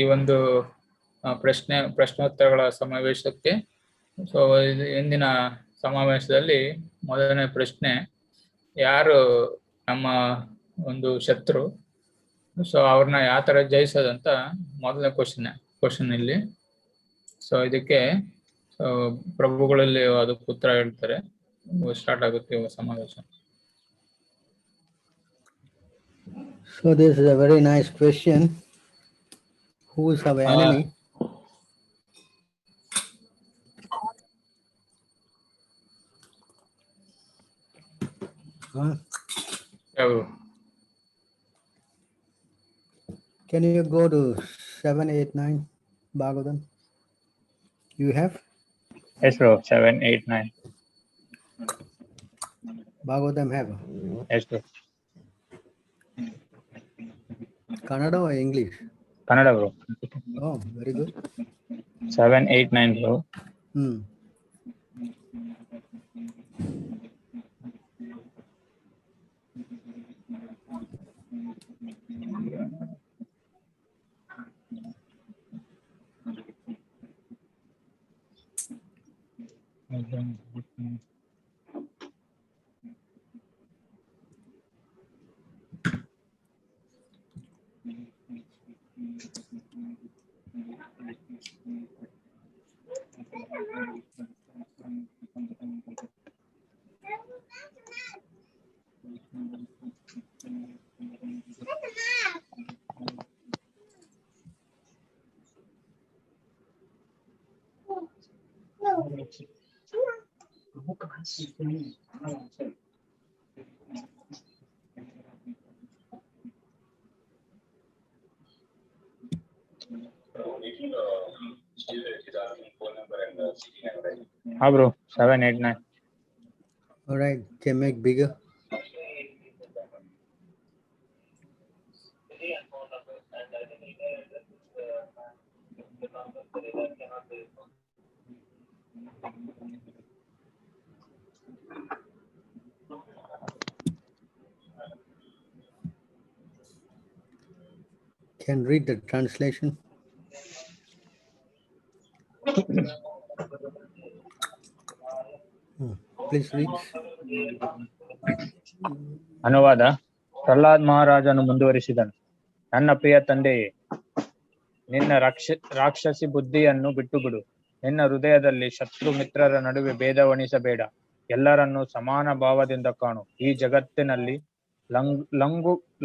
ಈ ಒಂದು ಪ್ರಶ್ನೋತ್ತರಗಳ ಸಮಾವೇಶಕ್ಕೆ. ಸೊ ಇಂದಿನ ಸಮಾವೇಶದಲ್ಲಿ ಮೊದಲನೇ ಪ್ರಶ್ನೆ, ಯಾರು ನಮ್ಮ ಒಂದು ಶತ್ರು, ಸೊ ಅವ್ರನ್ನ ಯಾವ ತರ ಜಯಿಸೋದಂತ ಮೊದಲನೇ ಕ್ವಶನ್ ಇಲ್ಲಿ. ಸೊ ಇದಕ್ಕೆ ಪ್ರಭುಗಳಲ್ಲಿ ಅದಕ್ಕೆ ಉತ್ತರ ಹೇಳ್ತಾರೆ. ಸ್ಟಾರ್ಟ್ ಆಗುತ್ತೆ ಇವಾಗ ಸಮಾವೇಶ. So this is a very nice question. Who is our enemy? Can you go to 789 Bhagavatam? You have? Yes, bro. 789. Bhagavatam have? Yes, bro. Kannada or English? Kannada, bro. Oh, very good. 789, bro. Bro, 789. All right, can make bigger. Can read the translation. Please read. ಅನುವಾದ. ಪ್ರಹ್ಲಾದ್ ಮಹಾರಾಜನು ಮುಂದುವರಿಸಿದನು, ನನ್ನ ಪ್ರಿಯ ತಂದೆಯೇ, ನಿನ್ನ ರಾಕ್ಷಸಿ ಬುದ್ಧಿಯನ್ನು ಬಿಟ್ಟು ಬಿಡು. ನಿನ್ನ ಹೃದಯದಲ್ಲಿ ಶತ್ರು ಮಿತ್ರರ ನಡುವೆ ಭೇದವಣಿಸಬೇಡ. ಎಲ್ಲರನ್ನೂ ಸಮಾನ ಭಾವದಿಂದ ಕಾಣು. ಈ ಜಗತ್ತಿನಲ್ಲಿ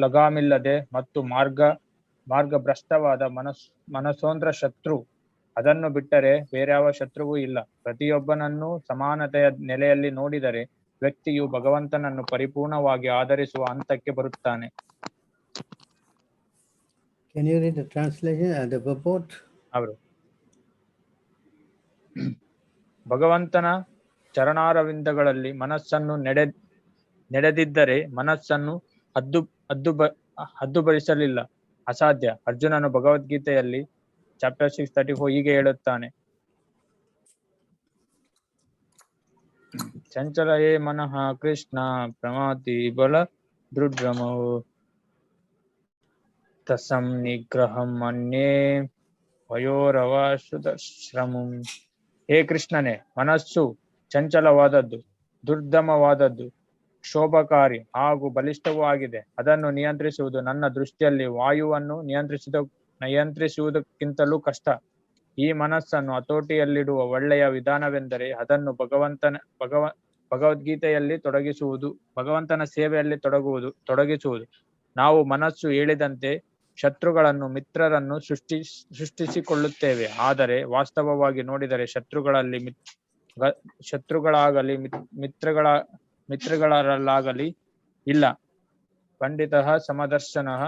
ಲಗಾಮಿಲ್ಲದೆ ಮತ್ತು ಮಾರ್ಗಭ್ರಷ್ಟವಾದ ಮನಸೋಂದ್ರ ಶತ್ರು. ಅದನ್ನು ಬಿಟ್ಟರೆ ಬೇರ್ಯಾವ ಶತ್ರುವೂ ಇಲ್ಲ. ಪ್ರತಿಯೊಬ್ಬನನ್ನೂ ಸಮಾನತೆಯ ನೆಲೆಯಲ್ಲಿ ನೋಡಿದರೆ ವ್ಯಕ್ತಿಯು ಭಗವಂತನನ್ನು ಪರಿಪೂರ್ಣವಾಗಿ ಆಧರಿಸುವ ಹಂತಕ್ಕೆ ಬರುತ್ತಾನೆ. Can you read the translation and the purport? ಅವರು ಭಗವಂತನ ಚರಣಾರವಿಂದಗಳಲ್ಲಿ ಮನಸ್ಸನ್ನು ನೆಡೆದಿದ್ದರೆ ಮನಸ್ಸನ್ನು ಹದ್ದುಬರಿಸಲಿಲ್ಲ ಅಸಾಧ್ಯ. ಅರ್ಜುನನು ಭಗವದ್ಗೀತೆಯಲ್ಲಿ ಚಾಪ್ಟರ್ 634 ಹೀಗೆ ಹೇಳುತ್ತಾನೆ, ಚಂಚಲಯೇ ಮನಃ ಕೃಷ್ಣ ಪ್ರಮಾತಿ ಬಲ ದೃಢಮೋ ತಸಂ ನಿಗ್ರಹಂ ಮನ್ಯೇ ವಯೋರವಶ್ರಮಂ. ಹೇ ಕೃಷ್ಣನೇ, ಮನಸ್ಸು ಚಂಚಲವಾದದ್ದು, ದುರ್ದಮವಾದದ್ದು, ಕ್ಷೋಭಕಾರಿ ಹಾಗೂ ಬಲಿಷ್ಠವೂ ಆಗಿದೆ. ಅದನ್ನು ನಿಯಂತ್ರಿಸುವುದು ನನ್ನ ದೃಷ್ಟಿಯಲ್ಲಿ ವಾಯುವನ್ನು ನಿಯಂತ್ರಿಸುವುದಕ್ಕಿಂತಲೂ ಕಷ್ಟ. ಈ ಮನಸ್ಸನ್ನು ಹತೋಟಿಯಲ್ಲಿಡುವ ಒಳ್ಳೆಯ ವಿಧಾನವೆಂದರೆ ಅದನ್ನು ಭಗವದ್ಗೀತೆಯಲ್ಲಿ ಭಗವಂತನ ಸೇವೆಯಲ್ಲಿ ತೊಡಗಿಸುವುದು. ನಾವು ಮನಸ್ಸು ಹೇಳಿದಂತೆ ಶತ್ರುಗಳನ್ನು ಮಿತ್ರರನ್ನು ಸೃಷ್ಟಿಸಿಕೊಳ್ಳುತ್ತೇವೆ. ಆದರೆ ವಾಸ್ತವವಾಗಿ ನೋಡಿದರೆ ಶತ್ರುಗಳಾಗಲಿ ಮಿತ್ರಗಳಾಗಲಿ ಇಲ್ಲ. ಪಂಡಿತಃ ಸಮದರ್ಶನಃ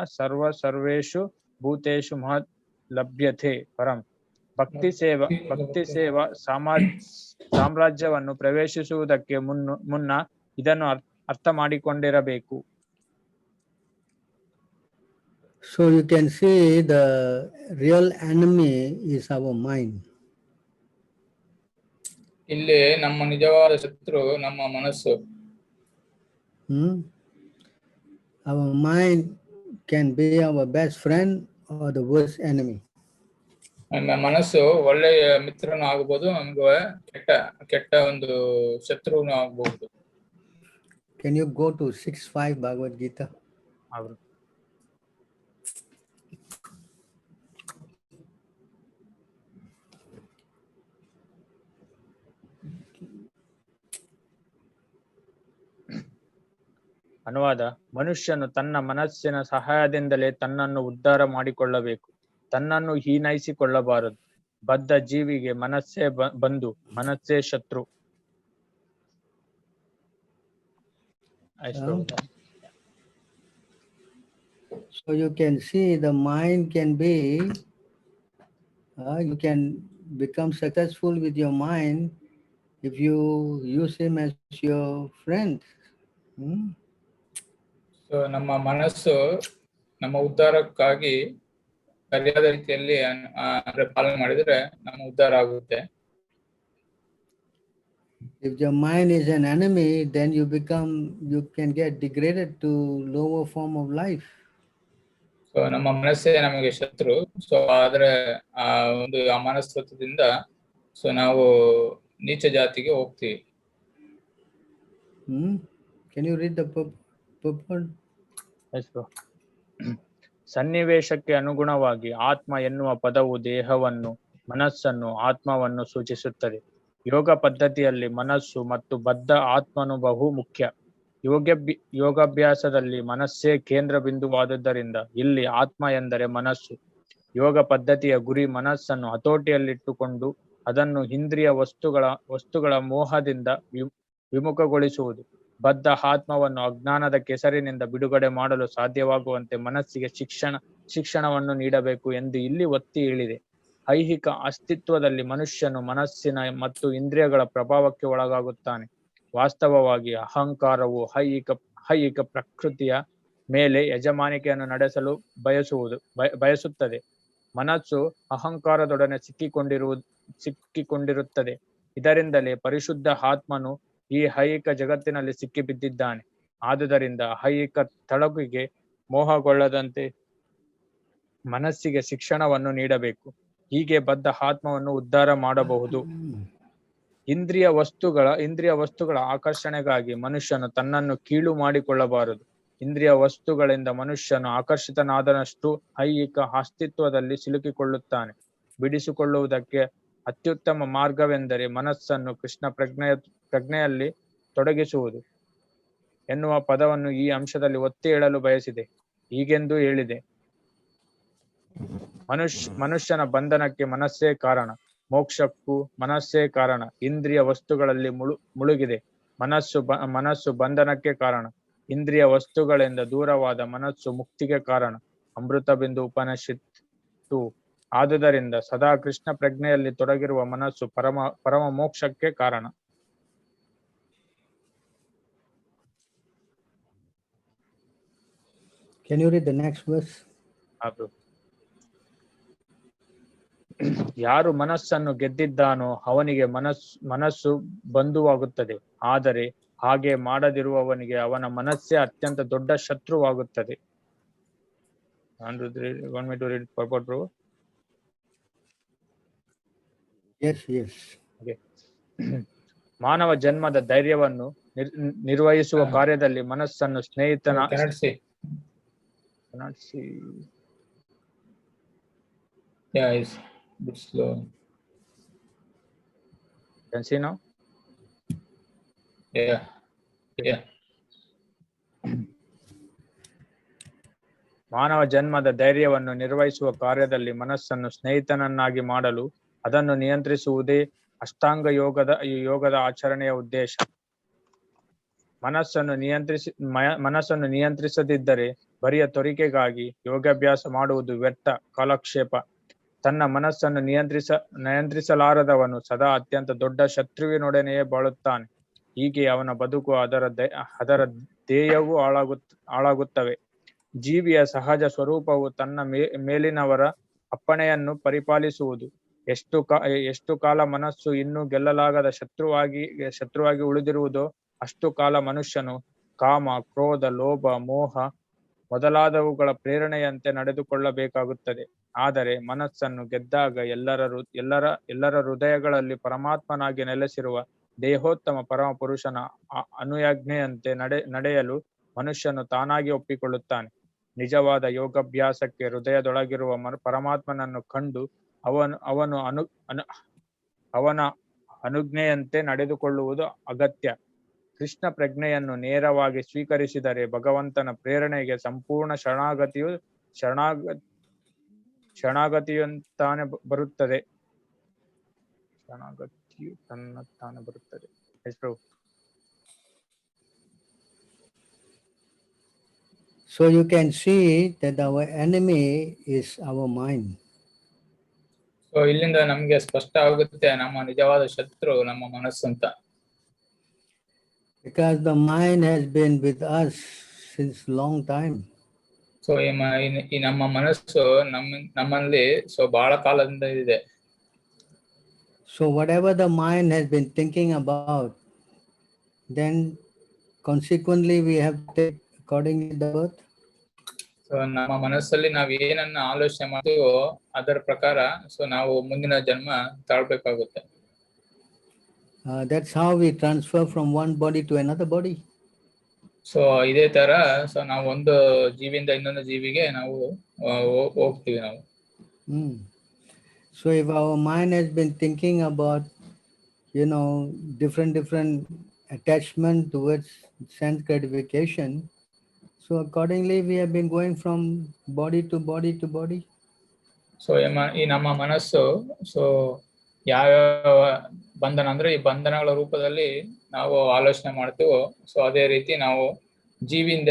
ಸರ್ವೇಷು ಭೂತೇಷು ಮಹತ್ ಲಭ್ಯತೆ ಪರಂ. ಭಕ್ತಿ ಸೇವಾ ಸಾಮ್ರಾಜ್ಯವನ್ನು ಪ್ರವೇಶಿಸುವುದಕ್ಕೆ ಮುನ್ನ ಇದನ್ನು ಅರ್ಥ ಮಾಡಿಕೊಂಡಿರಬೇಕು. So you can see the real enemy is our mind. ಇಲ್ಲಿ ನಮ್ಮ ನಿಜವಾದ ಶತ್ರು ನಮ್ಮ ಮನಸ್ಸು. Our mind can be our best friend or the worst enemy. ನಮ್ಮ ಮನಸ್ಸು ಒಳ್ಳೆಯ ಮಿತ್ರನೂ ಆಗಬಹುದು, ನಮ್ಗೆ ಕೆಟ್ಟ ಒಂದು ಶತ್ರುನು ಆಗಬಹುದು. Can you go to 6:5 Bhagavad Gita? ಅವರು ಅನುವಾದ: ಮನುಷ್ಯನು ತನ್ನ ಮನಸ್ಸಿನ ಸಹಾಯದಿಂದಲೇ ತನ್ನನ್ನು ಉದ್ಧಾರ ಮಾಡಿಕೊಳ್ಳಬೇಕು, ತನ್ನನ್ನು ಹೀನೈಸಿಕೊಳ್ಳಬಾರದು. ಬದ್ಧ ಜೀವಿಗೆ ಮನಸ್ಸೇ ಬಂಧು, ಮನಸ್ಸೇ ಶತ್ರು. So you can see the mind can be, you can become successful with your mind if you use him as your friend. So ನಮ್ಮ ಮನಸ್ಸು ನಮ್ಮ ಉದ್ಧಾರಕ್ಕಾಗಿ ಸರಿಯಾದ ರೀತಿಯಲ್ಲಿ ಪಾಲನೆ ಮಾಡಿದ್ರೆ ನಮ್ಮ ಉದ್ಧಾರ ಆಗುತ್ತೆ. If your mind is an enemy, then you can get degraded to lower form of life. So ನಮ್ಮ ಮನಸ್ಸೇ ನಮಗೆ ಶತ್ರು. ಸೊ ಆದ್ರೆ ಆ ಮನಸ್ತತ್ವದಿಂದ ಸೊ ನಾವು ನೀಚ ಜಾತಿಗೆ ಹೋಗ್ತೀವಿ. Can you read the purport? Yes, bro. ಸನ್ನಿವೇಶಕ್ಕೆ ಅನುಗುಣವಾಗಿ ಆತ್ಮ ಎನ್ನುವ ಪದವು ದೇಹವನ್ನು, ಮನಸ್ಸನ್ನು, ಆತ್ಮವನ್ನು ಸೂಚಿಸುತ್ತದೆ. ಯೋಗ ಪದ್ಧತಿಯಲ್ಲಿ ಮನಸ್ಸು ಮತ್ತು ಬದ್ಧ ಆತ್ಮನು ಬಹು ಮುಖ್ಯ. ಯೋಗಾಭ್ಯಾಸದಲ್ಲಿ ಮನಸ್ಸೇ ಕೇಂದ್ರ ಬಿಂದುವಾದುದರಿಂದ ಇಲ್ಲಿ ಆತ್ಮ ಎಂದರೆ ಮನಸ್ಸು. ಯೋಗ ಪದ್ಧತಿಯ ಗುರಿ ಮನಸ್ಸನ್ನು ಹತೋಟಿಯಲ್ಲಿಟ್ಟುಕೊಂಡು ಅದನ್ನು ಇಂದ್ರಿಯ ವಸ್ತುಗಳ ಮೋಹದಿಂದ ವಿಮುಖಗೊಳಿಸುವುದು. ಬದ್ಧ ಆತ್ಮವನ್ನು ಅಜ್ಞಾನದ ಕೆಸರಿನಿಂದ ಬಿಡುಗಡೆ ಮಾಡಲು ಸಾಧ್ಯವಾಗುವಂತೆ ಮನಸ್ಸಿಗೆ ಶಿಕ್ಷಣವನ್ನು ನೀಡಬೇಕು ಎಂದು ಇಲ್ಲಿ ಒತ್ತಿ ಹೇಳಿದೆ. ಐಹಿಕ ಅಸ್ತಿತ್ವದಲ್ಲಿ ಮನುಷ್ಯನು ಮನಸ್ಸಿನ ಮತ್ತು ಇಂದ್ರಿಯಗಳ ಪ್ರಭಾವಕ್ಕೆ ಒಳಗಾಗುತ್ತಾನೆ. ವಾಸ್ತವವಾಗಿ ಅಹಂಕಾರವು ಐಹಿಕ ಪ್ರಕೃತಿಯ ಮೇಲೆ ಯಜಮಾನಿಕೆಯನ್ನು ನಡೆಸಲು ಬಯಸುತ್ತದೆ. ಮನಸ್ಸು ಅಹಂಕಾರದೊಡನೆ ಸಿಕ್ಕಿಕೊಂಡಿರುತ್ತದೆ. ಇದರಿಂದಲೇ ಪರಿಶುದ್ಧ ಆತ್ಮನು ಈ ಐಹಿಕ ಜಗತ್ತಿನಲ್ಲಿ ಸಿಕ್ಕಿಬಿದ್ದಿದ್ದಾನೆ. ಆದುದರಿಂದ ಐಹಿಕ ತಳಕಿಗೆ ಮೋಹಗೊಳ್ಳದಂತೆ ಮನಸ್ಸಿಗೆ ಶಿಕ್ಷಣವನ್ನು ನೀಡಬೇಕು. ಹೀಗೆ ಬದ್ಧ ಆತ್ಮವನ್ನು ಉದ್ಧಾರ ಮಾಡಬಹುದು. ಇಂದ್ರಿಯ ವಸ್ತುಗಳ ಆಕರ್ಷಣೆಗಾಗಿ ಮನುಷ್ಯನು ತನ್ನನ್ನು ಕೀಳು ಮಾಡಿಕೊಳ್ಳಬಾರದು. ಇಂದ್ರಿಯ ವಸ್ತುಗಳಿಂದ ಮನುಷ್ಯನು ಆಕರ್ಷಿತನಾದನಷ್ಟು ಐಹಿಕ ಅಸ್ತಿತ್ವದಲ್ಲಿ ಸಿಲುಕಿಕೊಳ್ಳುತ್ತಾನೆ. ಬಿಡಿಸಿಕೊಳ್ಳುವುದಕ್ಕೆ ಅತ್ಯುತ್ತಮ ಮಾರ್ಗವೆಂದರೆ ಮನಸ್ಸನ್ನು ಕೃಷ್ಣ ಪ್ರಜ್ಞೆಯಲ್ಲಿ ತೊಡಗಿಸುವುದು ಎನ್ನುವ ಪದವನ್ನು ಈ ಅಂಶದಲ್ಲಿ ಒತ್ತಿ ಹೇಳಲು ಬಯಸಿದೆ. ಹೀಗೆಂದು ಹೇಳಿದೆ: ಮನುಷ್ಯನ ಬಂಧನಕ್ಕೆ ಮನಸ್ಸೇ ಕಾರಣ, ಮೋಕ್ಷಕ್ಕೂ ಮನಸ್ಸೇ ಕಾರಣ. ಇಂದ್ರಿಯ ವಸ್ತುಗಳಲ್ಲಿ ಮುಳುಗಿದೆ ಮನಸ್ಸು ಬಂಧನಕ್ಕೆ ಕಾರಣ. ಇಂದ್ರಿಯ ವಸ್ತುಗಳಿಂದ ದೂರವಾದ ಮನಸ್ಸು ಮುಕ್ತಿಗೆ ಕಾರಣ. ಅಮೃತ ಬಿಂದು ಉಪನಿಷತ್ತು. ಆದುದರಿಂದ ಸದಾ ಕೃಷ್ಣ ಪ್ರಜ್ಞೆಯಲ್ಲಿ ತೊಡಗಿರುವ ಮನಸ್ಸು ಪರಮ ಮೋಕ್ಷಕ್ಕೆ ಕಾರಣ. Can you read the next verse? ಯಾರು ಮನಸ್ಸನ್ನು ಗೆದ್ದಿದ್ದಾನೋ ಅವನಿಗೆ ಮನಸ್ಸು ಬಂಧುವಾಗುತ್ತದೆ. ಆದರೆ ಹಾಗೆ ಮಾಡದಿರುವವನಿಗೆ ಅವನ ಮನಸ್ಸೇ ಅತ್ಯಂತ ದೊಡ್ಡ ಶತ್ರುವಾಗುತ್ತದೆ. Want me to read purport, bro? Yes. Okay. ಮಾನವ ಜನ್ಮದ ಧೈರ್ಯವನ್ನು ನಿರ್ವಹಿಸುವ ಕಾರ್ಯದಲ್ಲಿ ಮನಸ್ಸನ್ನು ಸ್ನೇಹಿತನ cannot see. Yeah, it's a bit slow. Can see now? Yeah. ಮಾನವ ಜನ್ಮದ ಧೈರ್ಯವನ್ನು ನಿರ್ವಹಿಸುವ ಕಾರ್ಯದಲ್ಲಿ ಮನಸ್ಸನ್ನು ಸ್ನೇಹಿತನನ್ನಾಗಿ ಮಾಡಲು ಅದನ್ನು ನಿಯಂತ್ರಿಸುವುದೇ ಅಷ್ಟಾಂಗ ಯೋಗದ ಆಚರಣೆಯ ಉದ್ದೇಶ. ಮನಸ್ಸನ್ನು ನಿಯಂತ್ರಿಸದಿದ್ದರೆ ಬರಿಯ ತೋರಿಕೆಗಾಗಿ ಯೋಗಾಭ್ಯಾಸ ಮಾಡುವುದು ವ್ಯರ್ಥ, ಕಾಲಕ್ಷೇಪ. ತನ್ನ ಮನಸ್ಸನ್ನು ನಿಯಂತ್ರಿಸಲಾರದವನು ಸದಾ ಅತ್ಯಂತ ದೊಡ್ಡ ಶತ್ರುವಿನೊಡನೆಯೇ ಬಾಳುತ್ತಾನೆ. ಹೀಗೆ ಅವನ ಬದುಕು ಅದರ ಧ್ಯೇಯವೂ ಹಾಳಾಗುತ್ತವೆ. ಜೀವಿಯ ಸಹಜ ಸ್ವರೂಪವು ತನ್ನ ಮೇಲಿನವರ ಅಪ್ಪಣೆಯನ್ನು ಪರಿಪಾಲಿಸುವುದು. ಎಷ್ಟು ಕಾಲ ಮನಸ್ಸು ಇನ್ನೂ ಗೆಲ್ಲಲಾಗದ ಶತ್ರುವಾಗಿ ಉಳಿದಿರುವುದೋ ಅಷ್ಟು ಕಾಲ ಮನುಷ್ಯನು ಕಾಮ, ಕ್ರೋಧ, ಲೋಭ, ಮೋಹ ಮೊದಲಾದವುಗಳ ಪ್ರೇರಣೆಯಂತೆ ನಡೆದುಕೊಳ್ಳಬೇಕಾಗುತ್ತದೆ. ಆದರೆ ಮನಸ್ಸನ್ನು ಗೆದ್ದಾಗ ಎಲ್ಲರ ಹೃದಯಗಳಲ್ಲಿ ಪರಮಾತ್ಮನಾಗಿ ನೆಲೆಸಿರುವ ದೇಹೋತ್ತಮ ಪರಮ ಪುರುಷನ ಅನುಯಾಜ್ಞೆಯಂತೆ ನಡೆಯಲು ಮನುಷ್ಯನು ತಾನಾಗಿ ಒಪ್ಪಿಕೊಳ್ಳುತ್ತಾನೆ. ನಿಜವಾದ ಯೋಗಾಭ್ಯಾಸಕ್ಕೆ ಹೃದಯದೊಳಗಿರುವ ಪರಮಾತ್ಮನನ್ನು ಕಂಡು ಅವನ ಅನುಜ್ಞೆಯಂತೆ ನಡೆದುಕೊಳ್ಳುವುದು ಅಗತ್ಯ. ಕೃಷ್ಣ ಪ್ರಜ್ಞೆಯನ್ನು ನೇರವಾಗಿ ಸ್ವೀಕರಿಸಿದರೆ ಭಗವಂತನ ಪ್ರೇರಣೆಗೆ ಸಂಪೂರ್ಣ ಶರಣಾಗತಿಯು ಬರುತ್ತದೆ. So you can see that our enemy is our mind. So ಇಲ್ಲಿಂದ ನಮ್ಗೆ ಸ್ಪಷ್ಟ ಆಗುತ್ತೆ ನಮ್ಮ ನಿಜವಾದ ಶತ್ರು ನಮ್ಮ ಮನಸ್ಸು ಅಂತ. Because the mind has been with us since long time. So ಈ ನಮ್ಮ ಮನಸ್ಸು ನಮ್ಮಲ್ಲಿ ಬಹಳ ಕಾಲದಿಂದ ಇದೆ. So whatever the mind has been thinking about, then consequently we have to take accordingly the birth. So ನಮ್ಮ ಮನಸ್ಸಲ್ಲಿ ನಾವು ಏನನ್ನ ಆಲೋಚನೆ ಮಾಡ್ತೀವೋ ಅದರ ಪ್ರಕಾರ ನಾವು ಮುಂದಿನ ಜನ್ಮ ತಾಳ್ಬೇಕಾಗುತ್ತೆ. That's how we transfer from one body to another body. So ಇದೇ ತರ ನಾವು ಒಂದು ಜೀವಿಯಿಂದ ಇನ್ನೊಂದು ಜೀವಿಗೆ ನಾವು ಹೋಗ್ತೀವಿ ನಾವು. So if our mind has been thinking about, different attachment towards sense gratification, so accordingly we have been going from body to body to body. So ಈ ನಮ್ಮ ಮನಸ್ಸು ಯಾವ್ಯಾವ ಬಂಧನ ಅಂದ್ರೆ ಈ ಬಂಧನಗಳ ರೂಪದಲ್ಲಿ ನಾವು ಆಲೋಚನೆ ಮಾಡ್ತೀವೋ ಅದೇ ರೀತಿ ನಾವು ಜೀವಿಯಿಂದ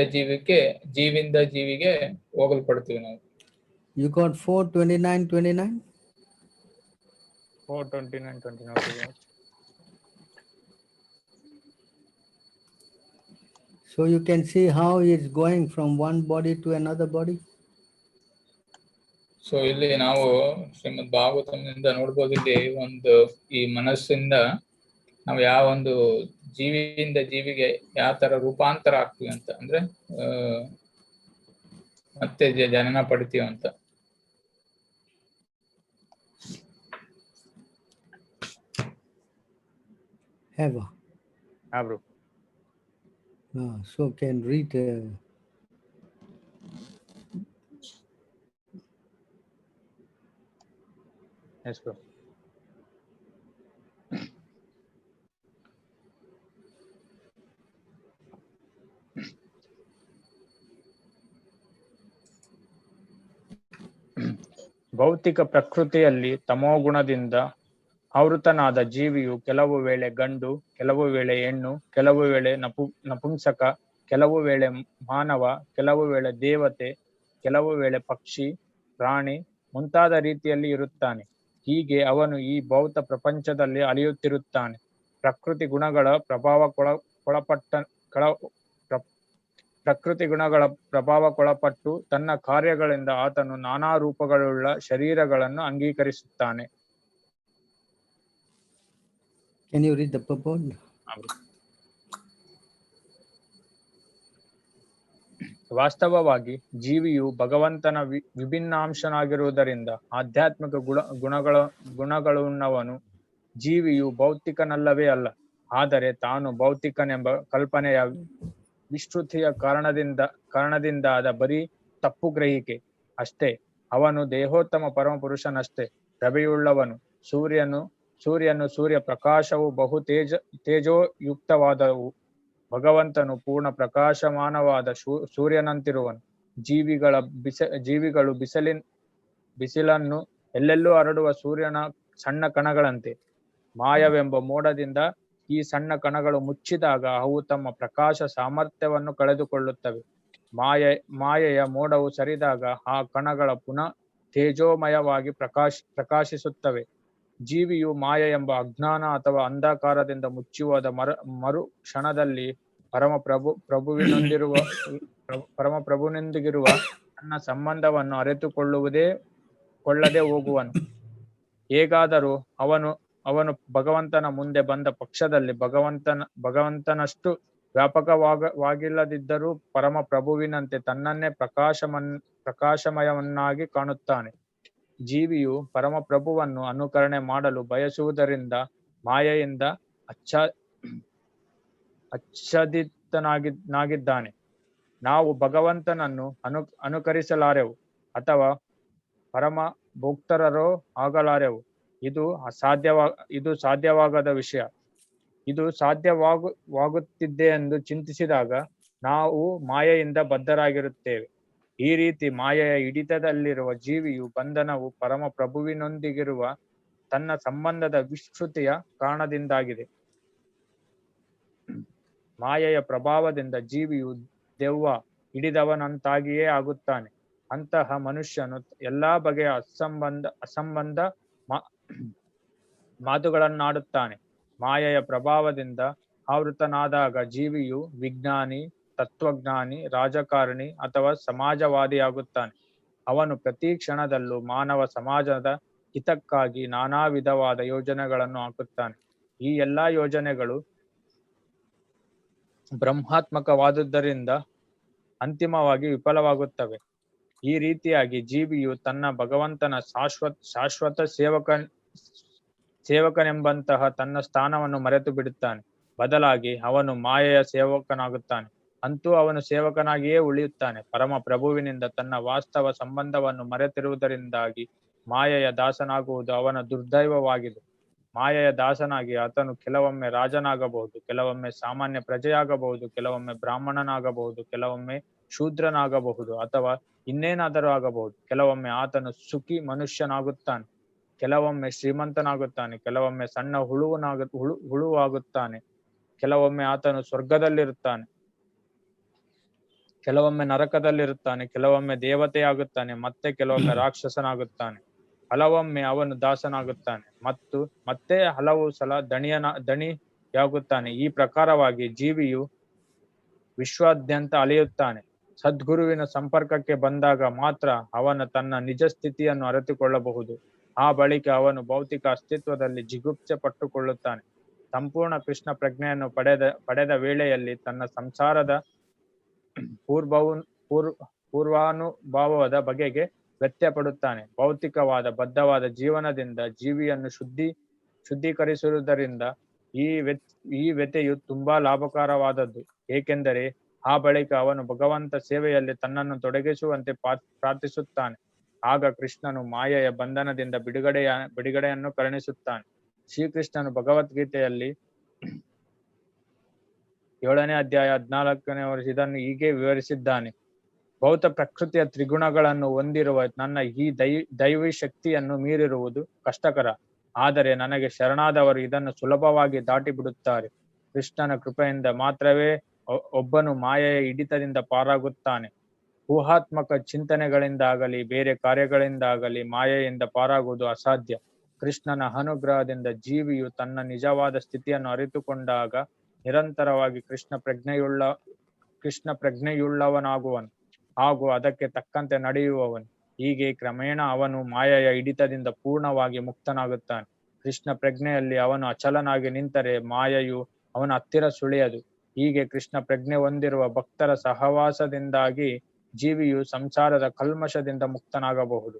ಜೀವಿಗೆ ಹೋಗಲ್ಪಡ್ತೀವಿ ನಾವು. You got 4:29:29. 4:29:29. So you can see how it's going from one body to another body. So ಇಲ್ಲಿ ನಾವು ಶ್ರೀಮದ್ ಭಾಗವತದಿಂದ ನೋಡ್ಬೋದು, ಇಲ್ಲಿ ಈ ಮನಸ್ಸಿಂದ ನಾವು ಯಾವ ಒಂದು ಜೀವಿಯಿಂದ ಜೀವಿಗೆ ಯಾವ ತರ ರೂಪಾಂತರ ಆಗ್ತೀವಿ ಅಂತ, ಅಂದ್ರೆ ಮತ್ತೆ ಜನನ ಪಡಿತೀವಿ ಅಂತ. Have bro. So can read. Yes, bro. ಭೌತಿಕ ಪ್ರಕೃತಿಯಲ್ಲಿ ತಮೋಗುಣದಿಂದ ಆವೃತನಾದ ಜೀವಿಯು ಕೆಲವು ವೇಳೆ ಗಂಡು, ಕೆಲವು ವೇಳೆ ಹೆಣ್ಣು, ಕೆಲವು ವೇಳೆ ನಪುಂಸಕ, ಕೆಲವು ವೇಳೆ ಮಾನವ, ಕೆಲವು ವೇಳೆ ದೇವತೆ, ಕೆಲವು ವೇಳೆ ಪಕ್ಷಿ, ಪ್ರಾಣಿ ಮುಂತಾದ ರೀತಿಯಲ್ಲಿ ಇರುತ್ತಾನೆ. ಹೀಗೆ ಅವನು ಈ ಭೌತ ಪ್ರಪಂಚದಲ್ಲಿ ಅಲಿಯುತ್ತಿರುತ್ತಾನೆ. ಪ್ರಕೃತಿ ಗುಣಗಳ ಪ್ರಭಾವಕ್ಕೊಳಪಟ್ಟು ತನ್ನ ಕಾರ್ಯಗಳಿಂದ ಆತನು ನಾನಾ ರೂಪಗಳುಳ್ಳ ಶರೀರಗಳನ್ನು ಅಂಗೀಕರಿಸುತ್ತಾನೆ. Can you read the purport? ವಾಸ್ತವವಾಗಿ ಜೀವಿಯು ಭಗವಂತನ ವಿಭಿನ್ನಾಂಶನಾಗಿರುವುದರಿಂದ ಆಧ್ಯಾತ್ಮಿಕ ಗುಣಗಳುಳ್ಳವನು. ಜೀವಿಯು ಭೌತಿಕನಲ್ಲವೇ ಅಲ್ಲ, ಆದರೆ ತಾನು ಭೌತಿಕನೆಂಬ ಕಲ್ಪನೆಯ ವಿಸ್ತೃತಿಯ ಕಾರಣದಿಂದಾದ ಬರೀ ತಪ್ಪು ಗ್ರಹಿಕೆ ಅಷ್ಟೇ. ಅವನು ದೇಹೋತ್ತಮ ಪರಮಪುರುಷನಷ್ಟೇ. ಪ್ರಭೆಯುಳ್ಳವನು. ಸೂರ್ಯ ಪ್ರಕಾಶವು ಬಹು ತೇಜೋಯುಕ್ತವಾದವು. ಭಗವಂತನು ಪೂರ್ಣ ಪ್ರಕಾಶಮಾನವಾದ ಸೂರ್ಯನಂತಿರುವನು. ಜೀವಿಗಳು ಬಿಸಿಲನ್ನು ಎಲ್ಲೆಲ್ಲೂ ಹರಡುವ ಸೂರ್ಯನ ಸಣ್ಣ ಕಣಗಳಂತೆ. ಮಾಯವೆಂಬ ಮೋಡದಿಂದ ಈ ಸಣ್ಣ ಕಣಗಳು ಮುಚ್ಚಿದಾಗ ಅವು ತಮ್ಮ ಪ್ರಕಾಶ ಸಾಮರ್ಥ್ಯವನ್ನು ಕಳೆದುಕೊಳ್ಳುತ್ತವೆ. ಮಾಯೆಯ ಮೋಡವು ಸರಿದಾಗ ಆ ಕಣಗಳ ಪುನಃ ತೇಜೋಮಯವಾಗಿ ಪ್ರಕಾಶಿಸುತ್ತವೆ. ಜೀವಿಯು ಮಾಯೆ ಎಂಬ ಅಜ್ಞಾನ ಅಥವಾ ಅಂಧಕಾರದಿಂದ ಮುಚ್ಚಿಹೋದ ಮರು ಕ್ಷಣದಲ್ಲಿ ಪರಮಪ್ರಭುವಿನೊಂದಿಗಿರುವ ತನ್ನ ಸಂಬಂಧವನ್ನು ಅರಿತುಕೊಳ್ಳದೆ ಹೋಗುವನು. ಹೇಗಾದರೂ ಅವನು ಭಗವಂತನ ಮುಂದೆ ಬಂದ ಪಕ್ಷದಲ್ಲಿ ಭಗವಂತನಷ್ಟು ವ್ಯಾಪಕವಾಗಿಲ್ಲದಿದ್ದರೂ ಪರಮ ಪ್ರಭುವಿನಂತೆ ತನ್ನನ್ನೇ ಪ್ರಕಾಶಮಯವನ್ನಾಗಿ ಕಾಣುತ್ತಾನೆ. ಜೀವಿಯು ಪರಮಪ್ರಭುವನ್ನು ಅನುಕರಣೆ ಮಾಡಲು ಬಯಸುವುದರಿಂದ ಮಾಯೆಯಿಂದ ಆಚ್ಛಾದಿತನಾಗಿದ್ದಾನೆ. ನಾವು ಭಗವಂತನನ್ನು ಅನುಕರಿಸಲಾರೆವು ಅಥವಾ ಪರಮ ಭೋಕ್ತರರೋ ಆಗಲಾರೆವು. ಇದು ಸಾಧ್ಯವಾಗದ ವಿಷಯ. ಇದು ಸಾಧ್ಯವಾಗುತ್ತಿದೆ ಎಂದು ಚಿಂತಿಸಿದಾಗ ನಾವು ಮಾಯೆಯಿಂದ ಬದ್ಧರಾಗಿರುತ್ತೇವೆ. ಈ ರೀತಿ ಮಾಯೆಯ ಹಿಡಿತದಲ್ಲಿರುವ ಜೀವಿಯು ಬಂಧನವು ಪರಮ ಪ್ರಭುವಿನೊಂದಿಗಿರುವ ತನ್ನ ಸಂಬಂಧದ ವಿಸ್ತೃತಿಯ ಕಾರಣದಿಂದಾಗಿದೆ. ಮಾಯೆಯ ಪ್ರಭಾವದಿಂದ ಜೀವಿಯು ದೆವ್ವ ಹಿಡಿದವನಂತಾಗಿಯೇ ಆಗುತ್ತಾನೆ. ಅಂತಹ ಮನುಷ್ಯನು ಎಲ್ಲಾ ಬಗೆಯ ಅಸಂಬಂಧ ಮಾತುಗಳನ್ನಾಡುತ್ತಾನೆ. ಮಾಯೆಯ ಪ್ರಭಾವದಿಂದ ಆವೃತನಾದಾಗ ಜೀವಿಯು ವಿಜ್ಞಾನಿ, ತತ್ವಜ್ಞಾನಿ, ರಾಜಕಾರಣಿ ಅಥವಾ ಸಮಾಜವಾದಿಯಾಗುತ್ತಾನೆ. ಅವನು ಪ್ರತಿ ಕ್ಷಣದಲ್ಲೂ ಮಾನವ ಸಮಾಜದ ಹಿತಕ್ಕಾಗಿ ನಾನಾ ವಿಧವಾದ ಯೋಜನೆಗಳನ್ನು ಹಾಕುತ್ತಾನೆ. ಈ ಎಲ್ಲಾ ಯೋಜನೆಗಳು ಬ್ರಹ್ಮಾತ್ಮಕವಾದುದರಿಂದ ಅಂತಿಮವಾಗಿ ವಿಫಲವಾಗುತ್ತವೆ. ಈ ರೀತಿಯಾಗಿ ಜೀವಿಯು ತನ್ನ ಭಗವಂತನ ಶಾಶ್ವತ ಸೇವಕನೆಂಬಂತಹ ತನ್ನ ಸ್ಥಾನವನ್ನು ಮರೆತು ಬಿಡುತ್ತಾನೆ. ಬದಲಾಗಿ ಅವನು ಮಾಯೆಯ ಸೇವಕನಾಗುತ್ತಾನೆ. ಅಂತೂ ಅವನು ಸೇವಕನಾಗಿಯೇ ಉಳಿಯುತ್ತಾನೆ. ಪರಮ ಪ್ರಭುವಿನಿಂದ ತನ್ನ ವಾಸ್ತವ ಸಂಬಂಧವನ್ನು ಮರೆತಿರುವುದರಿಂದಾಗಿ ಮಾಯೆಯ ದಾಸನಾಗುವುದು ಅವನ ದುರ್ದೈವವಾಗಿದೆ. ಮಾಯೆಯ ದಾಸನಾಗಿ ಆತನು ಕೆಲವೊಮ್ಮೆ ರಾಜನಾಗಬಹುದು, ಕೆಲವೊಮ್ಮೆ ಸಾಮಾನ್ಯ ಪ್ರಜೆಯಾಗಬಹುದು, ಕೆಲವೊಮ್ಮೆ ಬ್ರಾಹ್ಮಣನಾಗಬಹುದು, ಕೆಲವೊಮ್ಮೆ ಶೂದ್ರನಾಗಬಹುದು ಅಥವಾ ಇನ್ನೇನಾದರೂ ಆಗಬಹುದು. ಕೆಲವೊಮ್ಮೆ ಆತನು ಸುಖಿ ಮನುಷ್ಯನಾಗುತ್ತಾನೆ, ಕೆಲವೊಮ್ಮೆ ಶ್ರೀಮಂತನಾಗುತ್ತಾನೆ, ಕೆಲವೊಮ್ಮೆ ಸಣ್ಣ ಹುಳುವಾಗುತ್ತಾನೆ, ಕೆಲವೊಮ್ಮೆ ಆತನು ಸ್ವರ್ಗದಲ್ಲಿರುತ್ತಾನೆ, ಕೆಲವೊಮ್ಮೆ ನರಕದಲ್ಲಿರುತ್ತಾನೆ, ಕೆಲವೊಮ್ಮೆ ದೇವತೆಯಾಗುತ್ತಾನೆ, ಮತ್ತೆ ಕೆಲವೊಮ್ಮೆ ರಾಕ್ಷಸನಾಗುತ್ತಾನೆ. ಹಲವೊಮ್ಮೆ ಅವನು ದಾಸನಾಗುತ್ತಾನೆ ಮತ್ತು ಮತ್ತೆ ಹಲವು ಸಲ ದಣಿಯಾಗುತ್ತಾನೆ. ಈ ಪ್ರಕಾರವಾಗಿ ಜೀವಿಯು ವಿಶ್ವಾದ್ಯಂತ ಅಲೆಯುತ್ತಾನೆ. ಸದ್ಗುರುವಿನ ಸಂಪರ್ಕಕ್ಕೆ ಬಂದಾಗ ಮಾತ್ರ ಅವನು ತನ್ನ ನಿಜ ಸ್ಥಿತಿಯನ್ನು ಅರಿತುಕೊಳ್ಳಬಹುದು. ಆ ಬಳಿಕ ಅವನು ಭೌತಿಕ ಅಸ್ತಿತ್ವದಲ್ಲಿ ಜಿಗುಪ್ಸೆ ಪಟ್ಟುಕೊಳ್ಳುತ್ತಾನೆ. ಸಂಪೂರ್ಣ ಕೃಷ್ಣ ಪ್ರಜ್ಞೆಯನ್ನು ಪಡೆದ ವೇಳೆಯಲ್ಲಿ ತನ್ನ ಸಂಸಾರದ ಪೂರ್ವಾನುಭವದ ಬಗೆಗೆ ವ್ಯತ್ಯಪಡುತ್ತಾನೆ. ಭೌತಿಕವಾದ ಬದ್ಧವಾದ ಜೀವನದಿಂದ ಜೀವಿಯನ್ನು ಶುದ್ಧೀಕರಿಸುವುದರಿಂದ ಈ ವ್ಯತೆಯು ತುಂಬಾ ಲಾಭಕರವಾದದ್ದು. ಏಕೆಂದರೆ ಆ ಬಳಿಕ ಅವನು ಭಗವಂತ ಸೇವೆಯಲ್ಲಿ ತನ್ನನ್ನು ತೊಡಗಿಸುವಂತೆ ಪ್ರಾರ್ಥಿಸುತ್ತಾನೆ. ಆಗ ಕೃಷ್ಣನು ಮಾಯೆಯ ಬಂಧನದಿಂದ ಬಿಡುಗಡೆಯನ್ನು ಕರುಣಿಸುತ್ತಾನೆ. ಶ್ರೀಕೃಷ್ಣನು ಭಗವದ್ಗೀತೆಯಲ್ಲಿ 7ನೇ ಅಧ್ಯಾಯ 14ನೇ ಇದನ್ನು ಹೀಗೆ ವಿವರಿಸಿದ್ದಾನೆ. ಭೌತ ಪ್ರಕೃತಿಯ ತ್ರಿಗುಣಗಳನ್ನು ಹೊಂದಿರುವ ನನ್ನ ಈ ದೈವಿ ಶಕ್ತಿಯನ್ನು ಮೀರಿರುವುದು ಕಷ್ಟಕರ. ಆದರೆ ನನಗೆ ಶರಣಾದವರು ಇದನ್ನು ಸುಲಭವಾಗಿ ದಾಟಿ ಬಿಡುತ್ತಾರೆ. ಕೃಷ್ಣನ ಕೃಪೆಯಿಂದ ಮಾತ್ರವೇ ಒಬ್ಬನು ಮಾಯೆಯ ಹಿಡಿತದಿಂದ ಪಾರಾಗುತ್ತಾನೆ. ಊಹಾತ್ಮಕ ಚಿಂತನೆಗಳಿಂದಾಗಲಿ ಬೇರೆ ಕಾರ್ಯಗಳಿಂದಾಗಲಿ ಮಾಯೆಯಿಂದ ಪಾರಾಗುವುದು ಅಸಾಧ್ಯ. ಕೃಷ್ಣನ ಅನುಗ್ರಹದಿಂದ ಜೀವಿಯು ತನ್ನ ನಿಜವಾದ ಸ್ಥಿತಿಯನ್ನು ಅರಿತುಕೊಂಡಾಗ ನಿರಂತರವಾಗಿ ಕೃಷ್ಣ ಪ್ರಜ್ಞೆಯುಳ್ಳವನಾಗುವನು ಹಾಗೂ ಅದಕ್ಕೆ ತಕ್ಕಂತೆ ನಡೆಯುವವನು. ಹೀಗೆ ಕ್ರಮೇಣ ಅವನು ಮಾಯೆಯ ಹಿಡಿತದಿಂದ ಪೂರ್ಣವಾಗಿ ಮುಕ್ತನಾಗುತ್ತಾನೆ. ಕೃಷ್ಣ ಪ್ರಜ್ಞೆಯಲ್ಲಿ ಅವನು ಅಚಲನಾಗಿ ನಿಂತರೆ ಮಾಯೆಯು ಅವನ ಹತ್ತಿರ ಸುಳಿಯದು. ಹೀಗೆ ಕೃಷ್ಣ ಪ್ರಜ್ಞೆ ಹೊಂದಿರುವ ಭಕ್ತರ ಸಹವಾಸದಿಂದಾಗಿ ಜೀವಿಯು ಸಂಸಾರದ ಕಲ್ಮಶದಿಂದ ಮುಕ್ತನಾಗಬಹುದು.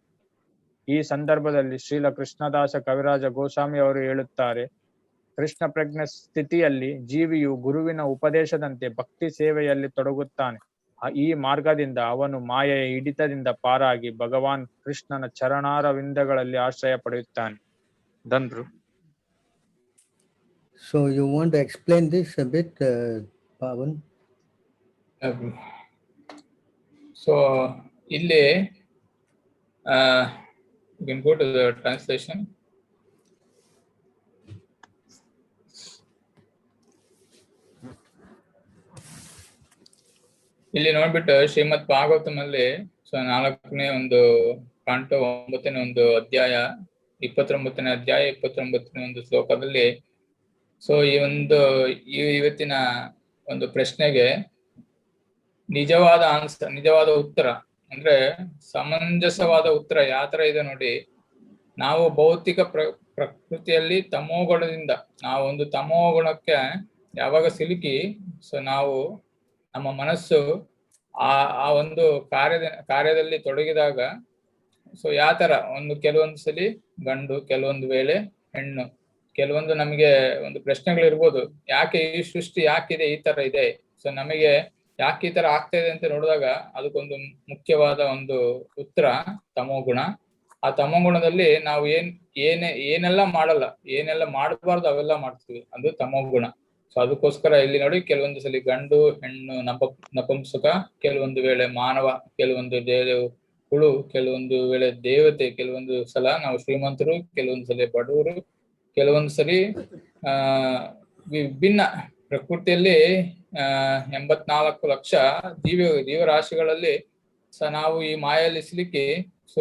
ಈ ಸಂದರ್ಭದಲ್ಲಿ ಶ್ರೀಲ ಕೃಷ್ಣದಾಸ ಕವಿರಾಜ ಗೋಸ್ವಾಮಿ ಅವರು ಹೇಳುತ್ತಾರೆ, ಕೃಷ್ಣ ಪ್ರಜ್ಞೆ ಸ್ಥಿತಿಯಲ್ಲಿ ಜೀವಿಯು ಗುರುವಿನ ಉಪದೇಶದಂತೆ ಭಕ್ತಿ ಸೇವೆಯಲ್ಲಿ ತೊಡಗುತ್ತಾನೆ. ಈ ಮಾರ್ಗದಿಂದ ಅವನು ಮಾಯೆಯ ಹಿಡಿತದಿಂದ ಪಾರಾಗಿ ಭಗವಾನ್ ಕೃಷ್ಣನ ಚರಣಾರವಿಂದಗಳಲ್ಲಿ ಆಶ್ರಯ ಪಡೆಯುತ್ತಾನೆ. ಧನ್ರು. So you want to explain this a bit, Pavan? So ಇಲ್ಲಿ you can go to the translation. ಇಲ್ಲಿ ನೋಡ್ಬಿಟ್ಟು ಶ್ರೀಮದ್ ಭಾಗವತಮಲ್ಲಿ 4ನೇ ಒಂದು ಕಾಂಟ 9ನೇ ಒಂದು ಅಧ್ಯಾಯ 29ನೇ ಅಧ್ಯಾಯ 29ನೇ ಒಂದು ಶ್ಲೋಕದಲ್ಲಿ ಇವತ್ತಿನ ಒಂದು ಪ್ರಶ್ನೆಗೆ ನಿಜವಾದ ಆನ್ಸರ್, ನಿಜವಾದ ಉತ್ತರ ಅಂದ್ರೆ ಸಮಂಜಸವಾದ ಉತ್ತರ ಯಾವ ತರ ಇದೆ ನೋಡಿ. ನಾವು ಭೌತಿಕ ಪ್ರಕೃತಿಯಲ್ಲಿ ತಮೋಗುಣದಿಂದ ನಾವು ಒಂದು ತಮೋಗುಣಕ್ಕೆ ಯಾವಾಗ ಸಿಲುಕಿ ನಾವು ನಮ್ಮ ಮನಸ್ಸು ಆ ಒಂದು ಕಾರ್ಯದಲ್ಲಿ ತೊಡಗಿದಾಗ ಸೊ ಯಾವ ತರ ಕೆಲವೊಂದು ಸಲಿ ಗಂಡು, ಕೆಲವೊಂದು ವೇಳೆ ಹೆಣ್ಣು, ಕೆಲವೊಂದು ನಮಗೆ ಒಂದು ಪ್ರಶ್ನೆಗಳಿರ್ಬೋದು, ಯಾಕೆ ಈ ಸೃಷ್ಟಿ ಯಾಕಿದೆ ಈ ತರ ಇದೆ, ಸೊ ನಮಗೆ ಯಾಕೆ ಈ ತರ ಆಗ್ತಾ ಇದೆ ಅಂತ ನೋಡಿದಾಗ ಅದಕ್ಕೊಂದು ಮುಖ್ಯವಾದ ಒಂದು ಉತ್ತರ ತಮೋಗುಣ. ಆ ತಮೋಗುಣದಲ್ಲಿ ನಾವು ಏನೆಲ್ಲ ಮಾಡಲ್ಲ, ಏನೆಲ್ಲ ಮಾಡಬಾರ್ದು ಅವೆಲ್ಲ ಮಾಡ್ತೀವಿ, ಅದು ತಮೋಗುಣ. ಸೊ ಅದಕ್ಕೋಸ್ಕರ ಇಲ್ಲಿ ನೋಡಿ, ಕೆಲವೊಂದು ಸಲ ಗಂಡು ಹೆಣ್ಣು ನಪುಂಸಕ, ಕೆಲವೊಂದು ವೇಳೆ ಮಾನವ, ಕೆಲವೊಂದು ಹುಳು, ಕೆಲವೊಂದು ವೇಳೆ ದೇವತೆ, ಕೆಲವೊಂದು ಸಲ ನಾವು ಶ್ರೀಮಂತರು, ಕೆಲವೊಂದು ಸಲ ಬಡವರು, ಕೆಲವೊಂದು ಸರಿ ವಿಭಿನ್ನ ಪ್ರಕೃತಿಯಲ್ಲಿ 84 ಲಕ್ಷ ಜೀವರಾಶಿಗಳಲ್ಲಿ ನಾವು ಈ ಮಾಯಲ್ಲಿ ಸಿಲುಕಿ ಸೊ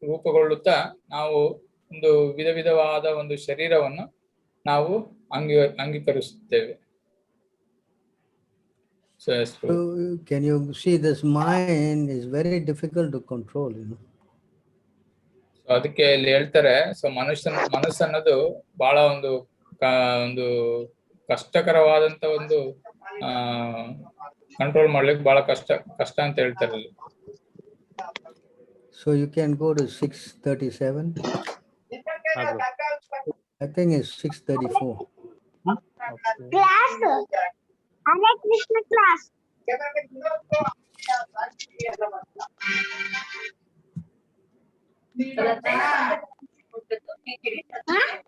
ರೂಪಗೊಳ್ಳುತ್ತಾ ನಾವು ಒಂದು ವಿಧವಾದ ಒಂದು ಶರೀರವನ್ನು ನಾವು ಅಂಗೀಕರಿಸುತ್ತೇವೆ. So can you see, this mind is very difficult to control, so ಅದಕ್ಕೆ ಇಲ್ಲಿ ಹೇಳ್ತಾರೆ, ಸೊ ಮನಸ್ಸನ್ನದು ಬಹಳ ಒಂದು ಕಷ್ಟಕರವಾದಂತ ಒಂದು ಕಂಟ್ರೋಲ್ ಮಾಡ್ಲಿಕ್ಕೆ ಬಹಳ ಕಷ್ಟ ಅಂತ ಹೇಳ್ತಾರೆ ಇಲ್ಲಿ. So you can go to 637. I think it's 634. Class. Hare Krishna class.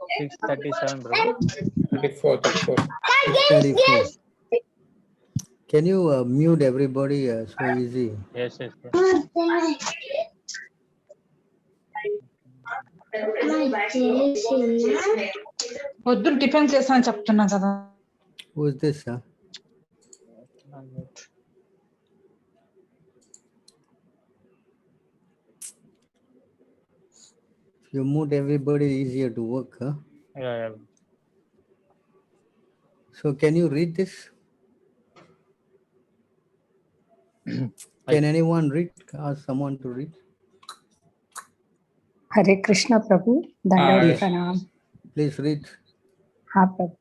637 bro. 34. 634. Can you mute everybody? So easy. Yes. పొద్దున్న టిఫిన్ చేస్తానని చెప్తున్నా కదా. Who is this? You mute everybody, easier to work, huh? Yeah. So can you read this? Can anyone read? Ask someone to read. हरे कृष्ण प्रभु, दंडवत प्रणाम. Please read. हाँ प्रभु.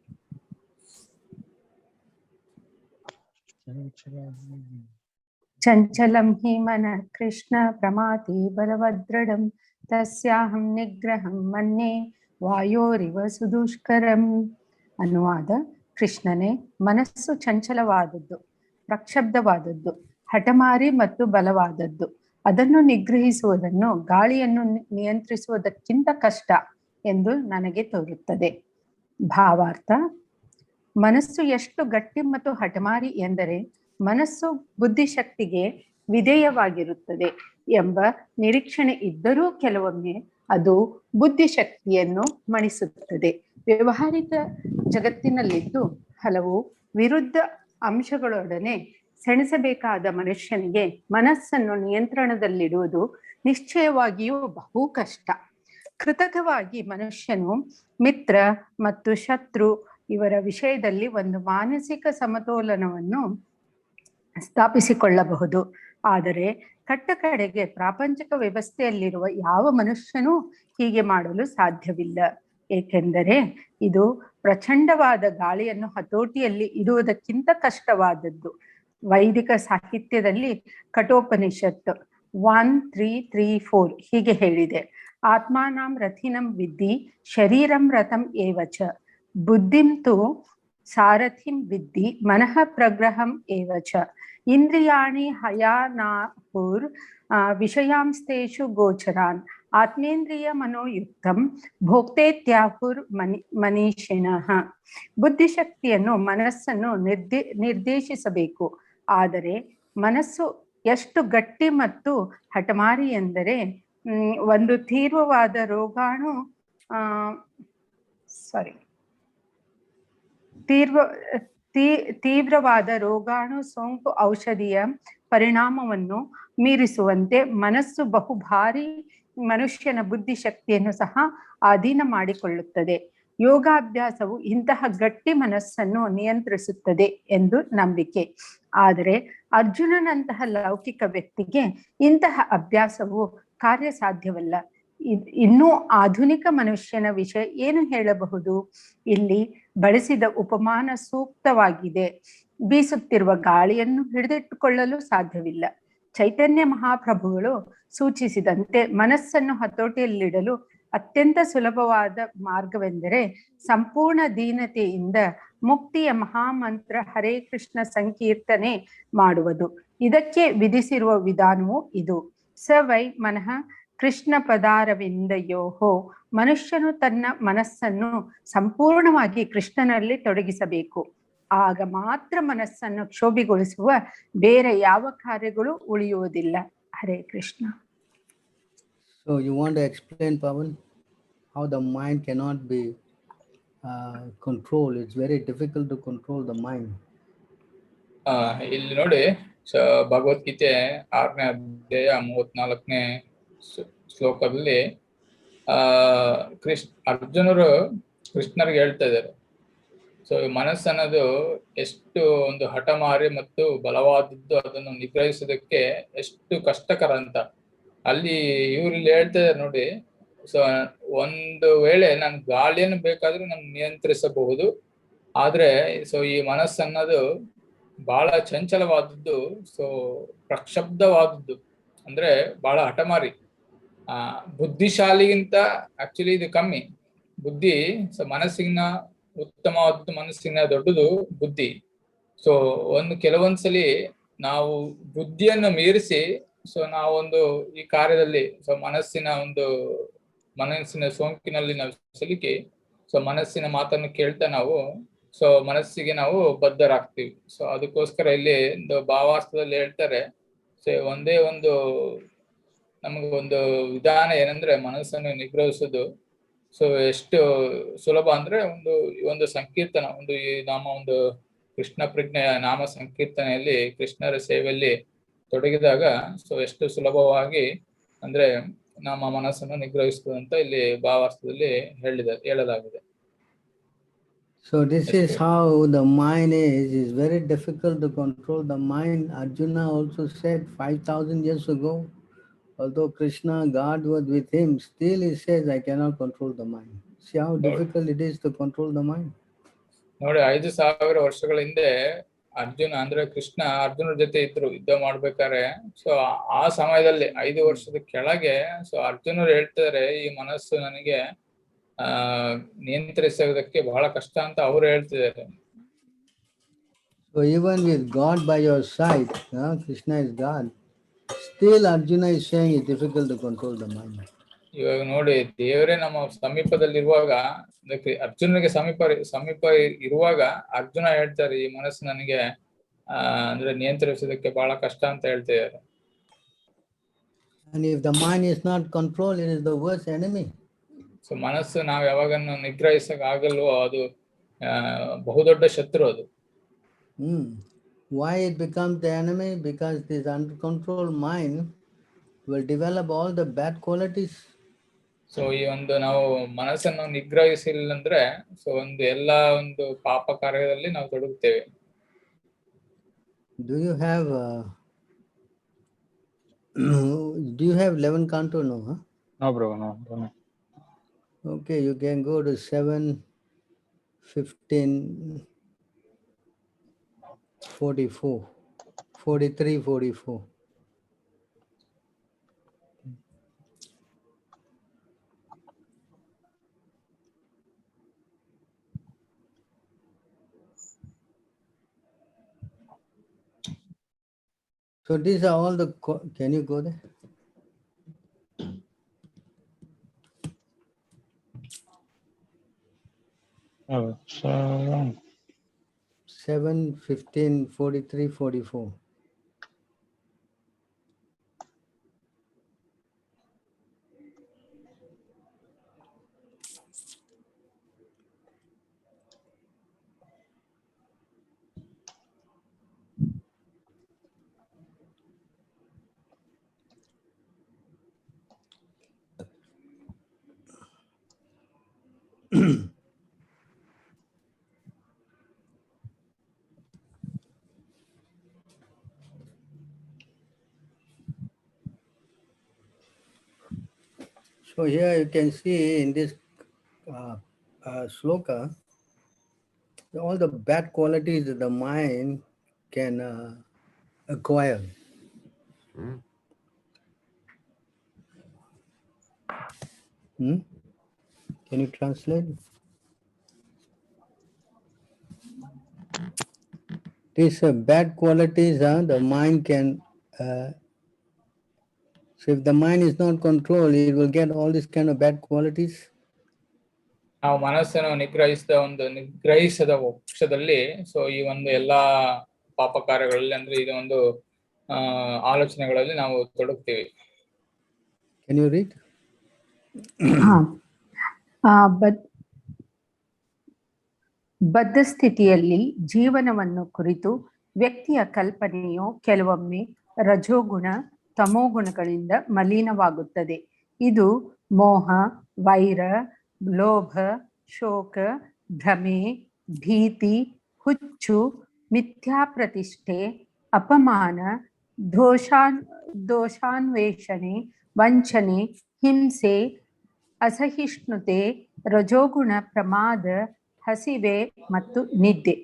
चंचलं हि मनः कृष्ण प्रमाति बलवदृढं तस्याहं निग्रहं मन्ये वायोरिव सुदुष्करಂ. ಅನುವಾದ: ಕೃಷ್ಣನೇ, ಮನಸ್ಸು ಚಂಚಲವಾದದ್ದು, ಪ್ರಕ್ಷಬ್ಧವಾದದ್ದು, ಹಠಮಾರಿ ಮತ್ತು ಬಲವಾದದ್ದು. ಅದನ್ನು ನಿಗ್ರಹಿಸುವುದನ್ನು ಗಾಳಿಯನ್ನು ನಿಯಂತ್ರಿಸುವುದಕ್ಕಿಂತ ಕಷ್ಟ ಎಂದು ನನಗೆ ತೋರುತ್ತದೆ. ಭಾವಾರ್ಥ: ಮನಸ್ಸು ಎಷ್ಟು ಗಟ್ಟಿ ಮತ್ತು ಹಠಮಾರಿ ಎಂದರೆ ಮನಸ್ಸು ಬುದ್ಧಿಶಕ್ತಿಗೆ ವಿಧೇಯವಾಗಿರುತ್ತದೆ ಎಂಬ ನಿರೀಕ್ಷಣೆ ಇದ್ದರೂ ಕೆಲವೊಮ್ಮೆ ಅದು ಬುದ್ಧಿಶಕ್ತಿಯನ್ನು ಮಣಿಸುತ್ತದೆ. ವ್ಯವಹಾರಿಕ ಜಗತ್ತಿನಲ್ಲಿದ್ದು ಹಲವು ವಿರುದ್ಧ ಅಂಶಗಳೊಡನೆ ಸೆಣಸಬೇಕಾದ ಮನುಷ್ಯನಿಗೆ ಮನಸ್ಸನ್ನು ನಿಯಂತ್ರಣದಲ್ಲಿಡುವುದು ನಿಶ್ಚಯವಾಗಿಯೂ ಬಹು ಕಷ್ಟ. ಕೃತಕವಾಗಿ ಮನುಷ್ಯನು ಮಿತ್ರ ಮತ್ತು ಶತ್ರು ಇವರ ವಿಷಯದಲ್ಲಿ ಒಂದು ಮಾನಸಿಕ ಸಮತೋಲನವನ್ನು ಸ್ಥಾಪಿಸಿಕೊಳ್ಳಬಹುದು. ಆದರೆ ಕಟ್ಟ ಕಡೆಗೆ ಪ್ರಾಪಂಚಿಕ ವ್ಯವಸ್ಥೆಯಲ್ಲಿರುವ ಯಾವ ಮನುಷ್ಯನೂ ಹೀಗೆ ಮಾಡಲು ಸಾಧ್ಯವಿಲ್ಲ. ಏಕೆಂದರೆ ಇದು ಪ್ರಚಂಡವಾದ ಗಾಳಿಯನ್ನು ಹತೋಟಿಯಲ್ಲಿ ಇಡುವುದಕ್ಕಿಂತ ಕಷ್ಟವಾದದ್ದು. ವೈದಿಕ ಸಾಹಿತ್ಯದಲ್ಲಿ ಕಠೋಪನಿಷತ್ 1-3-3-4 ಹೀಗೆ ಹೇಳಿದೆ: ಆತ್ಮಾನಾಂ ರಥಿನಂ ವಿದ್ಧಿ ಶರೀರಂ ರಥಂ ಏವಚ ಬುದ್ಧಿಂ ತು ಸಾರಥಿಂ ವಿದ್ಧಿ ಮನಃ ಪ್ರಗ್ರಹಂ ಏವಚ ಇಂದ್ರಿಯಾಣಿ ಹಯಾನಾಹುರ್ ವಿಷಯಾಂಸ್ತೇಷು ಗೋಚರಾನ್ ಆತ್ಮೇಂದ್ರಿಯ ಮನೋಯುಕ್ತಂ ಭೋಕ್ತೇತ್ಯಾಹುರ್ ಮನೀಷಿಣಃ. ಬುದ್ಧಿಶಕ್ತಿಯನ್ನು ಮನಸ್ಸನ್ನು ನಿರ್ದೇಶಿಸಬೇಕು. ಆದರೆ ಮನಸ್ಸು ಎಷ್ಟು ಗಟ್ಟಿ ಮತ್ತು ಹಠಮಾರಿ ಎಂದರೆ ಒಂದು ತೀವ್ರವಾದ ರೋಗಾಣು ಸೋಂಕು ಔಷಧಿಯ ಪರಿಣಾಮವನ್ನು ಮೀರಿಸುವಂತೆ ಮನಸ್ಸು ಬಹು ಭಾರಿ ಮನುಷ್ಯನ ಬುದ್ಧಿಶಕ್ತಿಯನ್ನು ಸಹ ಅಧೀನ ಮಾಡಿಕೊಳ್ಳುತ್ತದೆ. ಯೋಗಾಭ್ಯಾಸವು ಇಂತಹ ಗಟ್ಟಿ ಮನಸ್ಸನ್ನು ನಿಯಂತ್ರಿಸುತ್ತದೆ ಎಂದು ನಂಬಿಕೆ. ಆದರೆ ಅರ್ಜುನನಂತಹ ಲೌಕಿಕ ವ್ಯಕ್ತಿಗೆ ಇಂತಹ ಅಭ್ಯಾಸವು ಕಾರ್ಯಸಾಧ್ಯವಲ್ಲ. ಇನ್ನೂ ಆಧುನಿಕ ಮನುಷ್ಯನ ವಿಷಯ ಏನು ಹೇಳಬಹುದು? ಇಲ್ಲಿ ಬಳಸಿದ ಉಪಮಾನ ಸೂಕ್ತವಾಗಿದೆ. ಬೀಸುತ್ತಿರುವ ಗಾಳಿಯನ್ನು ಹಿಡಿದಿಟ್ಟುಕೊಳ್ಳಲು ಸಾಧ್ಯವಿಲ್ಲ. ಚೈತನ್ಯ ಮಹಾಪ್ರಭುಗಳು ಸೂಚಿಸಿದಂತೆ ಮನಸ್ಸನ್ನು ಹತೋಟಿಯಲ್ಲಿಡಲು ಅತ್ಯಂತ ಸುಲಭವಾದ ಮಾರ್ಗವೆಂದರೆ ಸಂಪೂರ್ಣ ದೀನತೆಯಿಂದ ಮುಕ್ತಿಯ ಮಹಾಮಂತ್ರ ಹರೇ ಕೃಷ್ಣ ಸಂಕೀರ್ತನೆ ಮಾಡುವುದು. ಇದಕ್ಕೆ ವಿಧಿಸಿರುವ ವಿಧಾನವು ಇದು. ಸ ವೈ ಮನಃ ಕೃಷ್ಣ ಪದಾರವಿಂದಯೋಹೋ, ಮನುಷ್ಯನು ತನ್ನ ಮನಸ್ಸನ್ನು ಸಂಪೂರ್ಣವಾಗಿ ಕೃಷ್ಣನಲ್ಲಿ ತೊಡಗಿಸಬೇಕು. ಆಗ ಮಾತ್ರ ಮನಸ್ಸನ್ನು ಕ್ಷೋಭೆಗೊಳಿಸುವ ಬೇರೆ ಯಾವ ಕಾರ್ಯಗಳು ಉಳಿಯುವುದಿಲ್ಲ. Hare Krishna. So you want to explain, Pavan, how the mind cannot be controlled? It's very difficult to control the mind. ಇಲ್ಲಿ ನೋಡಿ, ಭಗವದ್ಗೀತೆ 6ನೇ ಅಧ್ಯಾಯ 34ನೇ ಶ್ಲೋಕದಲ್ಲಿ ಅರ್ಜುನರು ಕೃಷ್ಣರಿಗೆ ಹೇಳ್ತಾ ಇದ್ದಾರೆ. ಸೊ ಮನಸ್ಸನ್ನೋದು ಎಷ್ಟು ಒಂದು ಹಠಮಾರಿ ಮತ್ತು ಬಲವಾದದ್ದು, ಅದನ್ನು ನಿಗ್ರಹಿಸೋದಕ್ಕೆ ಎಷ್ಟು ಕಷ್ಟಕರ ಅಂತ ಅಲ್ಲಿ ಇವ್ರಲ್ಲಿ ಹೇಳ್ತಾ ಇದ್ದಾರೆ ನೋಡಿ. ಸೊ ಒಂದು ವೇಳೆ ನಾನು ಗಾಳಿಯನ್ನು ಬೇಕಾದ್ರೂ ನಾನು ನಿಯಂತ್ರಿಸಬಹುದು, ಆದ್ರೆ ಸೊ ಈ ಮನಸ್ಸನ್ನೋದು ಬಹಳ ಚಂಚಲವಾದದ್ದು, ಸೊ ಪ್ರಕ್ಷಬ್ಧವಾದದ್ದು, ಅಂದ್ರೆ ಬಹಳ ಹಠಮಾರಿ. ಬುದ್ಧಿಶಾಲಿಗಿಂತ ಆಕ್ಚುಲಿ ಇದು ಕಮ್ಮಿ ಬುದ್ಧಿ. ಸೊ ಮನಸ್ಸಿನ ಉತ್ತಮವಾದದ್ದು, ಮನಸ್ಸಿನ ದೊಡ್ಡದು ಬುದ್ಧಿ. ಸೊ ಕೆಲವೊಂದ್ಸಲಿ ನಾವು ಬುದ್ಧಿಯನ್ನು ಮೀರಿಸಿ ಸೊ ನಾವೊಂದು ಈ ಕಾರ್ಯದಲ್ಲಿ ಮನಸ್ಸಿನ ಸೋಂಕಿನಲ್ಲಿ ನಾವು ಸಿಲುಕಿ ಸೊ ಮನಸ್ಸಿನ ಮಾತನ್ನು ಕೇಳ್ತಾ ನಾವು ಸೊ ಮನಸ್ಸಿಗೆ ನಾವು ಬದ್ಧರಾಗ್ತೀವಿ. ಸೊ ಅದಕ್ಕೋಸ್ಕರ ಇಲ್ಲಿ ಒಂದು ಭಾವಾರ್ಥದಲ್ಲಿ ಹೇಳ್ತಾರೆ, ಸೊ ಒಂದೇ ಒಂದು ನಮಗೊಂದು ವಿಧಾನ ಏನಂದ್ರೆ ಮನಸ್ಸನ್ನು ನಿಗ್ರಹಿಸೋದು. ಸೊ ಎಷ್ಟು ಸುಲಭ ಅಂದ್ರೆ ಒಂದು ಸಂಕೀರ್ತನ, ಈ ಒಂದು ಕೃಷ್ಣ ಪ್ರಜ್ಞೆಯ ನಾಮ ಸಂಕೀರ್ತನೆಯಲ್ಲಿ ಕೃಷ್ಣರ ಸೇವೆಯಲ್ಲಿ ತೊಡಗಿದಾಗ ಸೊ ಎಷ್ಟು ಸುಲಭವಾಗಿ ಅಂದ್ರೆ ನಮ್ಮ ಮನಸ್ಸನ್ನು ನಿಗ್ರಹಿಸುವುದು ಅಂತ ಇಲ್ಲಿ ಭಾವಾರ್ಥದಲ್ಲಿ ಹೇಳಲಾಗಿದೆ. So this is how the mind is. It's very difficult to control the mind. Arjuna also said 5,000 years ago, although Krishna, God was with him, still he says, I cannot control the mind. See how difficult it is to control the mind. ನೋಡಿ, 5,000 ವರ್ಷಗಳ ಹಿಂದೆ ಕೃಷ್ಣ ಅರ್ಜುನರ ಜೊತೆ ಇದ್ರು ಯುದ್ಧ ಮಾಡ್ಬೇಕಾದ್ರೆ. So ಆ ಸಮಯದಲ್ಲಿ 5 ವರ್ಷದ ಕೆಳಗೆ ಸೊ ಅರ್ಜುನರು ಹೇಳ್ತಾರೆ, ಈ ಮನಸ್ಸು ನನಗೆ ನಿಯಂತ್ರಿಸೋದಕ್ಕೆ ಬಹಳ ಕಷ್ಟ ಅಂತ ಅವ್ರು ಹೇಳ್ತಿದ್ದಾರೆ. So even with God by your side, Krishna is God, still Arjuna is saying it's difficult to control the mind. ಇವಾಗ ನೋಡಿ, ದೇವರೇ ನಮ್ಮ ಸಮೀಪದಲ್ಲಿರುವಾಗ, ಅರ್ಜುನನಿಗೆ ಸಮೀಪ ಇರುವಾಗ ಅರ್ಜುನ ಹೇಳ್ತಾರೆ, ಈ ಮನಸ್ಸು ನನಗೆ ಅಂದ್ರೆ ನಿಯಂತ್ರಿಸೋದಕ್ಕೆ ಬಹಳ ಕಷ್ಟ ಅಂತ ಹೇಳ್ತಿದ್ದಾರೆ. And if the mind is not controlled, it is the worst enemy. So ಮನಸ್ಸು ನಾವು ಯಾವಾಗನ್ನು ನಿಗ್ರಹಿಸಕ್ ಆಗಲ್ವೋ ಅದು ಬಹುದೊಡ್ಡ ಶತ್ರು ಅದು. Why it becomes the enemy? Because this uncontrolled mind will develop all the bad qualities. So ಈ ನಾವು ಮನಸ್ಸನ್ನು ನಿಗ್ರಹಿಸಿಲ್ಲ ಅಂದ್ರೆ ಸೊ ಎಲ್ಲಾ ಪಾಪ ಕಾರ್ಯದಲ್ಲಿ ನಾವು ತೊಡಗುತ್ತೇವೆ. Do you have 11 canto? No, huh? No, bro, no. Okay, you can go to 7, 15, 44, 43, 44. So these are all the, can you go there? Oh, 7, 15, 43, 44. So here you can see in this sloka, all the bad qualities that the mind can acquire. Can you translate? These bad qualities, the mind can. So if the mind is not controlled, it will get all these kind of bad qualities. ನಾವು ಮನಸ್ಸನ್ನು ನಿಗ್ರಹಿಸದ ಪಕ್ಷದಲ್ಲಿ so ಈ ಒಂದು ಎಲ್ಲಾ ಪಾಪ ಕಾರ್ಯಗಳಲ್ಲಿ ಅಂದ್ರೆ ಇದು ಒಂದು ಆಲೋಚನೆಗಳಲ್ಲಿ ನಾವು ತೊಡಗ್ತೀವಿ. Can you read? ಬದ್ಧ ಸ್ಥಿತಿಯಲ್ಲಿ ಜೀವನವನ್ನು ಕುರಿತು ವ್ಯಕ್ತಿಯ ಕಲ್ಪನೆಯು ಕೆಲವೊಮ್ಮೆ ರಜೋಗುಣ ತಮೋಗುಣಗಳಿಂದ ಮಲಿನವಾಗುತ್ತದೆ. ಇದು ಮೋಹ, ವೈರ, ಲೋಭ, ಶೋಕ, ಭ್ರಮೆ, ಭೀತಿ, ಹುಚ್ಚು, ಮಿಥ್ಯಾಪ್ರತಿಷ್ಠೆ, ಅಪಮಾನ, ದೋಷಾನ್ವೇಷಣೆ, ವಂಚನೆ, ಹಿಂಸೆ, ಅಸಹಿಷ್ಣುತೆ, ರಜೋಗುಣ, ಪ್ರಮಾದ, ಹಸಿವೆ ಮತ್ತು ನಿದ್ದೆ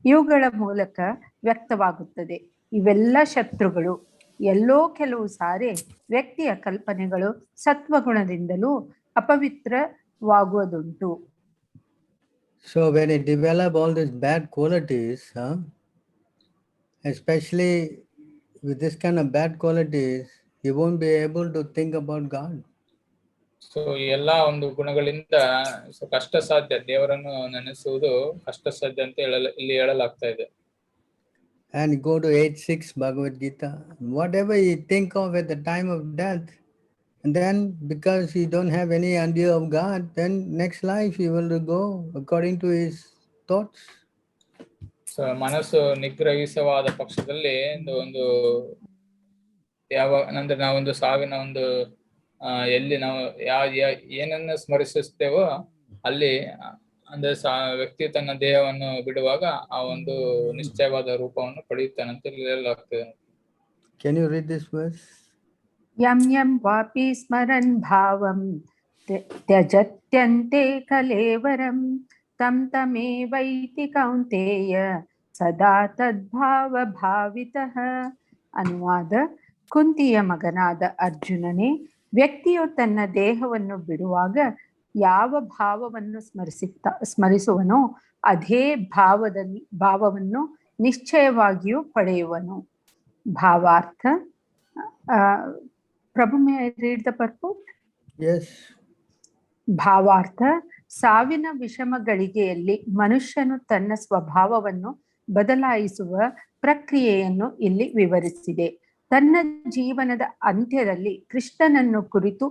ಇವುಗಳ ಮೂಲಕ ವ್ಯಕ್ತವಾಗುತ್ತದೆ. ಇವೆಲ್ಲ ಶತ್ರುಗಳು. ಎಲ್ಲೋ ಕೆಲವು ಸಾರಿ ವ್ಯಕ್ತಿಯ ಕಲ್ಪನೆಗಳು ಸತ್ವಗುಣದಿಂದಲೂ ಅಪವಿತ್ರವಾಗುವುದುಂಟು. So when it develop all these bad qualities, especially with this kind of bad qualities, you won't be able to think about God. So ಎಲ್ಲಾ ಒಂದು ಗುಣಗಳಿಂದ ಕಷ್ಟ ಸಾಧ್ಯ, ದೇವರನ್ನು ನೆನೆಸುವುದು ಕಷ್ಟ ಸಾಧ್ಯ ಅಂತ ಇಲ್ಲಿ ಹೇಳಲಾಗ್ತಾ ಇದೆ. And go to 8:6 Bhagavad Gita. Whatever you think of at the time of death, and then because you don't have any idea of God, then next life you will go according to His thoughts. So ಮನಸ್ಸು ನಿಗ್ರಹಿಸವಾದ ಪಕ್ಷದಲ್ಲಿ ಒಂದು ಅಂದ್ರೆ ನಾವೊಂದು ಸಾವಿನ ಒಂದು ಎಲ್ಲಿ ನಾವು ಏನನ್ನ ಸ್ಮರಿಸುತ್ತೇವೋ ಅಲ್ಲಿ ಅಂದ್ರೆ ವ್ಯಕ್ತಿ ತನ್ನ ದೇಹವನ್ನು ಬಿಡುವಾಗ ಆ ಒಂದು ನಿಶ್ಚಯವಾದ ರೂಪವನ್ನು ಪಡೆಯುತ್ತಾನಂತ ಹೇಳಲಾಗ್ತದೆ. Can you read this verse? ಯಂ ಯಂ ವಾಪಿ ಸ್ಮರನ್ ಭಾವಂ ತ್ಯಜತ್ಯಂತೆ ಕಲೇವರಂ ತಂ ತಮೇವೈತಿ ಕೌಂತೇಯ ಸದಾ ತದ್ಭಾವ ಭಾವಿತಃ. ಅನುವಾದ: ಕುಂತಿಯ ಮಗನಾದ ಅರ್ಜುನನೇ, ವ್ಯಕ್ತಿಯು ತನ್ನ ದೇಹವನ್ನು ಬಿಡುವಾಗ ಯಾವ ಭಾವವನ್ನು ಸ್ಮರಿಸುವನೋ ಅದೇ ಭಾವವನ್ನು ನಿಶ್ಚಯವಾಗಿಯೂ ಪಡೆಯುವನು. ಭಾವಾರ್ಥ. ಪ್ರಭು, may I read the purport? Yes. ಭಾವಾರ್ಥ: ಸಾವಿನ ವಿಷಮ ಗಳಿಗೆಯಲ್ಲಿ ಮನುಷ್ಯನು ತನ್ನ ಸ್ವಭಾವವನ್ನು ಬದಲಾಯಿಸುವ ಪ್ರಕ್ರಿಯೆಯನ್ನು ಇಲ್ಲಿ ವಿವರಿಸಿದೆ. ತನ್ನ ಜೀವನದ ಅಂತ್ಯದಲ್ಲಿ ಕೃಷ್ಣನನ್ನು ಕುರಿತು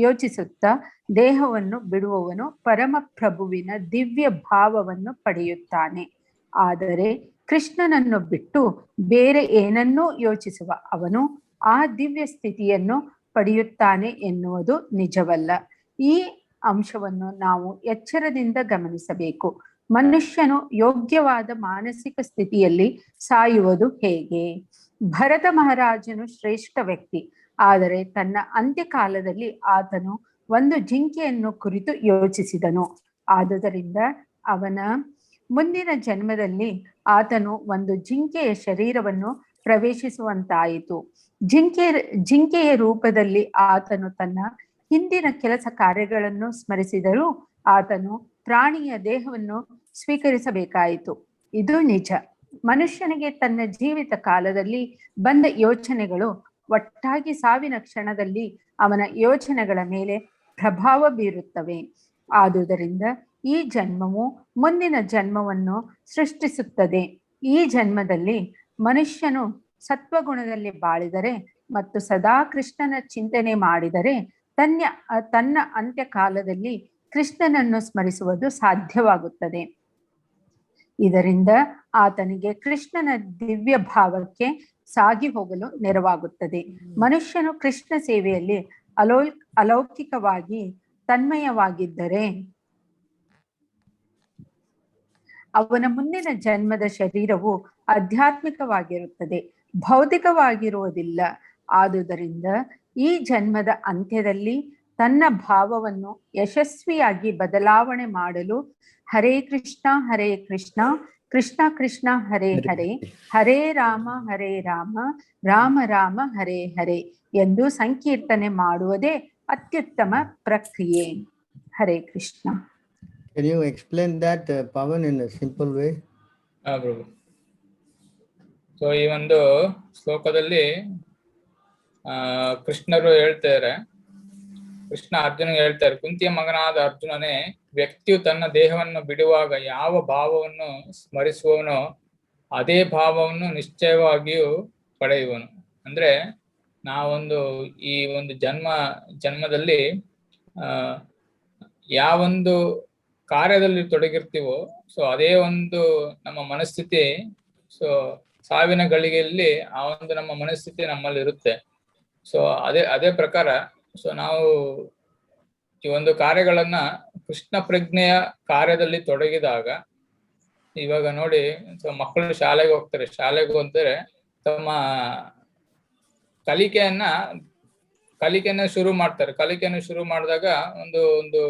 ಯೋಚಿಸುತ್ತಾ ದೇಹವನ್ನು ಬಿಡುವವನು ಪರಮಪ್ರಭುವಿನ ದಿವ್ಯ ಭಾವವನ್ನು ಪಡೆಯುತ್ತಾನೆ. ಆದರೆ ಕೃಷ್ಣನನ್ನು ಬಿಟ್ಟು ಬೇರೆ ಏನನ್ನೂ ಯೋಚಿಸುವ ಅವನು ಆ ದಿವ್ಯ ಸ್ಥಿತಿಯನ್ನು ಪಡೆಯುತ್ತಾನೆ ಎನ್ನುವುದು ನಿಜವಲ್ಲ. ಈ ಅಂಶವನ್ನು ನಾವು ಎಚ್ಚರದಿಂದ ಗಮನಿಸಬೇಕು. ಮನುಷ್ಯನು ಯೋಗ್ಯವಾದ ಮಾನಸಿಕ ಸ್ಥಿತಿಯಲ್ಲಿ ಸಾಯುವುದು ಹೇಗೆ? ಭರತ ಮಹಾರಾಜನು ಶ್ರೇಷ್ಠ ವ್ಯಕ್ತಿ, ಆದರೆ ತನ್ನ ಅಂತ್ಯಕಾಲದಲ್ಲಿ ಆತನು ಒಂದು ಜಿಂಕೆಯನ್ನು ಕುರಿತು ಯೋಚಿಸಿದನು. ಆದುದರಿಂದ ಅವನ ಮುಂದಿನ ಜನ್ಮದಲ್ಲಿ ಆತನು ಒಂದು ಜಿಂಕೆಯ ಶರೀರವನ್ನು ಪ್ರವೇಶಿಸುವಂತಾಯಿತು. ಜಿಂಕೆಯ ರೂಪದಲ್ಲಿ ಆತನು ತನ್ನ ಹಿಂದಿನ ಕೆಲಸ ಕಾರ್ಯಗಳನ್ನು ಸ್ಮರಿಸಿದರೂ ಆತನು ಪ್ರಾಣಿಯ ದೇಹವನ್ನು ಸ್ವೀಕರಿಸಬೇಕಾಯಿತು. ಇದು ನಿಜ. ಮನುಷ್ಯನಿಗೆ ತನ್ನ ಜೀವಿತ ಕಾಲದಲ್ಲಿ ಬಂದ ಯೋಚನೆಗಳು ಒಟ್ಟಾಗಿ ಸಾವಿನ ಕ್ಷಣದಲ್ಲಿ ಅವನ ಯೋಚನೆಗಳ ಮೇಲೆ ಪ್ರಭಾವ ಬೀರುತ್ತವೆ. ಆದುದರಿಂದ ಈ ಜನ್ಮವು ಮುಂದಿನ ಜನ್ಮವನ್ನು ಸೃಷ್ಟಿಸುತ್ತದೆ. ಈ ಜನ್ಮದಲ್ಲಿ ಮನುಷ್ಯನು ಸತ್ವಗುಣದಲ್ಲಿ ಬಾಳಿದರೆ ಮತ್ತು ಸದಾ ಕೃಷ್ಣನ ಚಿಂತನೆ ಮಾಡಿದರೆ ತನ್ನ ಅಂತ್ಯಕಾಲದಲ್ಲಿ ಕೃಷ್ಣನನ್ನು ಸ್ಮರಿಸುವುದು ಸಾಧ್ಯವಾಗುತ್ತದೆ. ಇದರಿಂದ ಆತನಿಗೆ ಕೃಷ್ಣನ ದಿವ್ಯ ಭಾವಕ್ಕೆ ಸಾಗಿ ಹೋಗಲು ನೆರವಾಗುತ್ತದೆ. ಮನುಷ್ಯನು ಕೃಷ್ಣ ಸೇವೆಯಲ್ಲಿ ಅಲೌಕಿಕವಾಗಿ ತನ್ಮಯವಾಗಿದ್ದರೆ ಅವನ ಮುಂದಿನ ಜನ್ಮದ ಶರೀರವು ಆಧ್ಯಾತ್ಮಿಕವಾಗಿರುತ್ತದೆ, ಭೌತಿಕವಾಗಿರುವುದಿಲ್ಲ. ಆದುದರಿಂದ ಈ ಜನ್ಮದ ಅಂತ್ಯದಲ್ಲಿ ತನ್ನ ಭಾವವನ್ನು ಯಶಸ್ವಿಯಾಗಿ ಬದಲಾವಣೆ ಮಾಡಲು ಹರೇ ಕೃಷ್ಣ ಕೃಷ್ಣ ಕೃಷ್ಣ ಹರೇ ಹರೇ ಹರೇ ರಾಮ ರಾಮ ರಾಮ ಹರೇ ಹರೇ ಎಂದು ಸಂಕೀರ್ತನೆ ಮಾಡುವುದೇ ಅತ್ಯುತ್ತಮ ಪ್ರಕ್ರಿಯೆ. Hare Krishna. Can you explain that, Pavan, in a simple way? ಪ್ರಭು. ಸೊ ಈ ಒಂದು ಶ್ಲೋಕದಲ್ಲಿ ಕೃಷ್ಣರು ಹೇಳ್ತಾರೆ, ಕೃಷ್ಣ ಅರ್ಜುನಿಗೆ ಹೇಳ್ತಾರೆ, ಕುಂತಿಯ ಮಗನಾದ ಅರ್ಜುನನೇ, ವ್ಯಕ್ತಿಯು ತನ್ನ ದೇಹವನ್ನು ಬಿಡುವಾಗ ಯಾವ ಭಾವವನ್ನು ಸ್ಮರಿಸುವವನೋ ಅದೇ ಭಾವವನ್ನು ನಿಶ್ಚಯವಾಗಿಯೂ ಪಡೆಯುವನು. ಅಂದ್ರೆ ನಾವೊಂದು ಈ ಒಂದು ಜನ್ಮದಲ್ಲಿ ಯಾವೊಂದು ಕಾರ್ಯದಲ್ಲಿ ತೊಡಗಿರ್ತೀವೋ ಸೊ ಅದೇ ಒಂದು ನಮ್ಮ ಮನಸ್ಥಿತಿ, ಸೊ ಸಾವಿನ ಗಳಿಗೆಯಲ್ಲಿ ಆ ಒಂದು ನಮ್ಮ ಮನಸ್ಥಿತಿ ನಮ್ಮಲ್ಲಿ ಇರುತ್ತೆ. ಸೊ ಅದೇ ಪ್ರಕಾರ ಸೊ ನಾವು ಈ ಒಂದು ಕಾರ್ಯಗಳನ್ನ ಕೃಷ್ಣ ಪ್ರಜ್ಞೆಯ ಕಾರ್ಯದಲ್ಲಿ ತೊಡಗಿದಾಗ, ಇವಾಗ ನೋಡಿ, ಸೊ ಮಕ್ಕಳು ಶಾಲೆಗೆ ಹೋಗ್ತಾರೆ, ಶಾಲೆಗೆ ಹೋದರೆ ತಮ್ಮ ಕಲಿಕೆಯನ್ನ ಶುರು ಮಾಡ್ತಾರೆ. ಕಲಿಕೆಯನ್ನು ಶುರು ಮಾಡಿದಾಗ ಒಂದು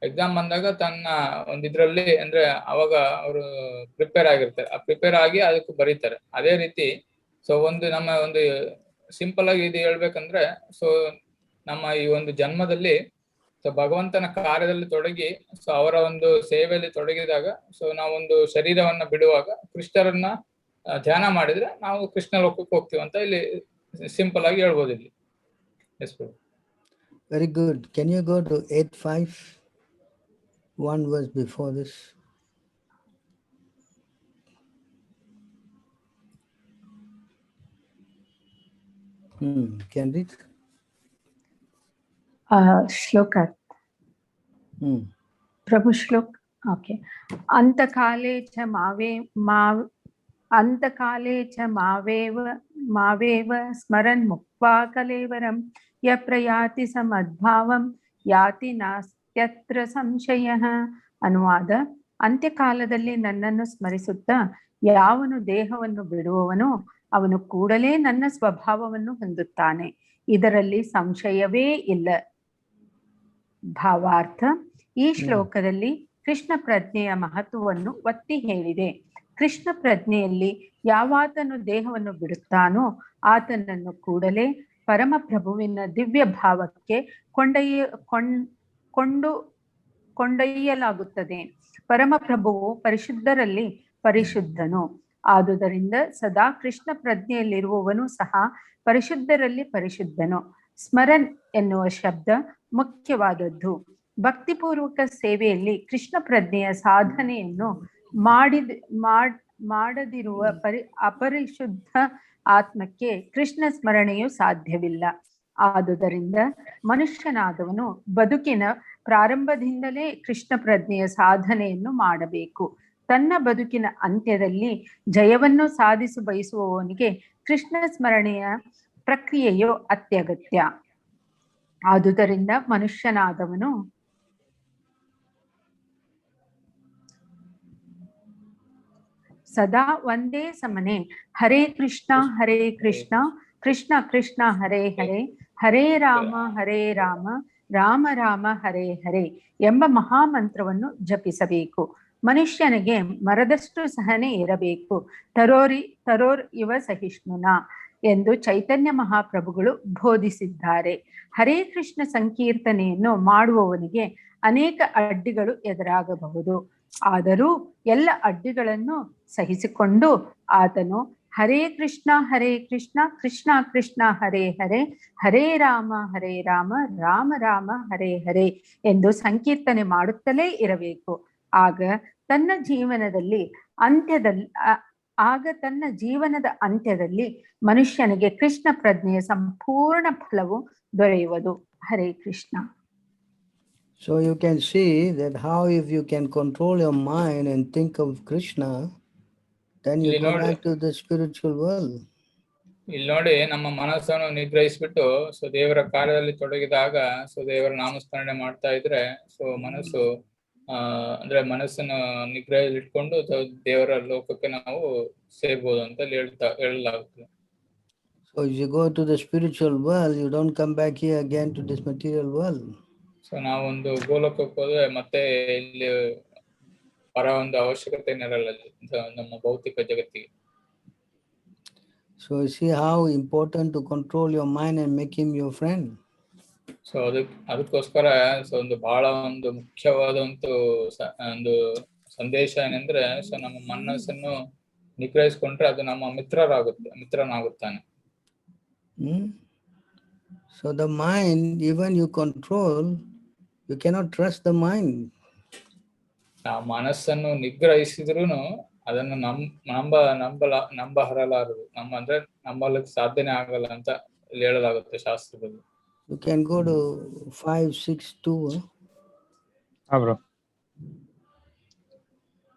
ಎಕ್ಸಾಮ್ ಬಂದಾಗ ತನ್ನ ಒಂದು ಇದ್ರಲ್ಲಿ ಅಂದ್ರೆ ಅವಾಗ ಅವರು ಪ್ರಿಪೇರ್ ಆಗಿರ್ತಾರೆ. ಆ ಪ್ರಿಪೇರ್ ಆಗಿ ಅದಕ್ಕೆ ಬರೀತಾರೆ. ಅದೇ ರೀತಿ ಸೊ ನಮ್ಮ ಒಂದು ಸಿಂಪಲ್ ಆಗಿ ಇದು ಹೇಳ್ಬೇಕಂದ್ರೆ, ಸೊ ನಮ್ಮ ಈ ಒಂದು ಜನ್ಮದಲ್ಲಿ ಸೊ ಭಗವಂತನ ಕಾರ್ಯದಲ್ಲಿ ತೊಡಗಿ, ಸೊ ಅವರ ಒಂದು ಸೇವೆಯಲ್ಲಿ ತೊಡಗಿದಾಗ, ಸೊ ನಾವೊಂದು ಶರೀರವನ್ನ ಬಿಡುವಾಗ ಕೃಷ್ಣರನ್ನ ಧ್ಯಾನ ಮಾಡಿದ್ರೆ ನಾವು ಕೃಷ್ಣ ಲೋಕಕ್ಕೆ ಹೋಗ್ತೀವಿ ಅಂತ ಇಲ್ಲಿ ಸಿಂಪಲ್ ಆಗಿ ಹೇಳ್ಬೋದು ಇಲ್ಲಿ. Yes Prabhu. Very good. Can you go to 8:5? One verse before this. Can read? ಶ್ಲೋಕ ಪ್ರಭು ಶ್ಲೋಕ. ಓಕೆ. ಅಂತಕಾಲೇ ಚ ಮಾವೇವ ಸ್ಮರನ್ ಮುಕ್ತ್ವಾ ಕಲೇವರಂ ಯ ಪ್ರಯಾತಿ ಸಮದ್ಭಾವಂ ಯಾತಿ ನಾಸ್ತ್ಯತ್ರ ಸಂಶಯಃ. ಅನುವಾದ: ಅಂತ್ಯಕಾಲದಲ್ಲಿ ನನ್ನನ್ನು ಸ್ಮರಿಸುತ್ತಾ ಯಾವನು ದೇಹವನ್ನು ಬಿಡುವವನೋ ಅವನು ಕೂಡಲೇ ನನ್ನ ಸ್ವಭಾವವನ್ನು ಹೊಂದುತ್ತಾನೆ, ಇದರಲ್ಲಿ ಸಂಶಯವೇ ಇಲ್ಲ. ಭಾವಾರ್ಥ: ಈ ಶ್ಲೋಕದಲ್ಲಿ ಕೃಷ್ಣ ಪ್ರಜ್ಞೆಯ ಮಹತ್ವವನ್ನು ಒತ್ತಿ ಹೇಳಿದೆ. ಕೃಷ್ಣ ಪ್ರಜ್ಞೆಯಲ್ಲಿ ಯಾವಾತನು ದೇಹವನ್ನು ಬಿಡುತ್ತಾನೋ ಆತನನ್ನು ಕೂಡಲೇ ಪರಮಪ್ರಭುವಿನ ದಿವ್ಯ ಭಾವಕ್ಕೆ ಕೊಂಡೊಯ್ಯಲಾಗುತ್ತದೆ. ಪರಮಪ್ರಭುವು ಪರಿಶುದ್ಧರಲ್ಲಿ ಪರಿಶುದ್ಧನು. ಆದುದರಿಂದ ಸದಾ ಕೃಷ್ಣ ಪ್ರಜ್ಞೆಯಲ್ಲಿರುವವನು ಸಹ ಪರಿಶುದ್ಧರಲ್ಲಿ ಪರಿಶುದ್ಧನು. ಸ್ಮರನ್ ಎನ್ನುವ ಶಬ್ದ ಮುಖ್ಯವಾದದ್ದು. ಭಕ್ತಿಪೂರ್ವಕ ಸೇವೆಯಲ್ಲಿ ಕೃಷ್ಣ ಪ್ರಜ್ಞೆಯ ಸಾಧನೆಯನ್ನು ಮಾಡದಿರುವ ಅಪರಿಶುದ್ಧ ಆತ್ಮಕ್ಕೆ ಕೃಷ್ಣ ಸ್ಮರಣೆಯು ಸಾಧ್ಯವಿಲ್ಲ. ಆದುದರಿಂದ ಮನುಷ್ಯನಾದವನು ಬದುಕಿನ ಪ್ರಾರಂಭದಿಂದಲೇ ಕೃಷ್ಣ ಪ್ರಜ್ಞೆಯ ಸಾಧನೆಯನ್ನು ಮಾಡಬೇಕು. ತನ್ನ ಬದುಕಿನ ಅಂತ್ಯದಲ್ಲಿ ಜಯವನ್ನು ಸಾಧಿಸ ಬಯಸುವವನಿಗೆ ಕೃಷ್ಣ ಸ್ಮರಣೆಯ ಪ್ರಕ್ರಿಯೆಯು ಅತ್ಯಗತ್ಯ. ಆದುದರಿಂದ ಮನುಷ್ಯನಾದವನು ಸದಾ ಒಂದೇ ಸಮನೆ ಹರೇ ಕೃಷ್ಣ ಕೃಷ್ಣ ಕೃಷ್ಣ ಹರೇ ಹರೇ, ಹರೇ ರಾಮ ರಾಮ ರಾಮ ಹರೇ ಹರೇ ಎಂಬ ಮಹಾಮಂತ್ರವನ್ನು ಜಪಿಸಬೇಕು. ಮನುಷ್ಯನಿಗೆ ಮರದಷ್ಟು ಸಹನೆ ಇರಬೇಕು. ತರೋರ್ ಇವ ಸಹಿಷ್ಣುನ ಎಂದು ಚೈತನ್ಯ ಮಹಾಪ್ರಭುಗಳು ಬೋಧಿಸಿದ್ದಾರೆ. ಹರೇ ಕೃಷ್ಣ ಸಂಕೀರ್ತನೆಯನ್ನು ಮಾಡುವವನಿಗೆ ಅನೇಕ ಅಡ್ಡಿಗಳು ಎದುರಾಗಬಹುದು. ಆದರೂ ಎಲ್ಲ ಅಡ್ಡಿಗಳನ್ನು ಸಹಿಸಿಕೊಂಡು ಆತನು ಹರೇ ಕೃಷ್ಣ ಕೃಷ್ಣ ಕೃಷ್ಣ ಹರೇ ಹರೇ, ಹರೇ ರಾಮ ರಾಮ ರಾಮ ಹರೇ ಹರೇ ಎಂದು ಸಂಕೀರ್ತನೆ ಮಾಡುತ್ತಲೇ ಇರಬೇಕು. ಆಗ ತನ್ನ ಜೀವನದ ಅಂತ್ಯದಲ್ಲಿ ಮನುಷ್ಯನಿಗೆ ಕೃಷ್ಣ ಪ್ರಜ್ಞೆಯ ಸಂಪೂರ್ಣ ಫಲವು ದೊರೆಯುವುದು. Hare Krishna. So you can see that how if you can control your mind and think of Krishna, then you go back to the spiritual world. ಇಲ್ಲಿ ನೋಡಿ, ನಮ್ಮ ಮನಸ್ಸನ್ನು ನಿಗ್ರಹಿಸ್ಬಿಟ್ಟು ಸೊ ದೇವರ ಕಾರ್ಯದಲ್ಲಿ ತೊಡಗಿದಾಗ, ಸೊ ದೇವರ ನಾಮಸ್ಮರಣೆ ಮಾಡ್ತಾ ಇದ್ರೆ, ಸೊ ಮನಸ್ಸು ಅಂದ್ರೆ ಮನಸ್ಸನ್ನು ನಿಗ್ರಹದಲ್ಲಿ ಇಟ್ಕೊಂಡು ದೇವರ ಲೋಕಕ್ಕೆ ನಾವು ಸೇರ್ಬೋದು ಅಂತ ಹೇಳಲಾಗುತ್ತದೆ. So if you go to the spiritual world, you don't come back here again to this material world. So ನಾವೊಂದು ಗೋಲೋಕಕ್ಕೆ ಹೋದ್ರೆ ಮತ್ತೆ ಇಲ್ಲಿ ಪರ ಒಂದು ಅವಶ್ಯಕತೆ ಇರಲ್ಲ ನಮ್ಮ ಭೌತಿಕ ಜಗತ್ತಿಗೆ. So you see how important to control your mind and make him your friend. So ಅದಕ್ಕೋಸ್ಕರ ಒಂದು ಬಹಳ ಒಂದು ಮುಖ್ಯವಾದ ಒಂದು ಸಂದೇಶ ಏನಂದ್ರೆ, ಸೊ ನಮ್ಮ ಮನಸ್ಸನ್ನು ನಿಗ್ರಹಿಸಿಕೊಂಡ್ರೆ ಅದು ನಮ್ಮ ಮಿತ್ರನಾಗುತ್ತಾನೆ. So the mind, even you control, you cannot trust the mind. ಆ ಮನಸ್ಸನ್ನು ನಿಗ್ರಹಿಸಿದ್ರು ಅದನ್ನು ನಂಬಹರಲಾರದು, ಅಂದ್ರೆ ನಂಬಲಿಕ್ಕೆ ಸಾಧ್ಯನೇ ಆಗಲ್ಲ ಅಂತ ಹೇಳಲಾಗುತ್ತೆ ಶಾಸ್ತ್ರದಲ್ಲಿ. You can go to 562. bro.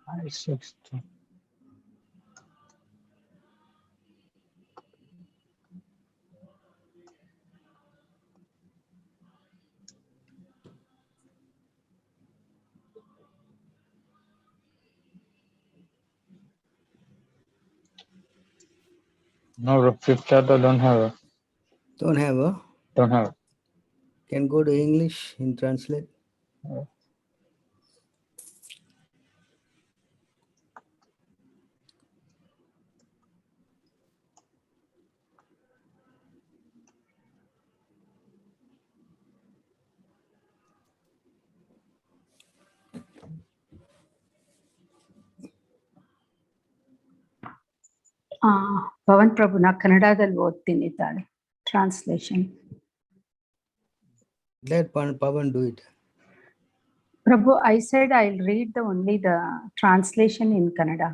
562. No, bro. Fifth chapter don't have. Don't have a? Don't have. Can go to English and translate. Pavan ಪ್ರಭುನ ಕನ್ನಡದಲ್ಲಿ ಓದ್ತೀನಿ ತಾಳೆ translation. Let Pavan do it. Prabhu, I said I'll read only the translation in Kannada.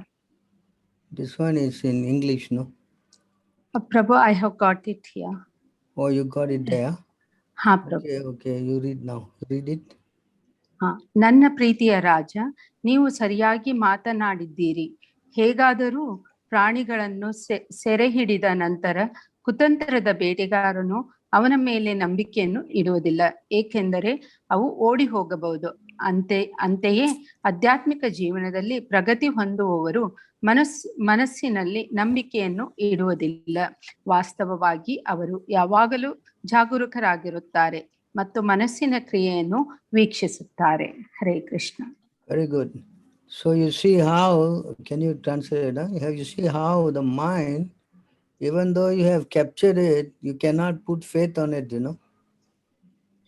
This one is in English, no? Prabhu, I have got it here. Oh, you got it there? Ha, Prabhu. Okay, you read now. Read it. ನನ್ನ ಪ್ರೀತಿಯ ರಾಜ, ನೀವು ಸರಿಯಾಗಿ ಮಾತನಾಡಿದ್ದೀರಿ. ಹೇಗಾದರೂ ಪ್ರಾಣಿಗಳನ್ನು ಸೆರೆ ಹಿಡಿದ ನಂತರ ಕುತಂತ್ರದ ಬೇಟೆಗಾರನು ಅವನ ಮೇಲೆ ನಂಬಿಕೆಯನ್ನು ಇಡುವುದಿಲ್ಲ, ಏಕೆಂದರೆ ಅವು ಓಡಿ ಹೋಗಬಹುದು. ಅಂತೆಯೇ ಆಧ್ಯಾತ್ಮಿಕ ಜೀವನದಲ್ಲಿ ಪ್ರಗತಿ ಹೊಂದುವವರು ಮನಸ್ಸಿನಲ್ಲಿ ನಂಬಿಕೆಯನ್ನು ಇಡುವುದಿಲ್ಲ. ವಾಸ್ತವವಾಗಿ ಅವರು ಯಾವಾಗಲೂ ಜಾಗರೂಕರಾಗಿರುತ್ತಾರೆ ಮತ್ತು ಮನಸ್ಸಿನ ಕ್ರಿಯೆಯನ್ನು ವೀಕ್ಷಿಸುತ್ತಾರೆ. Hare Krishna. Very good. So you see how, can you translate? You see how the mind, even though you have captured it, you cannot put faith on it, you know.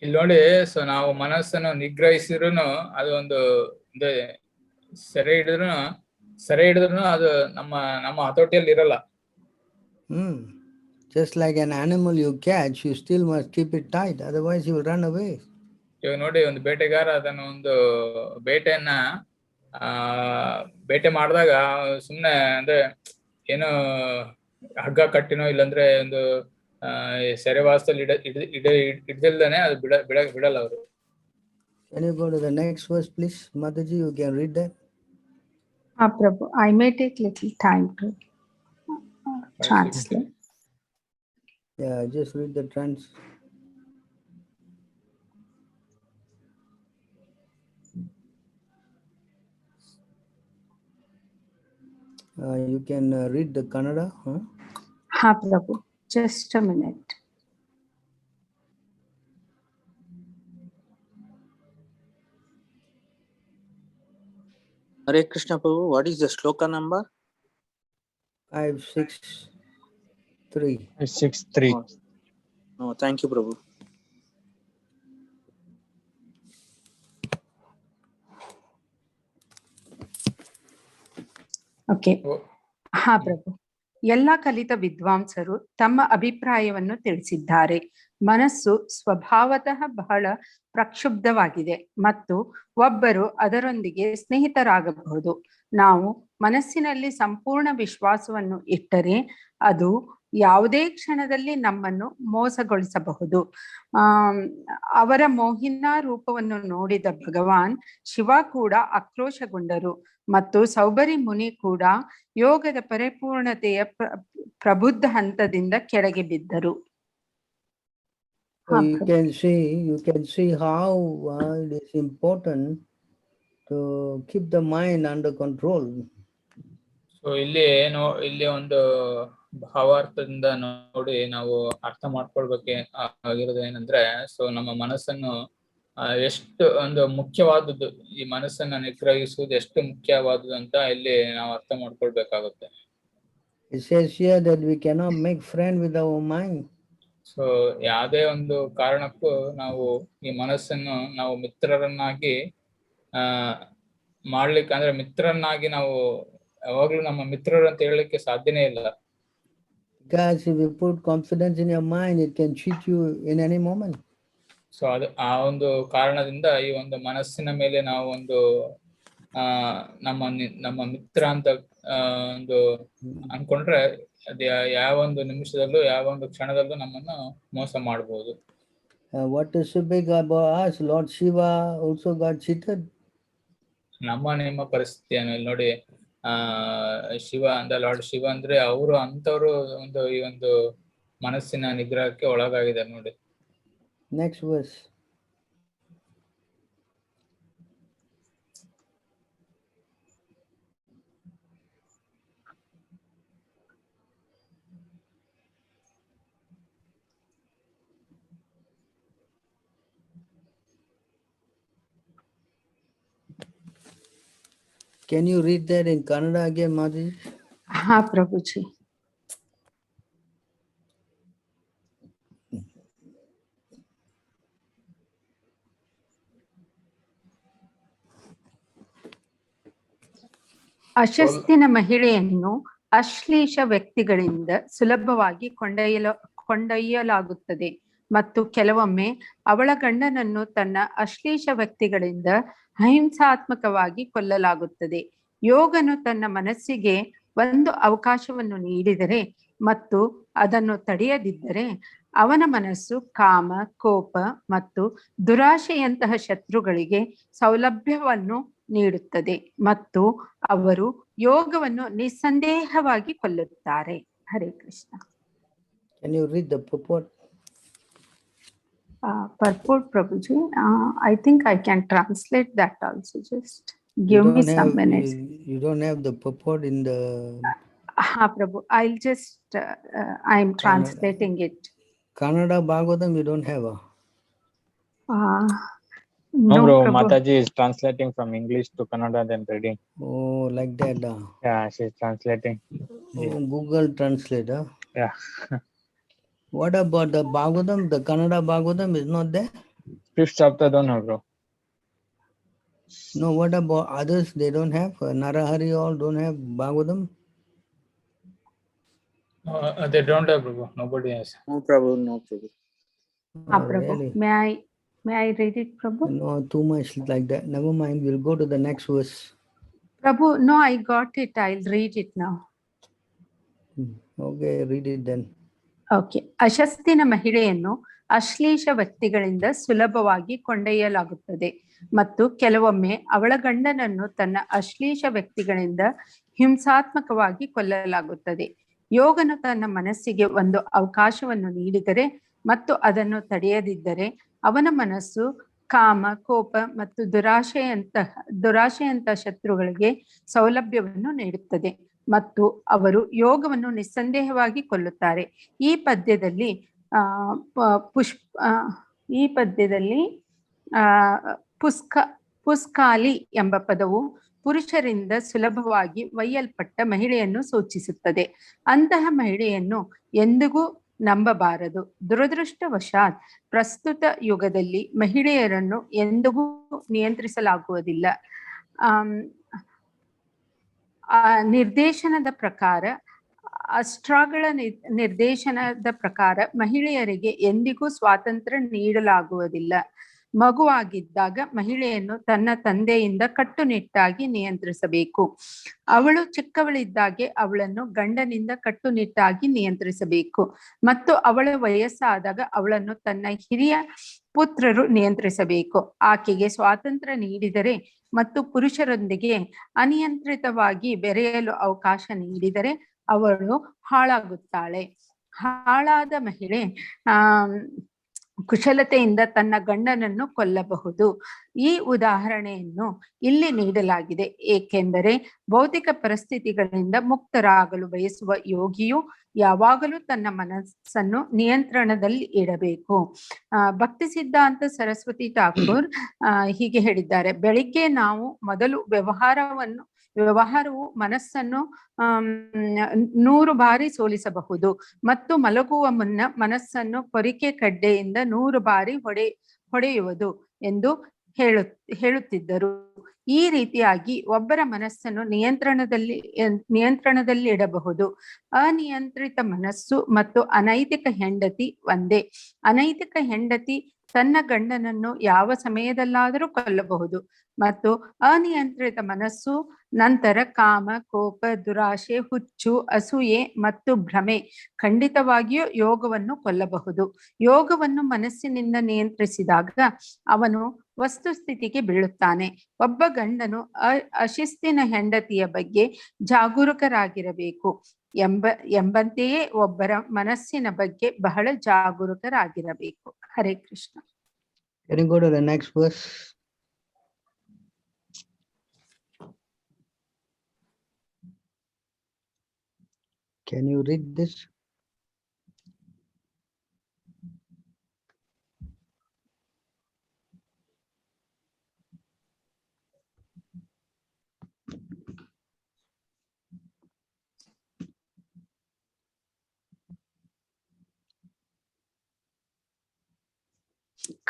ಇಲ್ಲಿ ನೋಡಿ, ಸೊ ನಾವು ಮನಸ್ಸನ್ನು ನಿಗ್ರಹಿಸಿದ್ರು ಅದು ಒಂದು ಸೆರೆ ಹಿಡಿದ್ರು ಅದು ನಮ್ಮ ಹತೋಟಿಯಲ್ಲಿ ಇರಲ್ಲ. Just like an animal you catch, you still must keep it tight, otherwise he will run away. ಇವಾಗ ನೋಡಿ, ಒಂದು ಬೇಟೆಗಾರ ಅದನ್ನು ಒಂದು ಬೇಟೆಯನ್ನ ಬೇಟೆ ಮಾಡಿದಾಗ ಸುಮ್ನೆ ಅಂದ್ರೆ ಏನೋ ಹಗ್ಗ ಕಟ್ಟಿನೋ ಇಲ್ಲಾಂದ್ರೆ ಒಂದು ಸೆರೆವಾಸದಲ್ಲಿ ಹಿಡ್ದಿಲ್ದಾನೆ ಅದು ಬಿಡಲ್ಲ ಅವರು. Can you go to the next verse, please? Mataji, you can read that. Prabhu, I may take little time to translate. Yeah, just read the you can read the Kannada, huh? Ha, Prabhu. Just a minute. Hare Krishna, Prabhu. What is the shloka number? 563. 563. No, thank you, Prabhu. Okay. ಹಾ ಪ್ರಭು. ಎಲ್ಲ ಕಲಿತ ವಿದ್ವಾಂಸರು ತಮ್ಮ ಅಭಿಪ್ರಾಯವನ್ನು ತಿಳಿಸಿದ್ದಾರೆ. ಮನಸ್ಸು ಸ್ವಭಾವತಃ ಬಹಳ ಪ್ರಕ್ಷುಬ್ಧವಾಗಿದೆ ಮತ್ತು ಒಬ್ಬರು ಅದರೊಂದಿಗೆ ಸ್ನೇಹಿತರಾಗಬಹುದು. ನಾವು ಮನಸ್ಸಿನಲ್ಲಿ ಸಂಪೂರ್ಣ ವಿಶ್ವಾಸವನ್ನು ಇಟ್ಟರೆ ಅದು ಯಾವುದೇ ಕ್ಷಣದಲ್ಲಿ ನಮ್ಮನ್ನು ಮೋಸಗೊಳಿಸಬಹುದು. ಅವರ ಮೋಹಿನಾ ರೂಪವನ್ನು ನೋಡಿದ ಭಗವಾನ್ ಶಿವ ಕೂಡ ಆಕ್ರೋಶಗೊಂಡರು ಮತ್ತು ಸೌಬರಿ ಮುನಿ ಕೂಡ ಯೋಗದ ಪರಿಪೂರ್ಣತೆಯ ಪ್ರಬುದ್ಧ ಹಂತದಿಂದ ಕೆಳಗೆ ಬಿದ್ದರು. You can see how it is important to keep the mind under control. So ಇಲ್ಲಿ ಒಂದು ಭಾವಾರ್ಥದಿಂದ ನೋಡಿ ನಾವು ಅರ್ಥ ಮಾಡ್ಕೊಳ್ಬೇಕೆ ಆಗಿರೋದು ಏನಂದ್ರೆ, ಸೊ ನಮ್ಮ ಮನಸ್ಸನ್ನು ಎಷ್ಟು ಒಂದು ಮುಖ್ಯವಾದದ್ದು ಈ ಮನಸ್ಸನ್ನ ನಿಗ್ರಹಿಸುವುದು ಎಷ್ಟು ಮುಖ್ಯವಾದದ್ದು ಅಂತ ಇಲ್ಲಿ ನಾವು ಅರ್ಥ ಮಾಡ್ಕೊಳ್ಬೇಕಾಗುತ್ತೆ. It says here that we cannot make friend with our mind. So ಯಾವುದೇ ಒಂದು ಕಾರಣಕ್ಕೂ ನಾವು ಈ ಮನಸ್ಸನ್ನು ನಾವು ಮಿತ್ರರನ್ನಾಗಿ ಮಾಡ್ಲಿಕ್ಕೆ ಅಂದ್ರೆ ಮಿತ್ರರನ್ನಾಗಿ ನಾವು ಯಾವಾಗ್ಲೂ ನಮ್ಮ ಮಿತ್ರರು ಅಂತ ಹೇಳಲಿಕ್ಕೆ ಸಾಧ್ಯನೇ ಇಲ್ಲ. Because if you put confidence in your mind, it can cheat you in any moment. So ಅದು ಆ ಒಂದು ಕಾರಣದಿಂದ ಈ ಒಂದು ಮನಸ್ಸಿನ ಮೇಲೆ ನಾವು ಒಂದು ನಮ್ಮ ಮಿತ್ರ ಅಂತ ಒಂದು ಅನ್ಕೊಂಡ್ರೆ ಅದೇ ಯಾವ ಒಂದು ನಿಮಿಷದಲ್ಲೂ ಯಾವ ಒಂದು ಕ್ಷಣದಲ್ಲೂ ನಮ್ಮನ್ನು ಮೋಸ ಮಾಡಬಹುದು. What is so big about us? Lord Shiva also got cheated. ನಿಮ್ಮ ಪರಿಸ್ಥಿತಿಯನ್ನು ಇಲ್ಲಿ ನೋಡಿ, ಶಿವ ಲಾರ್ಡ್ ಶಿವ ಅಂದ್ರೆ ಅವರು ಅಂತವ್ರು ಒಂದು ಈ ಒಂದು ಮನಸ್ಸಿನ ನಿಗ್ರಹಕ್ಕೆ ಒಳಗಾಗಿದ್ದಾರೆ ನೋಡಿ. Next verse. Can you read that in Kannada again, Mataji? ಹಾ ಪ್ರಭುಜಿ. ಅಶಸ್ತಿನ ಮಹಿಳೆಯನ್ನು ಅಶ್ಲೀಷ ವ್ಯಕ್ತಿಗಳಿಂದ ಸುಲಭವಾಗಿ ಕೊಂಡೊಯ್ಯಲಾಗುತ್ತದೆ ಮತ್ತು ಕೆಲವೊಮ್ಮೆ ಅವಳ ಗಂಡನನ್ನು ತನ್ನ ಅಶ್ಲೀಷ ವ್ಯಕ್ತಿಗಳಿಂದ ಅಹಿಂಸಾತ್ಮಕವಾಗಿ ಕೊಲ್ಲಲಾಗುತ್ತದೆ. ಯೋಗನು ತನ್ನ ಮನಸ್ಸಿಗೆ ಒಂದು ಅವಕಾಶವನ್ನು ನೀಡಿದರೆ ಮತ್ತು ಅದನ್ನು ತಡೆಯದಿದ್ದರೆ ಅವನ ಮನಸ್ಸು ಕಾಮ, ಕೋಪ ಮತ್ತು ದುರಾಶೆಯಂತಹ ಶತ್ರುಗಳಿಗೆ ಸೌಲಭ್ಯವನ್ನು ನೀಡುತ್ತದೆ ಮತ್ತು ಅವರು ಯೋಗವನ್ನು ನಿಸ್ಸಂದೇಹವಾಗಿ ಕೊಲ್ಲುತ್ತಾರೆ. ಹರೇ Krishna. Can you read the purport? Purport, Prabhuji. I think I can translate that also. Just give me some minutes. You don't have the purport in the... Prabhu. I'll just, I'm translating it. Kannada Bhagavatam you don't have? No, bro. Mataji is translating from English to Kannada, then reading. Oh, like that. Yeah, she's translating. Oh, Google Translate. Yeah. What about the Bhagavatam? The Kannada Bhagavatam is not there? 5th chapter don't have, bro. No, what about others? They don't have? Narahari all don't have Bhagavatam? They don't have, Prabhu. Nobody has. No, Prabhu. No, Prabhu. Prabhu. Really? May I read it, Prabhu? No, too much like that. Never mind. We'll go to the next verse. Prabhu, no, I got it. I'll read it now. Okay, read it then. Okay. ಅಶಸ್ತಿನ ಮಹಿಳೆಯನ್ನು ಅಶ್ಲೀಷ ವ್ಯಕ್ತಿಗಳಿಂದ ಸುಲಭವಾಗಿ ಕೊಂಡೊಯ್ಯಲಾಗುತ್ತದೆ ಮತ್ತು ಕೆಲವೊಮ್ಮೆ ಅವಳ ಗಂಡನನ್ನು ತನ್ನ ಅಶ್ಲೀಷ ವ್ಯಕ್ತಿಗಳಿಂದ ಹಿಂಸಾತ್ಮಕವಾಗಿ ಕೊಲ್ಲಲಾಗುತ್ತದೆ. ಯೋಗನು ತನ್ನ ಮನಸ್ಸಿಗೆ ಒಂದು ಅವಕಾಶವನ್ನು ನೀಡಿದರೆ ಮತ್ತು ಅದನ್ನು ತಡೆಯದಿದ್ದರೆ ಅವನ ಮನಸ್ಸು ಕಾಮ, ಕೋಪ ಮತ್ತು ದುರಾಶೆಯಂತಹ ಶತ್ರುಗಳಿಗೆ ಸೌಲಭ್ಯವನ್ನು ನೀಡುತ್ತದೆ ಮತ್ತು ಅವರು ಯೋಗವನ್ನು ನಿಸ್ಸಂದೇಹವಾಗಿ ಕೊಲ್ಲುತ್ತಾರೆ. ಈ ಪದ್ಯದಲ್ಲಿ ಪುಸ್ಕಾಲಿ ಎಂಬ ಪದವು ಪುರುಷರಿಂದ ಸುಲಭವಾಗಿ ಒಯ್ಯಲ್ಪಟ್ಟ ಮಹಿಳೆಯನ್ನು ಸೂಚಿಸುತ್ತದೆ. ಅಂತಹ ಮಹಿಳೆಯನ್ನು ಎಂದಿಗೂ ನಂಬಬಾರದು. ದುರದೃಷ್ಟವಶಾತ್ ಪ್ರಸ್ತುತ ಯುಗದಲ್ಲಿ ಮಹಿಳೆಯರನ್ನು ಎಂದಿಗೂ ನಿಯಂತ್ರಿಸಲಾಗುವುದಿಲ್ಲ. ನಿರ್ದೇಶನದ ಪ್ರಕಾರ ಅಷ್ಟ್ರಾಗಳ ನಿರ್ದೇಶನದ ಪ್ರಕಾರ ಮಹಿಳೆಯರಿಗೆ ಎಂದಿಗೂ ಸ್ವಾತಂತ್ರ್ಯ ನೀಡಲಾಗುವುದಿಲ್ಲ. ಮಗುವಾಗಿದ್ದಾಗ ಮಹಿಳೆಯನ್ನು ತನ್ನ ತಂದೆಯಿಂದ ಕಟ್ಟುನಿಟ್ಟಾಗಿ ನಿಯಂತ್ರಿಸಬೇಕು. ಅವಳು ಚಿಕ್ಕವಳಿದ್ದಾಗೆ ಅವಳನ್ನು ಗಂಡನಿಂದ ಕಟ್ಟುನಿಟ್ಟಾಗಿ ನಿಯಂತ್ರಿಸಬೇಕು ಮತ್ತು ಅವಳ ವಯಸ್ಸಾದಾಗ ಅವಳನ್ನು ತನ್ನ ಹಿರಿಯ ಪುತ್ರರು ನಿಯಂತ್ರಿಸಬೇಕು. ಆಕೆಗೆ ಸ್ವಾತಂತ್ರ್ಯ ನೀಡಿದರೆ ಮತ್ತು ಪುರುಷರೊಂದಿಗೆ ಅನಿಯಂತ್ರಿತವಾಗಿ ಬೆರೆಯಲು ಅವಕಾಶ ನೀಡಿದರೆ ಅವಳು ಹಾಳಾಗುತ್ತಾಳೆ. ಹಾಳಾದ ಮಹಿಳೆ ಕುಶಲತೆಯಿಂದ ತನ್ನ ಗಂಡನನ್ನು ಕೊಲ್ಲಬಹುದು. ಈ ಉದಾಹರಣೆಯನ್ನು ಇಲ್ಲಿ ನೀಡಲಾಗಿದೆ ಏಕೆಂದರೆ ಭೌತಿಕ ಪರಿಸ್ಥಿತಿಗಳಿಂದ ಮುಕ್ತರಾಗಲು ಬಯಸುವ ಯೋಗಿಯು ಯಾವಾಗಲೂ ತನ್ನ ಮನಸ್ಸನ್ನು ನಿಯಂತ್ರಣದಲ್ಲಿ ಇಡಬೇಕು. ಭಕ್ತಿ ಸಿದ್ಧಾಂತ ಸರಸ್ವತಿ ಠಾಕೂರ್ ಹೀಗೆ ಹೇಳಿದ್ದಾರೆ, ಬೆಳಿಗ್ಗೆ ನಾವು ಮೊದಲು ವ್ಯವಹಾರವು ಮನಸ್ಸನ್ನು 100 ಬಾರಿ ಸೋಲಿಸಬಹುದು ಮತ್ತು ಮಲಗುವ ಮುನ್ನ ಮನಸ್ಸನ್ನು ಕೊರಿಕೆ ಕಡ್ಡೆಯಿಂದ 100 ಬಾರಿ ಹೊಡೆಯುವುದು ಎಂದು ಹೇಳುತ್ತಿದ್ದರು. ಈ ರೀತಿಯಾಗಿ ಒಬ್ಬರ ಮನಸ್ಸನ್ನು ನಿಯಂತ್ರಣದಲ್ಲಿ ಇಡಬಹುದು. ಅನಿಯಂತ್ರಿತ ಮನಸ್ಸು ಮತ್ತು ಅನೈತಿಕ ಹೆಂಡತಿ ಒಂದೇ. ಅನೈತಿಕ ಹೆಂಡತಿ ತನ್ನ ಗಂಡನನ್ನು ಯಾವ ಸಮಯದಲ್ಲಾದರೂ ಕೊಲ್ಲಬಹುದು ಮತ್ತು ಅನಿಯಂತ್ರಿತ ಮನಸ್ಸು ನಂತರ ಕಾಮ, ಕೋಪ, ದುರಾಶೆ, ಹುಚ್ಚು, ಅಸೂಯೆ ಮತ್ತು ಭ್ರಮೆ ಖಂಡಿತವಾಗಿಯೂ ಯೋಗವನ್ನು ಕೊಲ್ಲಬಹುದು. ಯೋಗವನ್ನು ಮನಸ್ಸಿನಿಂದ ನಿಯಂತ್ರಿಸಿದಾಗ ಅವನು ವಸ್ತುಸ್ಥಿತಿಗೆ ಬೀಳುತ್ತಾನೆ. ಒಬ್ಬ ಗಂಡನು ಅಶಿಸ್ತಿನ ಹೆಂಡತಿಯ ಬಗ್ಗೆ ಜಾಗರೂಕರಾಗಿರಬೇಕು ಎಂಬಂತೆಯೇ ಒಬ್ಬರ ಮನಸ್ಸಿನ ಬಗ್ಗೆ ಬಹಳ ಜಾಗರೂಕರಾಗಿರಬೇಕು. ಹರೇ Krishna. Can you go to the next verse? Can you read this?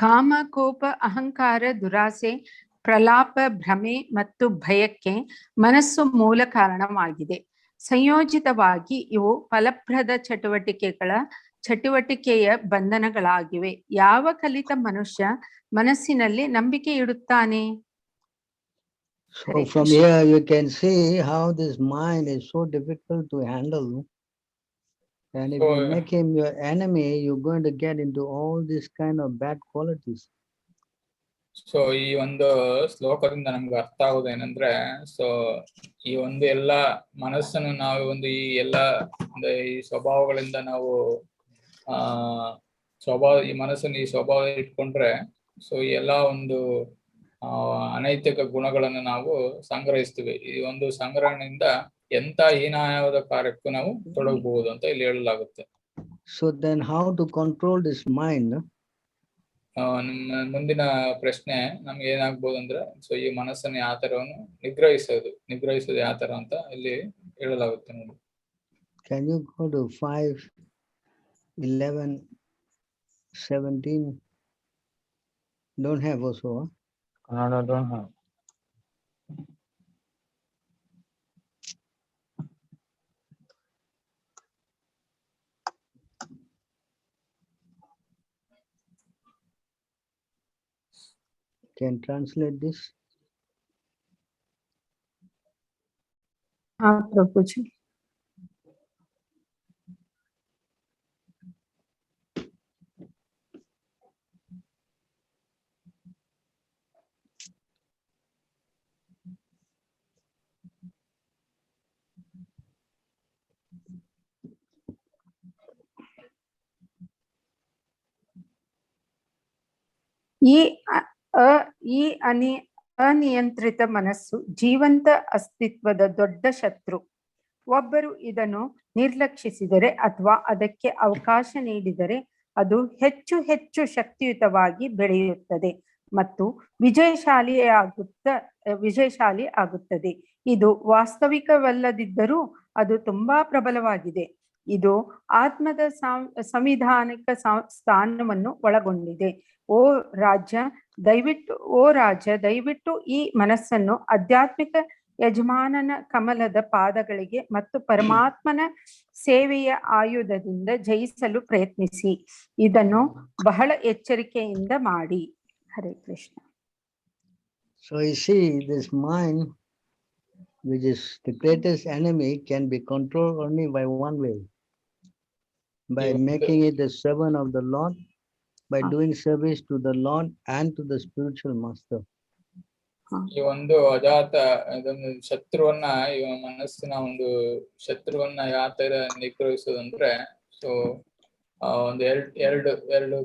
ಕಾಮ, ಕೋಪ, ಅಹಂಕಾರ, ದುರಾಸೆ, ಪ್ರಲಾಪ, ಭ್ರಮೆ ಮತ್ತು ಭಯಕ್ಕೆ ಮನಸ್ಸು ಮೂಲ ಕಾರಣವಾಗಿದೆ. ಸಂಯೋಜಿತವಾಗಿ ಇವು ಫಲಪ್ರದ ಚಟುವಟಿಕೆಯ ಬಂಧನಗಳಾಗಿವೆ. ಯಾವ ಕಲಿತ ಮನುಷ್ಯ ಮನಸ್ಸಿನಲ್ಲಿ ನಂಬಿಕೆ ಇಡುತ್ತಾನೆ? So from here you can see how this mind is so difficult to handle. And if you make him your enemy, you're going to get into all these kind of bad qualities. So ಈ ಒಂದು ಶ್ಲೋಕದಿಂದ ನಮ್ಗೆ ಅರ್ಥ ಆಗೋದೇನಂದ್ರೆ, so ಈ ಒಂದು ಎಲ್ಲ ಮನಸ್ಸನ್ನು ನಾವು ಈ ಎಲ್ಲ ಈ ಸ್ವಭಾವಗಳಿಂದ ನಾವು ಈ ಮನಸ್ಸನ್ನು ಈ ಸ್ವಭಾವ ಇಟ್ಕೊಂಡ್ರೆ, ಸೊ ಈ ಎಲ್ಲ ಒಂದು ಅನೈತಿಕ ಗುಣಗಳನ್ನು ನಾವು ಸಂಗ್ರಹಿಸ್ತೀವಿ. ಈ ಒಂದು ಸಂಗ್ರಹಣೆಯಿಂದ ಎಂತ ಹೀನಾಯವಾದ ಕಾರ್ಯಕ್ಕೂ ನಾವು ತೊಡಗಬಹುದು ಅಂತ ಇಲ್ಲಿ ಹೇಳಲಾಗುತ್ತೆ. So then how to control this mind? ನಮ್ಮ ಮುಂದಿನ ಪ್ರಶ್ನೆ ನಮ್ಗೆ ಏನಾಗ್ಬೋದು ಅಂದ್ರೆ, ಸೊ ಈ ಮನಸ್ಸನ್ನು ಯಾವ ತರವನ್ನು ನಿಗ್ರಹಿಸೋದು ಯಾವ ತರ ಅಂತ ಇಲ್ಲಿ ಹೇಳಲಾಗುತ್ತೆ ನೋಡಿ. Can you go to 5:11-17? Don't have also. Kannada don't have. Can translate this? ಪ್ರಭುಜಿ. ಈ ಅನಿಯಂತ್ರಿತ ಮನಸ್ಸು ಜೀವಂತ ಅಸ್ತಿತ್ವದ ದೊಡ್ಡ ಶತ್ರು. ಒಬ್ಬರು ಇದನ್ನು ನಿರ್ಲಕ್ಷಿಸಿದರೆ ಅಥವಾ ಅದಕ್ಕೆ ಅವಕಾಶ ನೀಡಿದರೆ ಅದು ಹೆಚ್ಚು ಹೆಚ್ಚು ಶಕ್ತಿಯುತವಾಗಿ ಬೆಳೆಯುತ್ತದೆ ಮತ್ತು ವಿಜಯಶಾಲಿ ಆಗುತ್ತದೆ. ಇದು ವಾಸ್ತವಿಕವಲ್ಲದಿದ್ದರೂ ಅದು ತುಂಬಾ ಪ್ರಬಲವಾಗಿದೆ. ಇದು ಆತ್ಮದ ಸಂವಿಧಾನಿಕ ಸ್ಥಾನವನ್ನು ಒಳಗೊಂಡಿದೆ. ಓ ರಾಜ ದಯವಿಟ್ಟು ಈ ಮನಸ್ಸನ್ನು ಆಧ್ಯಾತ್ಮಿಕ ಯಜಮಾನನ ಕಮಲದ ಪಾದಗಳಿಗೆ ಮತ್ತು ಪರಮಾತ್ಮನ ಸೇವೆಯ ಆಯುಧದಿಂದ ಜಯಿಸಲು ಪ್ರಯತ್ನಿಸಿ. ಇದನ್ನು ಬಹಳ ಎಚ್ಚರಿಕೆಯಿಂದ ಮಾಡಿ. Hare Krishna. So you see, this mind, which is the greatest enemy, can be controlled only by one way, by making it the servant of the Lord, by doing service to the Lord and to the spiritual master. ಈ ಒಂದು ಅಜಾತ ಇದೊಂದು ಶತ್ರುವನ್ನ, ಈ ಮನಸ್ಸಿನ ಒಂದು ಶತ್ರುವನ್ನ ಯಾವ ತರ ನಿಗ್ರಹಿಸೋದಂದ್ರೆ, so ಒಂದು ಎರಡು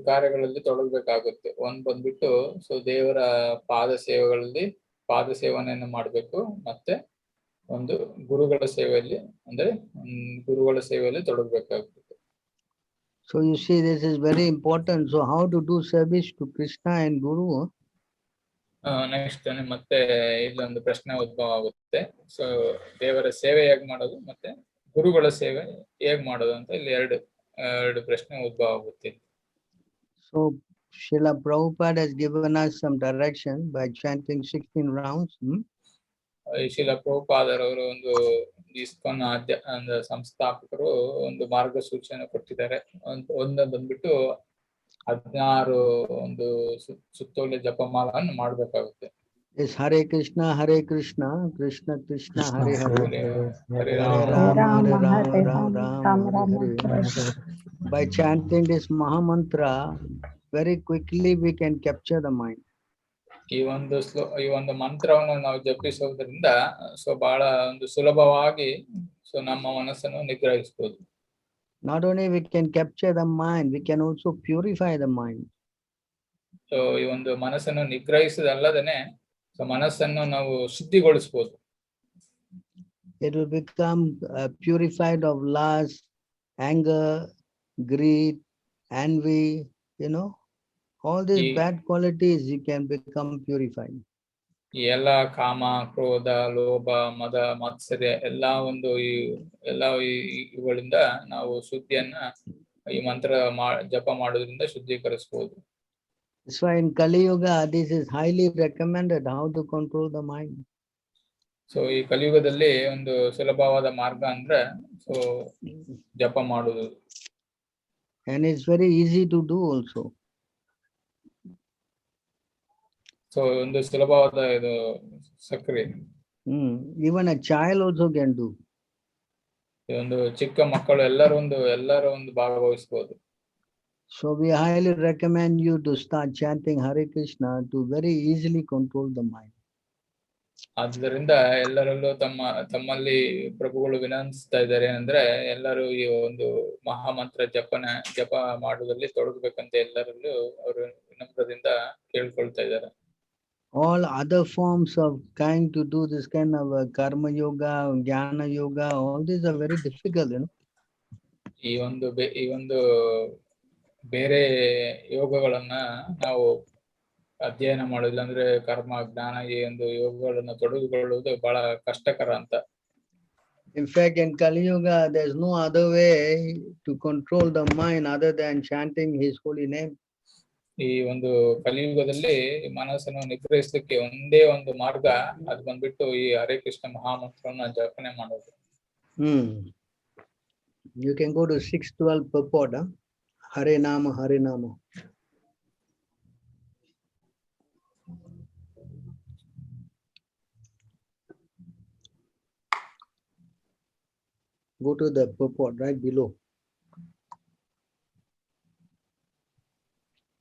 ಕಾರ್ಯಗಳಲ್ಲಿ ತೊಡಗಬೇಕಾಗುತ್ತೆ. ಒಂದ್ ಬಂದ್ಬಿಟ್ಟು ಸೊ ದೇವರ ಪಾದ ಸೇವನೆಯನ್ನು ಮಾಡ್ಬೇಕು, ಮತ್ತೆ ಒಂದು ಗುರುಗಳ ಸೇವೆಯಲ್ಲಿ ಅಂದ್ರೆ ಗುರುಗಳ ಸೇವೆಯಲ್ಲಿ ತೊಡಗಬೇಕಾಗುತ್ತೆ. So you see, this is very important. So how to do service to Krishna and Guru? Next ಮತ್ತೆ ಇಲ್ಲೊಂದು ಪ್ರಶ್ನೆ ಉದ್ಭವ ಆಗುತ್ತೆ. ಸೊ ದೇವರ ಸೇವೆ ಹೇಗ್ ಮಾಡೋದು ಮತ್ತೆ ಗುರುಗಳ ಸೇವೆ ಹೇಗ್ ಮಾಡೋದು ಅಂತ ಇಲ್ಲಿ ಎರಡು ಪ್ರಶ್ನೆ ಉದ್ಭವ ಆಗುತ್ತೆ. So Srila Prabhupada has given us some direction by chanting 16 rounds. Srila ಪ್ರಭುಪಾದರವರು ಒಂದು ಇಸ್ಕಾನ್ ಸಂಸ್ಥಾಪಕರು ಒಂದು ಮಾರ್ಗಸೂಚಿಯನ್ನು ಕೊಟ್ಟಿದ್ದಾರೆ. ಒಂದು ಬಂದ್ಬಿಟ್ಟು 16 ಒಂದು ಸುತ್ತೋಲೆ ಜಪಮಾಲನ್ನು ಮಾಡ್ಬೇಕಾಗುತ್ತೆ. Is Hare Krishna, Krishna Krishna, Hare Hare, Hare Hare Rama Rama, Rama, Hare Hare Rama, Rama Rama, Hare Hare. By chanting this Mahamantra, very quickly we can capture the mind. ಈ ಒಂದು ಮಂತ್ರವನ್ನು ನಾವು ಜಪಿಸೋದ್ರಿಂದ ಸೊ ಬಹಳ ಒಂದು ಸುಲಭವಾಗಿ ಸೊ ನಮ್ಮ ಮನಸ್ಸನ್ನು ನಿಗ್ರಹಿಸಬಹುದು. Not only we can capture the mind, we can also purify the mind. So ಈ ಒಂದು ಮನಸ್ಸನ್ನು ನಿಗ್ರಹಿಸದಲ್ಲದೇನೆ ಸೊ ಮನಸ್ಸನ್ನು ನಾವು ಶುದ್ಧಿಗೊಳಿಸಬಹುದು. It will become purified of lust, anger, greed, envy, all these bad qualities you can become purified. ಈ ಎಲ್ಲ ಕಾಮ, ಕ್ರೋಧ, ಲೋಭ, ಮದ, ಮಾತ್ಸರ್ಯ ಇವುಗಳಿಂದ ನಾವು ಶುದ್ಧಿಯನ್ನ ಈ ಮಂತ್ರ ಜಪ ಮಾಡೋದ್ರಿಂದ ಶುದ್ಧೀಕರಿಸಬಹುದು. That's why in Kali Yuga this is highly recommended, how to control the mind. So ಈ ಕಲಿಯುಗದಲ್ಲಿ ಒಂದು ಸುಲಭವಾದ ಮಾರ್ಗ ಅಂದ್ರೆ ಸೊ ಜಪ ಮಾಡುವುದು. And it's very easy to do also. So ಒಂದು ಸುಲಭವಾದ ಇದು ಸಕ್ರಿಯ. Even a child also can do. ಒಂದು ಚಿಕ್ಕ ಮಕ್ಕಳು ಎಲ್ಲರೂ ಒಂದು ಭಾಗವಹಿಸಬಹುದು. So we highly recommend you to start chanting Hare Krishna to very easily control the mind. ಆದ್ದರಿಂದ ಎಲ್ಲರಲ್ಲೂ ತಮ್ಮಲ್ಲಿ ಪ್ರಭುಗಳು ವಿನಂತಿಸ್ತಾ ಇದ್ದಾರೆ ಅಂದ್ರೆ ಎಲ್ಲರೂ ಈ ಒಂದು ಮಹಾಮಂತ್ರ ಜಪ ಮಾಡುವುದರಲ್ಲಿ ತೊಡಗಬೇಕಂತ ಎಲ್ಲರಲ್ಲೂ ಅವರು ವಿನಮ್ರದಿಂದ ಕೇಳ್ಕೊಳ್ತಾ ಇದ್ದಾರೆ. All other forms of trying to do this kind of karma yoga, jnana yoga, all these are very difficult, ಈ ಒಂದು ಬೇರೆ ಯೋಗಗಳನ್ನ ನಾವು ಅಧ್ಯಯನ ಮಾಡೋದಿಲ್ಲ ಅಂದ್ರೆ ಕರ್ಮ, ಜ್ಞಾನ, ಈ ಒಂದು ಯೋಗಗಳನ್ನ ತೊಡಗಿಕೊಳ್ಳುವುದು ಬಹಳ ಕಷ್ಟಕರ ಅಂತ. In fact, in Kali Yuga, there's no other way to control the mind other than chanting His holy name. ಈ ಒಂದು ಕಲಿಯುಗದಲ್ಲಿ ಮನಸ್ಸನ್ನು ನಿಗ್ರಹಿಸಲಿಕ್ಕೆ ಒಂದೇ ಒಂದು ಮಾರ್ಗ, ಅದು ಬಂದ್ಬಿಟ್ಟು ಈ ಹರೇ ಕೃಷ್ಣ ಮಹಾಮಂತ್ರವನ್ನ ಜಪನೆ ಮಾಡೋದು. You can go to 612 purport, Hare Nama, Hare Nama. Go to the purport right below.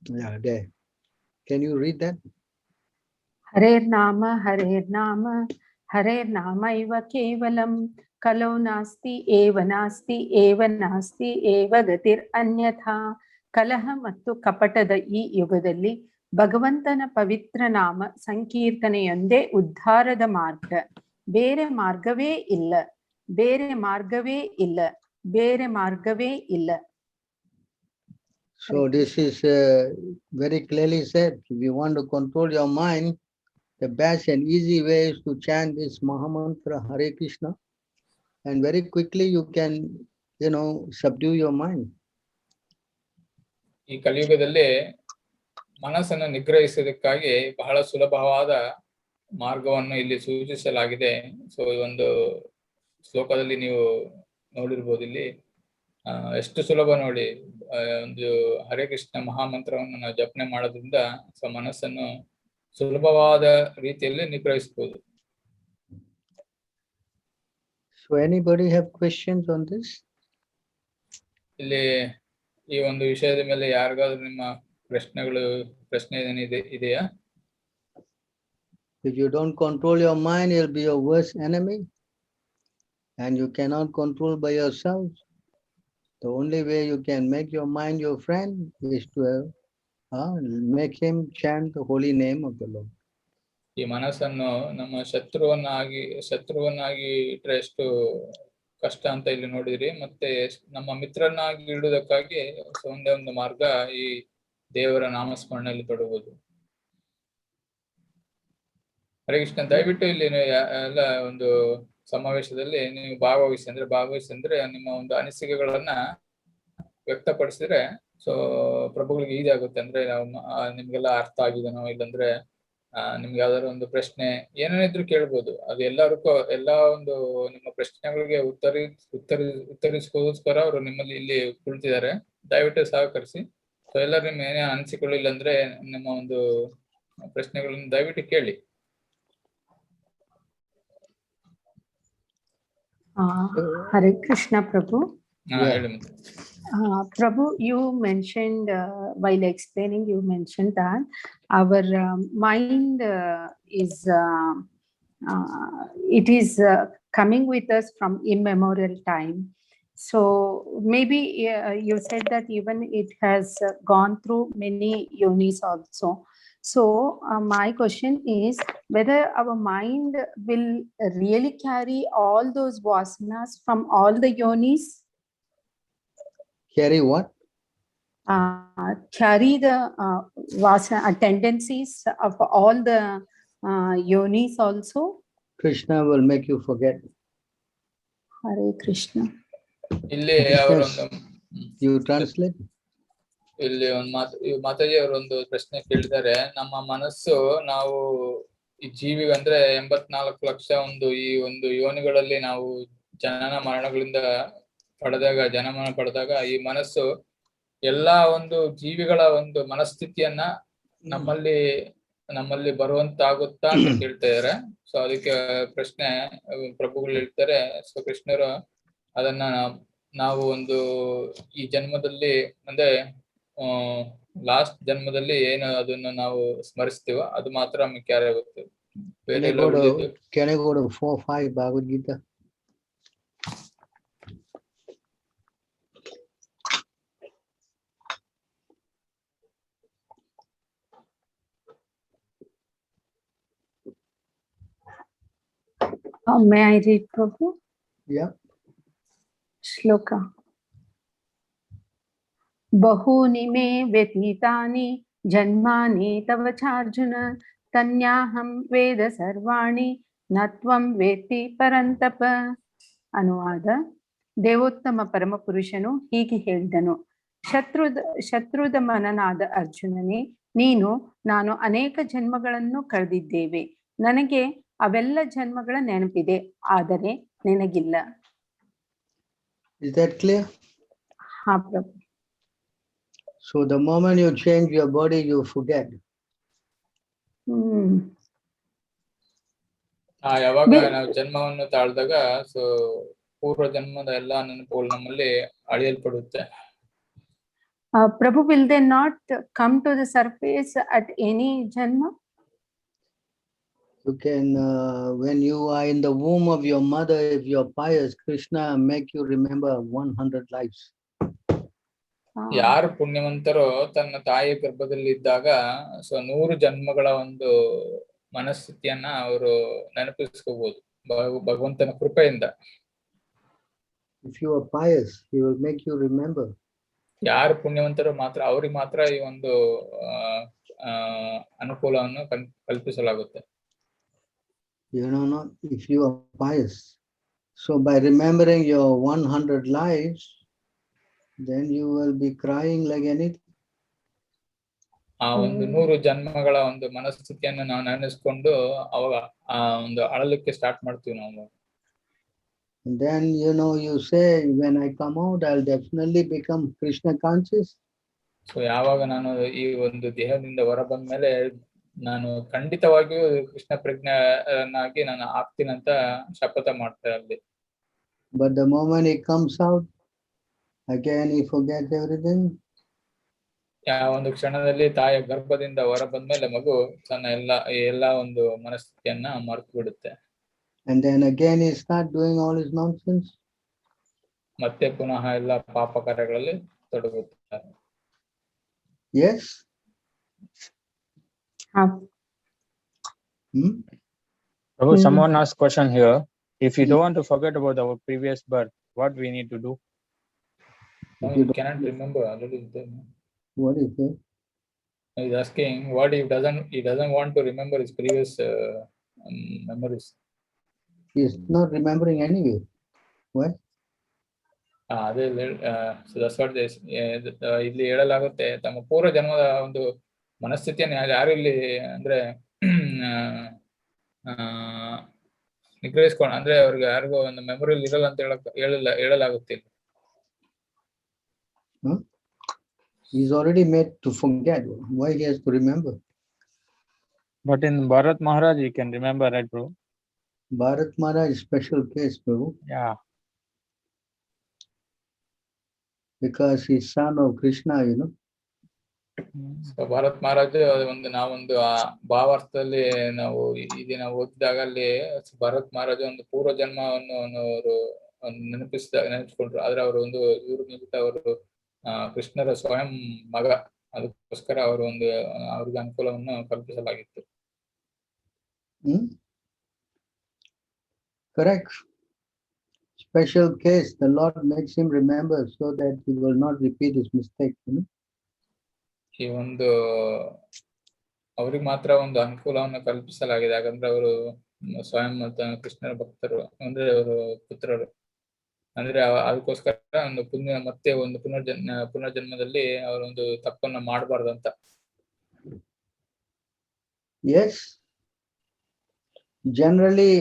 Yeah, there. Can you read that? Harer Nama, Harer Nama iva kevalam, kalau nasti eva gatir anyatha. ಕಲಹ ಮತ್ತು ಕಪಟದ ಈ ಯುಗದಲ್ಲಿ ಭಗವಂತನ ಪವಿತ್ರ ನಾಮ ಸಂಕೀರ್ತನೆಯೊಂದೇ ಉದ್ಧಾರದ ಮಾರ್ಗ. ಬೇರೆ ಮಾರ್ಗವೇ ಇಲ್ಲ. So this is very clearly said. If you want to control your mind, the best and easy way is to chant this Mahamantra Hare Krishna, and very quickly you can, subdue your mind. ಈ ಕಲಿಯುಗದಲ್ಲಿ ಮನಸ್ಸನ್ನು ನಿಗ್ರಹಿಸೋದಕ್ಕಾಗಿ ಬಹಳ ಸುಲಭವಾದ ಮಾರ್ಗವನ್ನು ಇಲ್ಲಿ ಸೂಚಿಸಲಾಗಿದೆ. So ಈ ಒಂದು ಶ್ಲೋಕದಲ್ಲಿ ನೀವು ನೋಡಿರ್ಬೋದು, ಇಲ್ಲಿ ಎಷ್ಟು ಸುಲಭ ನೋಡಿ. ಒಂದು ಹರೇ ಕೃಷ್ಣ ಮಹಾಮಂತ್ರವನ್ನು ನಾವು ಜಪನೆ ಮಾಡೋದ್ರಿಂದ ಸೊ ಮನಸ್ಸನ್ನು ಸುಲಭವಾದ ರೀತಿಯಲ್ಲಿ ನಿಗ್ರಹಿಸಬಹುದು. So anybody have questions on this? ಇಲ್ಲಿ ಈ ಒಂದು ವಿಷಯದ ಮೇಲೆ ಯಾರಿಗಾದ್ರೂ ನಿಮ್ಮ ಪ್ರಶ್ನೆ ಇದೆಯಾ? If you don't control your mind, you'll be your worst enemy, and you cannot control by yourself. The only way you can make your mind your friend is to make him chant the holy name of the Lord. ಈ ಮನಸ್ಸನ್ನು ನಮ್ಮ ಶತ್ರುವನ್ನಾಗಿ ಇಟ್ರೆ ಎಷ್ಟು ಕಷ್ಟ ಅಂತ ಇಲ್ಲಿ ನೋಡಿದ್ರಿ. ಮತ್ತೆ ನಮ್ಮ ಮಿತ್ರನಾಗಿ ಇಡುವುದಕ್ಕಾಗಿ ಒಂದೇ ಒಂದು ಮಾರ್ಗ ಈ ದೇವರ ನಾಮಸ್ಮರಣೆಯಲ್ಲಿ ತೊಡಗುವುದು. ಹರೇ ಕೃಷ್ಣ. ದಯವಿಟ್ಟು ಇಲ್ಲಿ ಎಲ್ಲ ಒಂದು ಸಮಾವೇಶದಲ್ಲಿ ನೀವು ಭಾಗವಹಿಸಿದ್ರೆ ನಿಮ್ಮ ಒಂದು ಅನಿಸಿಕೆಗಳನ್ನ ವ್ಯಕ್ತಪಡಿಸಿದ್ರೆ ಸೊ ಪ್ರಭುಗಳಿಗೆ ಈಜಿ ಆಗುತ್ತೆ. ಅಂದ್ರೆ ನಿಮ್ಗೆಲ್ಲ ಅರ್ಥ ಆಗಿದೆನೋ, ಇಲ್ಲಂದ್ರೆ ನಿಮ್ಗೆ ಯಾವ್ದಾದ್ರು ಒಂದು ಪ್ರಶ್ನೆ ಏನೇನಿದ್ರು ಕೇಳ್ಬೋದು. ಅದು ಎಲ್ಲಾ ಒಂದು ನಿಮ್ಮ ಪ್ರಶ್ನೆಗಳಿಗೆ ಉತ್ತರಿಸೋಸ್ಕರ ಅವರು ನಿಮ್ಮಲ್ಲಿ ಇಲ್ಲಿ ಕುಳಿತಿದ್ದಾರೆ. ದಯವಿಟ್ಟು ಸಹಕರಿಸಿ. ಸೊ ಎಲ್ಲರೂ ನಿಮ್ಮ ಏನೇ ಅನಿಸಿಕೊಳ್ಳಿಲ್ಲ ಅಂದ್ರೆ ನಿಮ್ಮ ಒಂದು ಪ್ರಶ್ನೆಗಳನ್ನು ದಯವಿಟ್ಟು ಕೇಳಿ. Hare Krishna, Prabhu. ಹೇಳಿ ಮತ್ತೆ. Prabhu, you mentioned while explaining, you mentioned that our mind is coming with us from immemorial time. So maybe you said that even it has gone through many yonis also. So my question is whether our mind will really carry all those vasanas from all the yonis? Carry what? Carry the vasana tendencies of all the yonis also. Krishna will make you forget. Hare Krishna. ಇಲ್ಲಿ ಅವರೊಂದು You translate? ಇಲ್ಲಿ ಒಂದು ಮಾತಾಜಿ ಅವರೊಂದು ಪ್ರಶ್ನೆ ಕೇಳಿದ್ದಾರೆ. ನಮ್ಮ ಮನಸ್ಸು ನಾವು ಈ ಜೀವಿಗೆ ಅಂದ್ರೆ 84 ಲಕ್ಷ ಈ ಒಂದು ಯೋನಿಗಳಲ್ಲಿ ನಾವು ಜನನ ಮರಣಗಳಿಂದ ಜನಮನ ಪಡೆದಾಗ ಈ ಮನಸ್ಸು ಎಲ್ಲಾ ಒಂದು ಜೀವಿಗಳ ಒಂದು ಮನಸ್ಥಿತಿಯನ್ನ ನಮ್ಮಲ್ಲಿ ಬರುವಂತಾಗುತ್ತಾ ಅಂತ ಕೇಳ್ತಾ ಇದಾರೆ. ಸೊ ಅದಕ್ಕೆ ಪ್ರಶ್ನೆ ಪ್ರಭುಗಳು ಹೇಳ್ತಾರೆ. ಸೊ ಕೃಷ್ಣರು ಅದನ್ನ ನಾವು ಒಂದು ಈ ಜನ್ಮದಲ್ಲಿ ಅಂದ್ರೆ ಲಾಸ್ಟ್ ಜನ್ಮದಲ್ಲಿ ಏನು ಅದನ್ನು ನಾವು ಸ್ಮರಿಸ್ತೀವೋ ಅದು ಮಾತ್ರ ನಮ್ಗೆ ಕ್ಯಾರಿ ಆಗುತ್ತೆ. Can I go to 4-5 Bhagavad Gita? May I read, Prabhu? Yeah. Shloka. Bahuni me vyatitani janmani tava charjuna tanyaham veda sarvani natvam veti parantapa. ಅನುವಾದ. ದೇವೋತ್ತಮ ಪರಮ ಪುರುಷನು ಹೀಗೆ ಹೇಳಿದನು, ಶತ್ರುದ ಮನನಾದ ಅರ್ಜುನನೇ, ನಾನು ಅನೇಕ ಜನ್ಮಗಳನ್ನು ಕಳೆದಿದ್ದೇವೆ. ನನಗೆ ಅವೆಲ್ಲ ಜನ್ಮಗಳ ನೆನಪಿದೆ, ಆದರೆ ನಿನಗಿಲ್ಲ. Is that clear? ಹಾ ಪ್ರಭು. So the moment you change your body, you forget. ಯಾವಾಗ ನಾವು ಜನ್ಮವನ್ನು ತಾಳ್ದಾಗ ಸೊ ಪೂರ್ವ ಜನ್ಮದ ಎಲ್ಲಾ ನೆನಪುಗಳು ನಮ್ಮಲ್ಲಿ ಅಳಿಯಲ್ಪಡುತ್ತೆ. Prabhu, will they not come to the surface at any janma? You can, when you are in the womb of your mother, if you're pious, Krishna make you remember 100 lives. ಯಾರು ಪುಣ್ಯವಂತರೋ ತನ್ನ ತಾಯಿಯ ಗರ್ಭದಲ್ಲಿ ಇದ್ದಾಗ ಸೊ 100 ಜನ್ಮಗಳ ಒಂದು ಮನಸ್ಥಿತಿಯನ್ನ ಅವರು ನೆನಪಿಸ್ಕೋಬಹುದು ಭಗವಂತನ ಕೃಪೆಯಿಂದ. If you are pious, he will make you remember. ಯಾರು ಪುಣ್ಯವಂತರು ಮಾತ್ರ ಅವ್ರಿಗೆ ಮಾತ್ರ ಈ ಒಂದು ಅನುಕೂಲವನ್ನು ಕಲ್ಪಿಸಲಾಗುತ್ತೆ. You know, not if you are pious. So by remembering your 100 lives, then you will be crying like anything. ಆ ಒಂದು 100 ಜನ್ಮಗಳ ಒಂದು ಮನಸ್ಥಿತಿಯನ್ನು ನಾವು ನೆನೆಸ್ಕೊಂಡು ಅವಾಗ ಆ ಒಂದು ಅಳಲಿಕ್ಕೆ ಸ್ಟಾರ್ಟ್ ಮಾಡ್ತೀವಿ ನಾವು. And then you say, when I come out, I'll definitely become Krishna conscious. So ಯಾವಾಗ ನಾನು ಈ ಒಂದು ದೇಹದಿಂದ ಹೊರ ಬಂದ ಮೇಲೆ ನಾನು ಖಂಡಿತವಾಗಿಯೂ ಕೃಷ್ಣ ಪ್ರಜ್ಞನಾಗಿ ನಾನು ಆಗ್ತೀನಂತ ಶಪಥ ಮಾಡ್ತಾರೆ ಅಲ್ಲಿ. But the moment he comes out, again he forgets everything. ಒಂದು ಕ್ಷಣದಲ್ಲಿ ತಾಯಿಯ ಗರ್ಭದಿಂದ ಹೊರ ಬಂದ್ಮೇಲೆ ಮಗು ತನ್ನ ಎಲ್ಲಾ ಒಂದು ಮನಸ್ಥಿತಿಯನ್ನ ಮರೆತು ಬಿಡುತ್ತೆ. And then again he start doing all his nonsense. ಮತ್ತೆ ಪುನಃ ಎಲ್ಲ ಪಾಪ ಕಾರ್ಯಗಳಲ್ಲಿ ತೊಡಗುತ್ತಾರೆ. Yes? Hmm? Prabhu, someone asked question here. If you don't want to forget about our previous birth, what we need to do? No, If you you don't- cannot remember already. What is it? He's asking what if he doesn't want to remember his previous memories. He's not remembering anyway. What? ಅದೇ ಇಲ್ಲಿ ಹೇಳಲಾಗುತ್ತೆ ತಮ್ಮ ಪೂರ್ವ ಜನ್ಮದ ಒಂದು ಮನಸ್ಥಿತಿಯನ್ನು ಯಾರು ಇಲ್ಲಿ ಅಂದ್ರೆ ನಿಗ್ರಹಿಸ್ಕೊಂಡು ಅಂದ್ರೆ ಅವ್ರಿಗೆ ಯಾರಿಗೂ ಒಂದು ಮೆಮೊರಿ ಇರಲ್ಲ ಅಂತ ಹೇಳಲಾಗುತ್ತೆ. He's already made to forget. Why he has to remember? But in Bharat Maharaj, you can remember, right, bro? Bharat Maharaj is special case, Prabhu, Yeah. because he's son of Krishna, you know. So Bharat Maharaj ಒಂದು ನಾವೊಂದು ಆ ಭಾವಾರ್ಥದಲ್ಲಿ ನಾವು ಇದನ್ನ ಓದಿದಾಗ ಅಲ್ಲಿ ಭಾರತ್ ಮಹಾರಾಜ ಒಂದು ಪೂರ್ವ ಜನ್ಮವನ್ನು ಅವರು ನೆನಪಿಸ್ಕೊಂಡ್ರು. ಆದ್ರೆ ಅವರು ಒಂದು ಇವ್ರ ನಿಮಿತ್ತ ಅವರು ಕೃಷ್ಣರ ಸ್ವಯಂ ಮಗ, ಅದಕ್ಕೋಸ್ಕರ ಅವರು ಒಂದು ಅವ್ರಿಗೆ ಅನುಕೂಲವನ್ನು ಕಲ್ಪಿಸಲಾಗಿತ್ತು. Correct. Special case, the Lord makes him remember so that he will not repeat his mistake, you know. ಈ ಒಂದು ಅವ್ರಿಗೆ ಮಾತ್ರ ಒಂದು ಅನುಕೂಲವನ್ನು ಕಲ್ಪಿಸಲಾಗಿದೆ, ಯಾಕಂದ್ರೆ ಅವರು ಸ್ವಯಂ ಕೃಷ್ಣರ ಭಕ್ತರು, ಅಂದ್ರೆ ಅವರು ಪುತ್ರರು, ಅಂದ್ರೆ ಅದಕ್ಕೋಸ್ಕರ ಒಂದು ಮತ್ತೆ ಒಂದು ಪುನರ್ಜನ್ಮದಲ್ಲಿ ಅವರೊಂದು ತಪ್ಪನ್ನ ಮಾಡಬಾರ್ದಂತ. Yes. Generally,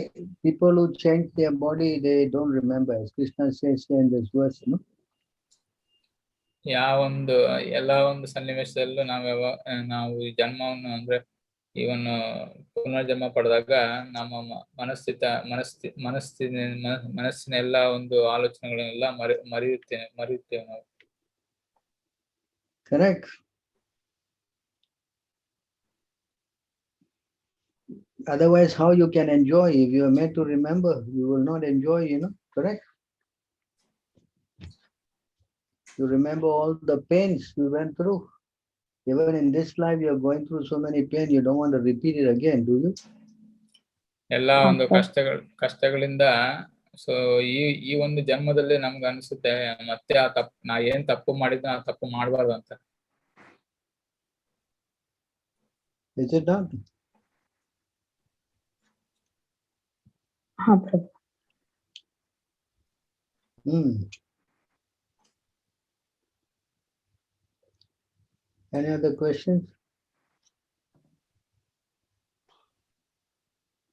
people who change their body, they don't remember. As Krishna says in this verse, you know. ಯಾವೊಂದು ಎಲ್ಲಾ ಒಂದು ಸನ್ನಿವೇಶದಲ್ಲೂ ನಾವು ಈ ಜನ್ಮವನ್ನು ಅಂದ್ರೆ ಇವನ್ ಪುನರ್ಜನ್ಮ ಪಡೆದಾಗ ನಮ್ಮ ಮನಸ್ಸಿನ ಎಲ್ಲಾ ಒಂದು ಆಲೋಚನೆಗಳನ್ನೆಲ್ಲ ಮರೆಯುತ್ತೇವೆ ನಾವು. Correct. Otherwise, how you can enjoy? If you are made to remember, you will not enjoy, you know. Correct. You remember all the pains you went through. Even in this life, you are going through so many pain. You don't want to repeat it again, do you? ಎಲ್ಲಾ ಒಂದು ಕಷ್ಟಗಳಿಂದ so ಈ ಒಂದು ಜನ್ಮದಲ್ಲಿ ನಮ್ಗೆ ಅನ್ಸುತ್ತೆ ಮತ್ತೆ ನಾ ಏನ್ ತಪ್ಪು ಮಾಡಿದ್ನ ಆ ತಪ್ಪು ಮಾಡಬಾರ್ದು ಅಂತ. Is it not? Any other questions?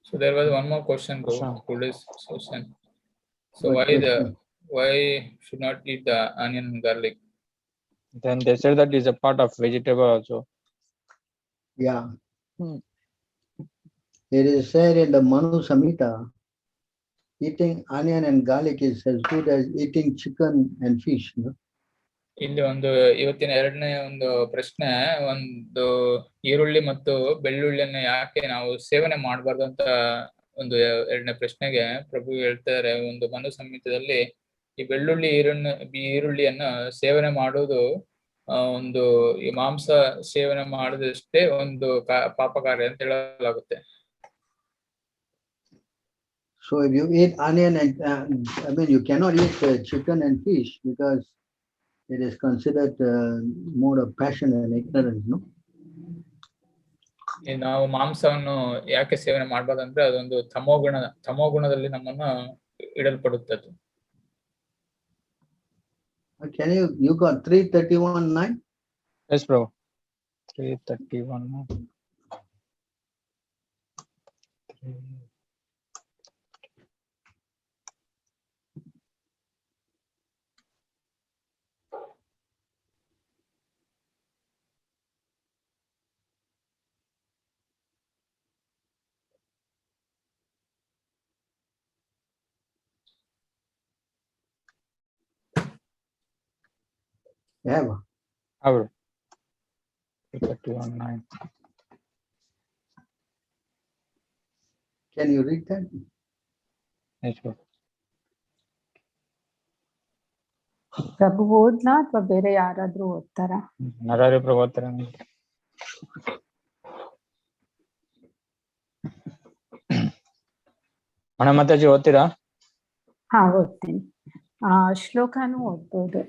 So there was one more question to today's session. So why should not eat the onion and garlic? Then they said that is a part of vegetable also. Yeah. It is said in the Manu Samhita, eating onion and garlic is as good as eating chicken and fish. You know? ಇಲ್ಲಿ ಒಂದು ಇವತ್ತಿನ ಎರಡನೇ ಒಂದು ಪ್ರಶ್ನೆ, ಒಂದು ಈರುಳ್ಳಿ ಮತ್ತು ಬೆಳ್ಳುಳ್ಳಿಯನ್ನು ಯಾಕೆ ನಾವು ಸೇವನೆ ಮಾಡಬಾರ್ದು ಅಂತ ಒಂದು ಎರಡನೇ ಪ್ರಶ್ನೆಗೆ ಪ್ರಭು ಹೇಳ್ತಾರೆ, ಒಂದು ಮನು ಸಂಹಿತದಲ್ಲಿ ಈ ಈರುಳ್ಳಿಯನ್ನು ಸೇವನೆ ಮಾಡುವುದು ಒಂದು ಈ ಮಾಂಸ ಸೇವನೆ ಮಾಡದಷ್ಟೇ ಒಂದು ಪಾಪ ಕಾರ್ಯ ಅಂತ ಹೇಳಲಾಗುತ್ತೆ. So if you eat onion and you cannot eat chicken and fish because it is considered mode of passion and ignorance, no? ನಾವು ಮಾಂಸವನ್ನು ಯಾಕೆ ಸೇವನೆ ಮಾಡಬಾರ್ದಂದ್ರೆ ಅದೊಂದು ತಮೋಗುಣದಲ್ಲಿ ನಮ್ಮನ್ನು ಇಡಲ್ಪಡುತ್ತದೆ. Can you got 331:9? Yes, bro. 331. Yeah. Our 331:9. Can you read that? Yes, bro. ಪ್ರಭು ಓದ್ಲಾ ಅಥವಾ ಬೇರೆ ಯಾರಾದ್ರೂ ಓದ್ತಾರಾ? ನರಾರಿ ಪ್ರಭು ಓದ್ತಾರೆ. ಅಣ್ಣ ಮಾತಾಜಿ ಓದ್ತೀರಾ? ಹಾ, ಓದ್ತೀನಿ. ಶ್ಲೋಕನೂ ಓದ್ಬೋದು,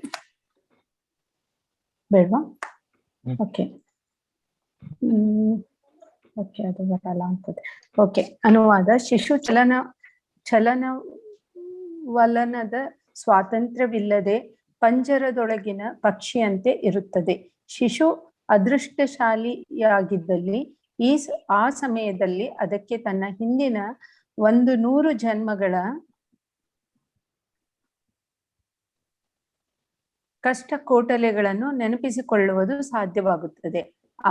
ಬೇಡವಾ? ಹ್ಮ್. ಓಕೆ. ಓಕೆ, ಅದು ಬರಲ್ಲ ಅಂತದೆ. ಓಕೆ. ಅನುವಾದ. ಶಿಶು ಚಲನವಲನದ ಸ್ವಾತಂತ್ರ್ಯವಿಲ್ಲದೆ ಪಂಜರದೊಳಗಿನ ಪಕ್ಷಿಯಂತೆ ಇರುತ್ತದೆ. ಶಿಶು ಅದೃಷ್ಟಶಾಲಿಯಾಗಿದ್ದಲ್ಲಿ ಆ ಸಮಯದಲ್ಲಿ ಅದಕ್ಕೆ ತನ್ನ ಹಿಂದಿನ 100 ಜನ್ಮಗಳ ಕಷ್ಟ ಕೋಟಲೆಗಳನ್ನು ನೆನಪಿಸಿಕೊಳ್ಳುವುದು ಸಾಧ್ಯವಾಗುತ್ತದೆ.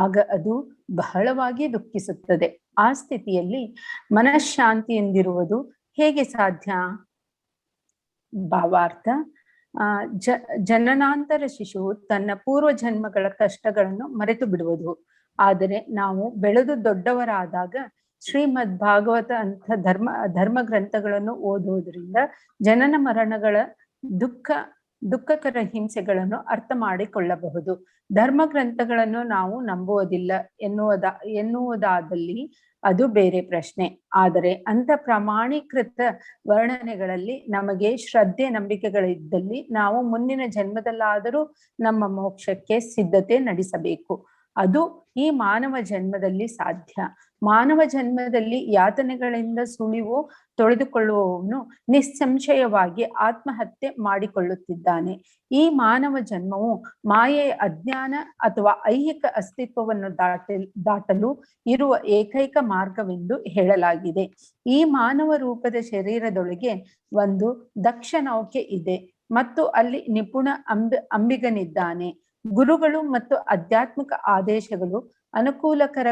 ಆಗ ಅದು ಬಹಳವಾಗಿ ದುಃಖಿಸುತ್ತದೆ. ಆ ಸ್ಥಿತಿಯಲ್ಲಿ ಮನಃಶಾಂತಿಯಿಂದಿರುವುದು ಹೇಗೆ ಸಾಧ್ಯ? ಭಾವಾರ್ಥ. ಜನನಾಂತರ ಶಿಶುವು ತನ್ನ ಪೂರ್ವ ಜನ್ಮಗಳ ಕಷ್ಟಗಳನ್ನು ಮರೆತು ಬಿಡುವುದು. ಆದರೆ ನಾವು ಬೆಳೆದು ದೊಡ್ಡವರಾದಾಗ ಶ್ರೀಮದ್ ಭಾಗವತ ಅಂತ ಧರ್ಮ ಗ್ರಂಥಗಳನ್ನು ಓದುವುದರಿಂದ ಜನನ ಮರಣಗಳ ದುಃಖಕರ ಹಿಂಸೆಗಳನ್ನು ಅರ್ಥ ಮಾಡಿಕೊಳ್ಳಬಹುದು. ಧರ್ಮ ಗ್ರಂಥಗಳನ್ನು ನಾವು ನಂಬುವುದಿಲ್ಲ ಎನ್ನುವುದಾದಲ್ಲಿ ಅದು ಬೇರೆ ಪ್ರಶ್ನೆ. ಆದರೆ ಅಂತ ಪ್ರಮಾಣೀಕೃತ ವರ್ಣನೆಗಳಲ್ಲಿ ನಮಗೆ ಶ್ರದ್ಧೆ ನಂಬಿಕೆಗಳಿದ್ದಲ್ಲಿ ನಾವು ಮುಂದಿನ ಜನ್ಮದಲ್ಲಾದರೂ ನಮ್ಮ ಮೋಕ್ಷಕ್ಕೆ ಸಿದ್ಧತೆ ನಡೆಸಬೇಕು. ಅದು ಈ ಮಾನವ ಜನ್ಮದಲ್ಲಿ ಸಾಧ್ಯ. ಮಾನವ ಜನ್ಮದಲ್ಲಿ ಯಾತನೆಗಳಿಂದ ಸುಳಿವು ತೊಳೆದುಕೊಳ್ಳುವವನು ನಿಸ್ಸಂಶಯವಾಗಿ ಆತ್ಮಹತ್ಯೆ ಮಾಡಿಕೊಳ್ಳುತ್ತಿದ್ದಾನೆ. ಈ ಮಾನವ ಜನ್ಮವು ಮಾಯೆಯ ಅಜ್ಞಾನ ಅಥವಾ ಐಹಿಕ ಅಸ್ತಿತ್ವವನ್ನು ದಾಟಲು ಇರುವ ಏಕೈಕ ಮಾರ್ಗವೆಂದು ಹೇಳಲಾಗಿದೆ. ಈ ಮಾನವ ರೂಪದ ಶರೀರದೊಳಗೆ ಒಂದು ದಕ್ಷ ನೌಕೆ ಇದೆ ಮತ್ತು ಅಲ್ಲಿ ನಿಪುಣ ಅಂಬಿಗನಿದ್ದಾನೆ. ಗುರುಗಳು ಮತ್ತು ಆಧ್ಯಾತ್ಮಿಕ ಆದೇಶಗಳು ಅನುಕೂಲಕರ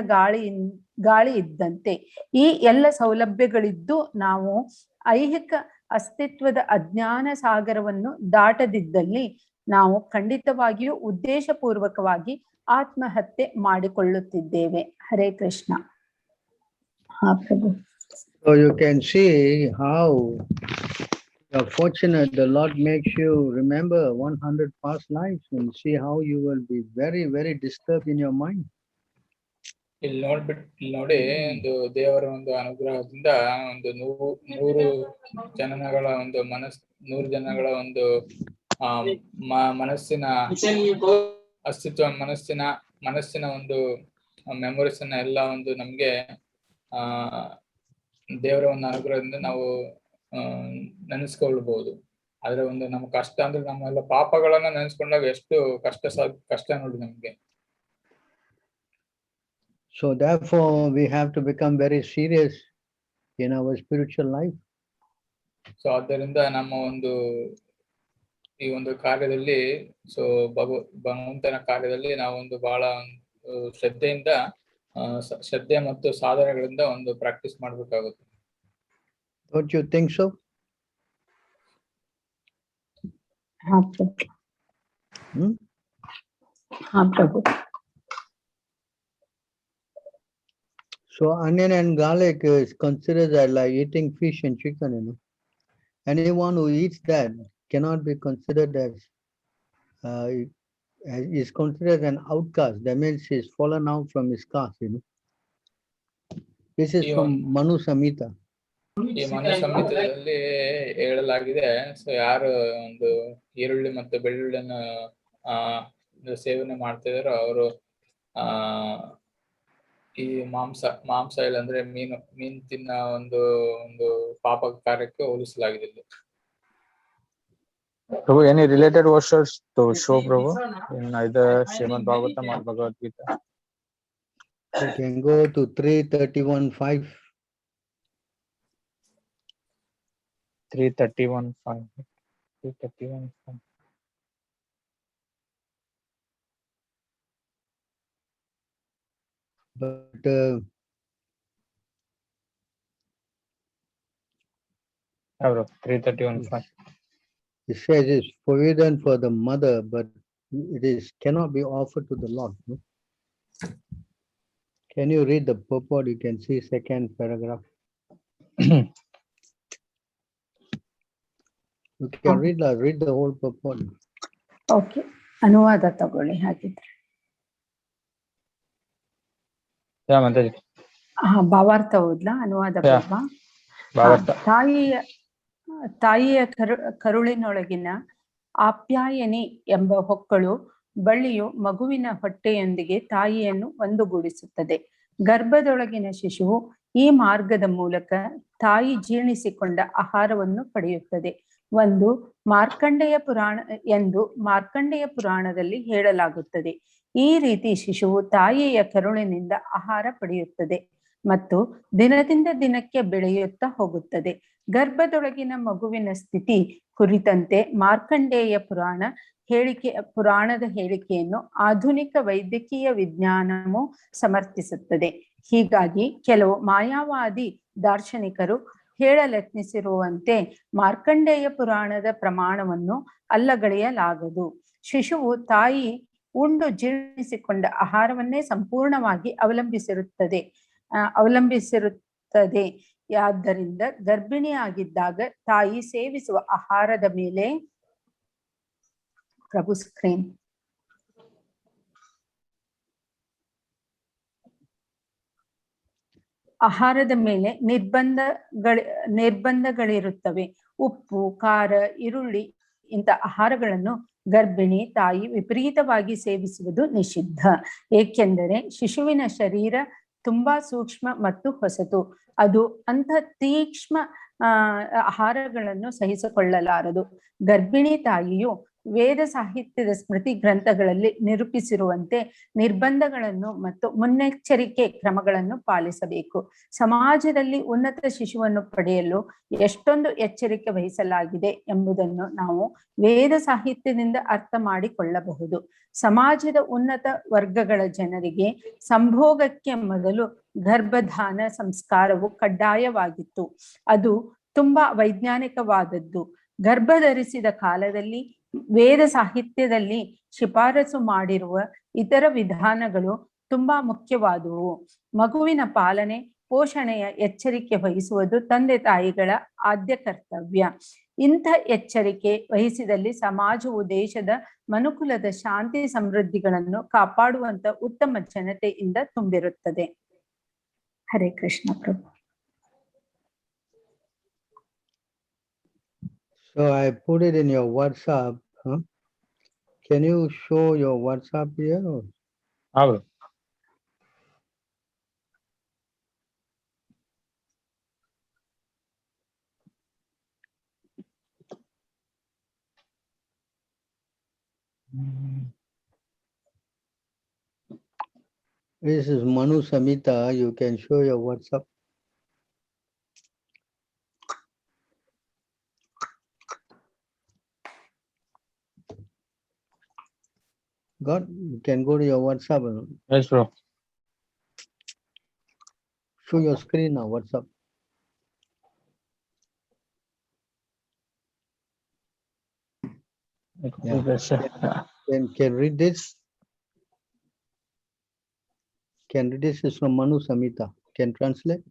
ಗಾಳಿ ಇದ್ದಂತೆ ಈ ಎಲ್ಲ ಸೌಲಭ್ಯಗಳಿದ್ದು ನಾವು ಐಹಿಕ ಅಸ್ತಿತ್ವದ ಅಜ್ಞಾನ ಸಾಗರವನ್ನು ದಾಟದಿದ್ದಲ್ಲಿ ನಾವು ಖಂಡಿತವಾಗಿಯೂ ಉದ್ದೇಶಪೂರ್ವಕವಾಗಿ ಆತ್ಮಹತ್ಯೆ ಮಾಡಿಕೊಳ್ಳುತ್ತಿದ್ದೇವೆ. ಹರೇ ಕೃಷ್ಣ. ಹಾ ಪ್ರಭು. So you can see how you're fortunate. The Lord makes you remember 100 past lives and see how you will be very, very disturbed in your mind. ಇಲ್ಲಿ ನೋಡಿ ಒಂದು ದೇವರ ಒಂದು ಅನುಗ್ರಹದಿಂದ ಒಂದು 100 ಜನನಗಳ ಒಂದು 100 ಜನಗಳ ಒಂದು ಮನಸ್ಸಿನ ಅಸ್ತಿತ್ವ, ಮನಸ್ಸಿನ ಒಂದು ಮೆಮೊರೀಸ್ ಅನ್ನ ಎಲ್ಲ ಒಂದು ನಮ್ಗೆ ದೇವರ ಒಂದು ಅನುಗ್ರಹದಿಂದ ನಾವು ನೆನೆಸ್ಕೊಳ್ಬಹುದು. ಆದ್ರೆ ಒಂದು ನಮ್ಮ ಕಷ್ಟ ಅಂದ್ರೆ ನಮ್ಮೆಲ್ಲ ಪಾಪಗಳನ್ನ ನೆನೆಸ್ಕೊಂಡಾಗ ಎಷ್ಟು ಕಷ್ಟ ನೋಡಿ ನಮ್ಗೆ. So therefore we have to become very serious in our spiritual life. So ಆದ್ದರಿಂದ ನಮ್ಮ ಒಂದು ಈ ಒಂದು ಕಾರ್ಯದಲ್ಲಿ ಭಗವಂತನ ಕಾರ್ಯದಲ್ಲಿ ನಾವೊಂದು ಬಹಳ ಶ್ರದ್ಧೆ ಮತ್ತು ಸಾಧನೆಗಳಿಂದ ಒಂದು ಪ್ರಾಕ್ಟೀಸ್ ಮಾಡ್ಬೇಕಾಗುತ್ತೆ. Don't you think so? ಹಾ ಪ್ರಭು. ಹಾ ಪ್ರಭು. So onion and garlic is considered as like eating fish and chicken, you know. Anyone who eats that cannot be considered as is considered an outcast. That means he's fallen out from his caste, you know. This is from Manu Samhita. ಈ ಮನು ಸಂಹಿತೆಯಲ್ಲಿ ಹೇಳಲಾಗಿದೆ. So ಯಾರು ಒಂದು ಈರುಳ್ಳಿ ಮತ್ತು ಬೆಳ್ಳುಳ್ಳಿಯನ್ನು ಸೇವನೆ ಮಾಡ್ತಿದಾರೋ ಅವರು ಈ ಮಾಂಸ ಇಲ್ಲ ಅಂದ್ರೆ ಮೀನು ತಿನ್ನ ಒಂದು ಪಾಪ ಕಾರ್ಯಕ್ಕೆ ಹೋಲಿಸಲಾಗಿದೆ. Prabhu, any related verses to show, Prabhu, in either Srimad Bhagavatam or Bhagavad Gita? You can go to 331:5. 331:5. But Bro, 331:5. it says it's forbidden for the mother, but it cannot be offered to the Lord. No? Can you read the purport? You can see second paragraph. You can read the whole purport. Okay, ಅನುವಾದ ತಗೊಳ್ಳಿ ಹಾಗಿದ್ರೆ. ಮಾತಾಜಿ. ಭಾವಾರ್ಥ ಓದ್ಲಾ? ಅನುವಾದ ಯಾ. ಬೇಡ್ವಾ? ಭಾವಾರ್ಥ. ತಾಯಿಯ ಕರುಳಿನೊಳಗಿನ ಆಪ್ಯಾಯನಿ ಎಂಬ ಹೊಕ್ಕಳು ಬಳ್ಳಿಯು ಮಗುವಿನ ಹೊಟ್ಟೆಯೊಂದಿಗೆ ತಾಯಿಯನ್ನು ಒಂದುಗೂಡಿಸುತ್ತದೆ. ಗರ್ಭದೊಳಗಿನ ಶಿಶುವು ಈ ಮಾರ್ಗದ ಮೂಲಕ ತಾಯಿ ಜೀರ್ಣಿಸಿಕೊಂಡ ಆಹಾರವನ್ನು ಪಡೆಯುತ್ತದೆ. ಒಂದು ಮಾರ್ಕಂಡೇಯ ಪುರಾಣದಲ್ಲಿ ಹೇಳಲಾಗುತ್ತದೆ. ಈ ರೀತಿ ಶಿಶುವು ತಾಯಿಯ ಕರುಳಿನಿಂದ ಆಹಾರ ಪಡೆಯುತ್ತದೆ ಮತ್ತು ದಿನದಿಂದ ದಿನಕ್ಕೆ ಬೆಳೆಯುತ್ತಾ ಹೋಗುತ್ತದೆ. ಗರ್ಭದೊಳಗಿನ ಮಗುವಿನ ಸ್ಥಿತಿ ಕುರಿತಂತೆ ಮಾರ್ಕಂಡೇಯ ಪುರಾಣದ ಹೇಳಿಕೆಯನ್ನು ಆಧುನಿಕ ವೈದ್ಯಕೀಯ ವಿಜ್ಞಾನವು ಸಮರ್ಥಿಸುತ್ತದೆ. ಹೀಗಾಗಿ ಕೆಲವು ಮಾಯಾವಾದಿ ದಾರ್ಶನಿಕರು ಹೇಳಲೆತ್ನಿಸಿರುವಂತೆ ಮಾರ್ಕಂಡೇಯ ಪುರಾಣದ ಪ್ರಮಾಣವನ್ನು ಅಲ್ಲಗಳೆಯಲಾಗದು. ಶಿಶುವು ತಾಯಿ ಉಂಡು ಜೀರ್ಣಿಸಿಕೊಂಡ ಆಹಾರವನ್ನೇ ಸಂಪೂರ್ಣವಾಗಿ ಅವಲಂಬಿಸಿರುತ್ತದೆ. ಆದ್ದರಿಂದ ಗರ್ಭಿಣಿಯಾಗಿದ್ದಾಗ ತಾಯಿ ಸೇವಿಸುವ ಆಹಾರದ ಮೇಲೆ ನಿರ್ಬಂಧಗಳಿರುತ್ತವೆ. ಉಪ್ಪು, ಖಾರ, ಈರುಳ್ಳಿ ಇಂಥ ಆಹಾರಗಳನ್ನು ಗರ್ಭಿಣಿ ತಾಯಿ ವಿಪರೀತವಾಗಿ ಸೇವಿಸುವುದು ನಿಷಿದ್ಧ. ಏಕೆಂದರೆ ಶಿಶುವಿನ ಶರೀರ ತುಂಬಾ ಸೂಕ್ಷ್ಮ ಮತ್ತು ಹೊಸತು. ಅದು ಅಂಥ ತೀಕ್ಷ್ಣ ಆಹಾರಗಳನ್ನು ಸಹಿಸಿಕೊಳ್ಳಲಾರದು. ಗರ್ಭಿಣಿ ತಾಯಿಯು ವೇದ ಸಾಹಿತ್ಯದ ಸ್ಮೃತಿ ಗ್ರಂಥಗಳಲ್ಲಿ ನಿರೂಪಿಸಿರುವಂತೆ ನಿರ್ಬಂಧಗಳನ್ನು ಮತ್ತು ಮುನ್ನೆಚ್ಚರಿಕೆ ಕ್ರಮಗಳನ್ನು ಪಾಲಿಸಬೇಕು. ಸಮಾಜದಲ್ಲಿ ಉನ್ನತ ಶಿಶುವನ್ನು ಪಡೆಯಲು ಎಷ್ಟೊಂದು ಎಚ್ಚರಿಕೆ ವಹಿಸಲಾಗಿದೆ ಎಂಬುದನ್ನು ನಾವು ವೇದ ಸಾಹಿತ್ಯದಿಂದ ಅರ್ಥ ಮಾಡಿಕೊಳ್ಳಬಹುದು. ಸಮಾಜದ ಉನ್ನತ ವರ್ಗಗಳ ಜನರಿಗೆ ಸಂಭೋಗಕ್ಕೆ ಮೊದಲು ಗರ್ಭಧಾನ ಸಂಸ್ಕಾರವು ಕಡ್ಡಾಯವಾಗಿತ್ತು. ಅದು ತುಂಬಾ ವೈಜ್ಞಾನಿಕವಾದದ್ದು. ಗರ್ಭಧರಿಸಿದ ಕಾಲದಲ್ಲಿ ವೇದ ಸಾಹಿತ್ಯದಲ್ಲಿ ಶಿಫಾರಸು ಮಾಡಿರುವ ಇತರ ವಿಧಾನಗಳು ತುಂಬಾ ಮುಖ್ಯವಾದುವು. ಮಗುವಿನ ಪಾಲನೆ, ಪೋಷಣೆಯ ಎಚ್ಚರಿಕೆ ವಹಿಸುವುದು ತಂದೆ ತಾಯಿಗಳ ಆದ್ಯ ಕರ್ತವ್ಯ. ಇಂಥ ಎಚ್ಚರಿಕೆ ವಹಿಸಿದಲ್ಲಿ ಸಮಾಜವು ದೇಶದ ಮನುಕುಲದ ಶಾಂತಿ ಸಮೃದ್ಧಿಗಳನ್ನು ಕಾಪಾಡುವಂತ ಉತ್ತಮ ಜನತೆಯಿಂದ ತುಂಬಿರುತ್ತದೆ. ಹರೇ ಕೃಷ್ಣ ಪ್ರಭು. So I put it in your WhatsApp. Huh? Can you show your WhatsApp here? ಹೌದು. This is Manu Samita. You can show your WhatsApp. God, you can go to your WhatsApp. Yes, bro. Show your screen now, WhatsApp. Can read this? Can read this is from Manu Samita. Can translate?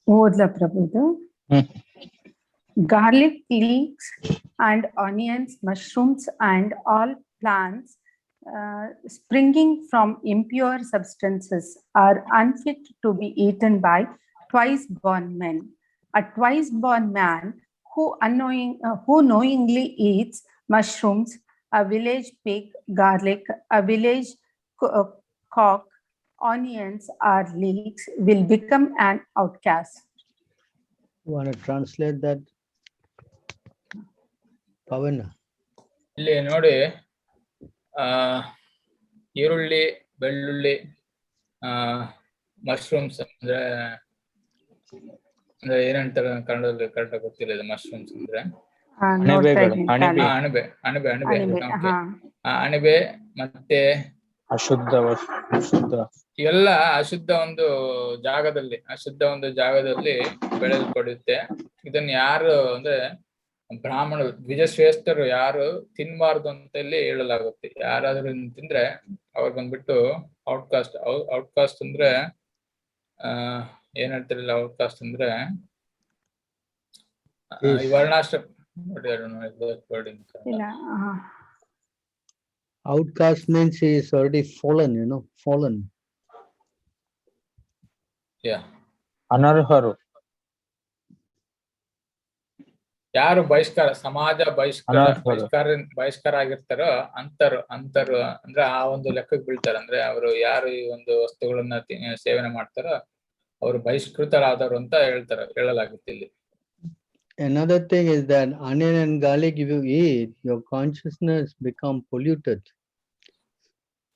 ಓದ್ಲಾ ಪ್ರಭುದು? Garlic, leeks and onions, mushrooms and all plants springing from impure substances are unfit to be eaten by twice-born men. A twice-born man who knowingly eats mushrooms, a village pig, garlic, a village cock, onions or leeks will become an outcast. You want to translate that? Pavana. ಇಲ್ಲಿ ನೋಡಿ, ಈರುಳ್ಳಿ, ಬೆಳ್ಳುಳ್ಳಿ, mushrooms ಅಂದ್ರೆ ಏನಂತಾರೆ ಕನ್ನಡದಲ್ಲಿ correct ಗೊತ್ತಿಲ್ಲ. ಇದು mushrooms ಅಂದ್ರೆ ಅಣಬೆ ಮತ್ತೆ ಇವೆಲ್ಲ ಅಶುದ್ಧ ಒಂದು ಜಾಗದಲ್ಲಿ ಬೆಳೆಯಲ್ಪಡುತ್ತೆ. ಇದನ್ನ ಯಾರು ಅಂದ್ರೆ ಬ್ರಾಹ್ಮಣರು, ದ್ವಿಜಶ್ರೇಷ್ಠರು ಯಾರು ತಿನ್ಬಾರ್ದು ಅಂತ ಇಲ್ಲಿ ಹೇಳಲಾಗುತ್ತೆ. ಯಾರಾದ್ರೂ ತಿಂದ್ರೆ ಅವ್ರು ಬಂದ್ಬಿಟ್ಟು ಔಟ್ಕಾಸ್ಟ್ ಅಂದ್ರೆ ಏನ್ ಹೇಳ್ತಿರಲಿಲ್ಲ. ಔಟ್ಕಾಸ್ಟ್ ಅಂದ್ರೆ But I don't know exact word in Kannada. ಇಲ್ಲ Outcast means he is already fallen, fallen. Yeah. ಅನರ್ಹರು. ಯಾರು ಬಹಿಷ್ಕಾರ ಸಮಾಜ ಅನರ್ಹರು. ಬಹಿಷ್ಕಾರ ಆಗಿರ್ತಾರೋ ಅಂತರು ಅಂದ್ರೆ ಆ ಒಂದು ಲೆಕ್ಕಕ್ಕೆ ಬೀಳ್ತಾರೆ. ಅಂದ್ರೆ ಅವರು ಯಾರು ಈ ಒಂದು ವಸ್ತುಗಳನ್ನ ಸೇವನೆ ಮಾಡ್ತಾರೋ ಅವರು ಬಹಿಷ್ಕೃತರಾದವರು ಅಂತ ಹೇಳಲಾಗುತ್ತೆ ಇಲ್ಲಿ. Another thing is that onion and garlic, if you eat, your consciousness become polluted.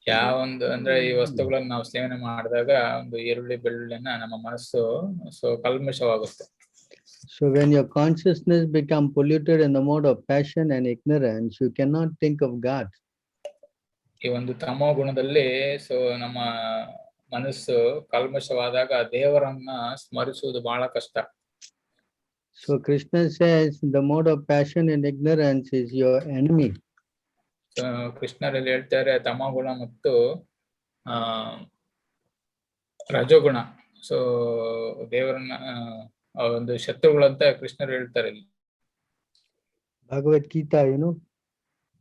ಯಾವೊಂದು ಅಂದ್ರೆ ಈ ವಸ್ತುಗಳನ್ನ ನಾವು ಸೇವನೆ ಮಾಡಿದಾಗ ಒಂದು ಈರುಳ್ಳಿ ಬೆಳ್ಳುಳ್ಳಿನ ನಮ್ಮ ಮನಸ್ಸು ಕಲ್ಮಶವಾಗುತ್ತೆ. So when your consciousness become polluted in the mode of passion and ignorance, you cannot think of God. ಈ ಒಂದು ತಮೋ ಗುಣದಲ್ಲಿ ನಮ್ಮ ಮನಸ್ಸು ಕಲ್ಮಶವಾದಾಗ ದೇವರನ್ನ ಸ್ಮರಿಸುವುದು ಬಹಳ ಕಷ್ಟ. So Krishna says the mode of passion and ignorance is your enemy. ಕೃಷ್ಣರಲ್ಲಿ ಹೇಳ್ತಾರೆ ತಮೋ ಗುಣ ಮತ್ತು ರಜೋಗುಣ ದೇವರನ್ನ ಒಂದು ಶತ್ರುಗಳಂತ ಕೃಷ್ಣರು ಹೇಳ್ತಾರೆ ಇಲ್ಲಿ. Bhagavad Gita,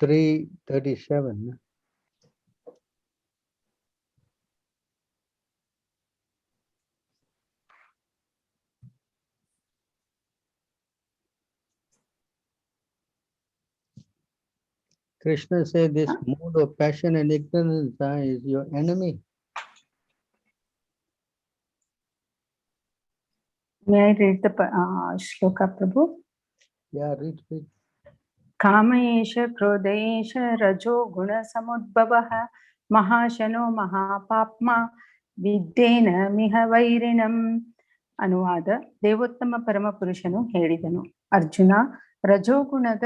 3:37. Krishna said this mode of passion and ignorance is your enemy. May I read the shloka, Prabhu? Yeah, read. ಕಾಮಯೇಷ ಕ್ರೋಧಯೇಷ ರಜೋ ಗುಣ ಸಮುದ್ಭವಃ ಮಹಾಶನೋ ಮಹಾಪಾಪ್ಮ ವಿದ್ಯೇನ ಮಿಹ ವೈರಿಣಂ. ಅನುವಾದ: ದೇವೋತ್ತಮ ಪರಮಪುರುಷನು ಹೇಳಿದನು, ಅರ್ಜುನ, ರಜೋಗುಣದ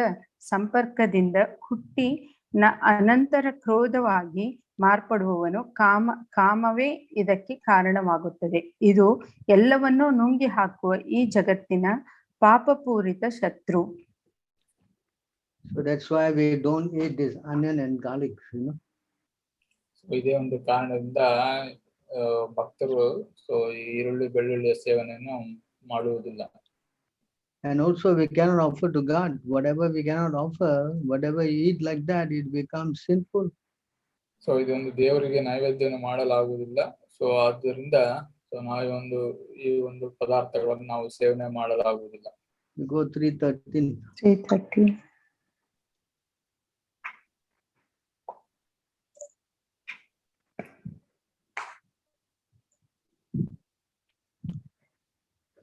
ಸಂಪರ್ಕದಿಂದ ಹುಟ್ಟಿ ಅನಂತರ ಕ್ರೋಧವಾಗಿ ಮಾರ್ಪಡುವವನು ಕಾಮವೇ ಇದಕ್ಕೆ ಕಾರಣವಾಗುತ್ತದೆ. ಇದು ಎಲ್ಲವನ್ನೂ ನುಂಗಿ ಹಾಕುವ ಈ ಜಗತ್ತಿನ ಪಾಪಪೂರಿತ ಶತ್ರು. So that's why we don't eat this onion and garlic, ಇದೇ ಒಂದು ಕಾರಣದಿಂದ ಭಕ್ತರು ಈರುಳ್ಳಿ ಬೆಳ್ಳುಳ್ಳಿಯ ಸೇವನೆಯನ್ನು ಮಾಡುವುದಿಲ್ಲ. And also we cannot offer to God. Whatever we cannot offer, whatever you eat like that, it becomes sinful. ಇದೊಂದು ದೇವರಿಗೆ ನೈವೇದ್ಯವನ್ನು ಮಾಡಲಾಗುವುದಿಲ್ಲ. ಆದ್ದರಿಂದ ನಾವು ಈ ಒಂದು ಪದಾರ್ಥಗಳನ್ನು ನಾವು ಸೇವನೆ ಮಾಡಲಾಗುವುದಿಲ್ಲ. You go 3:13.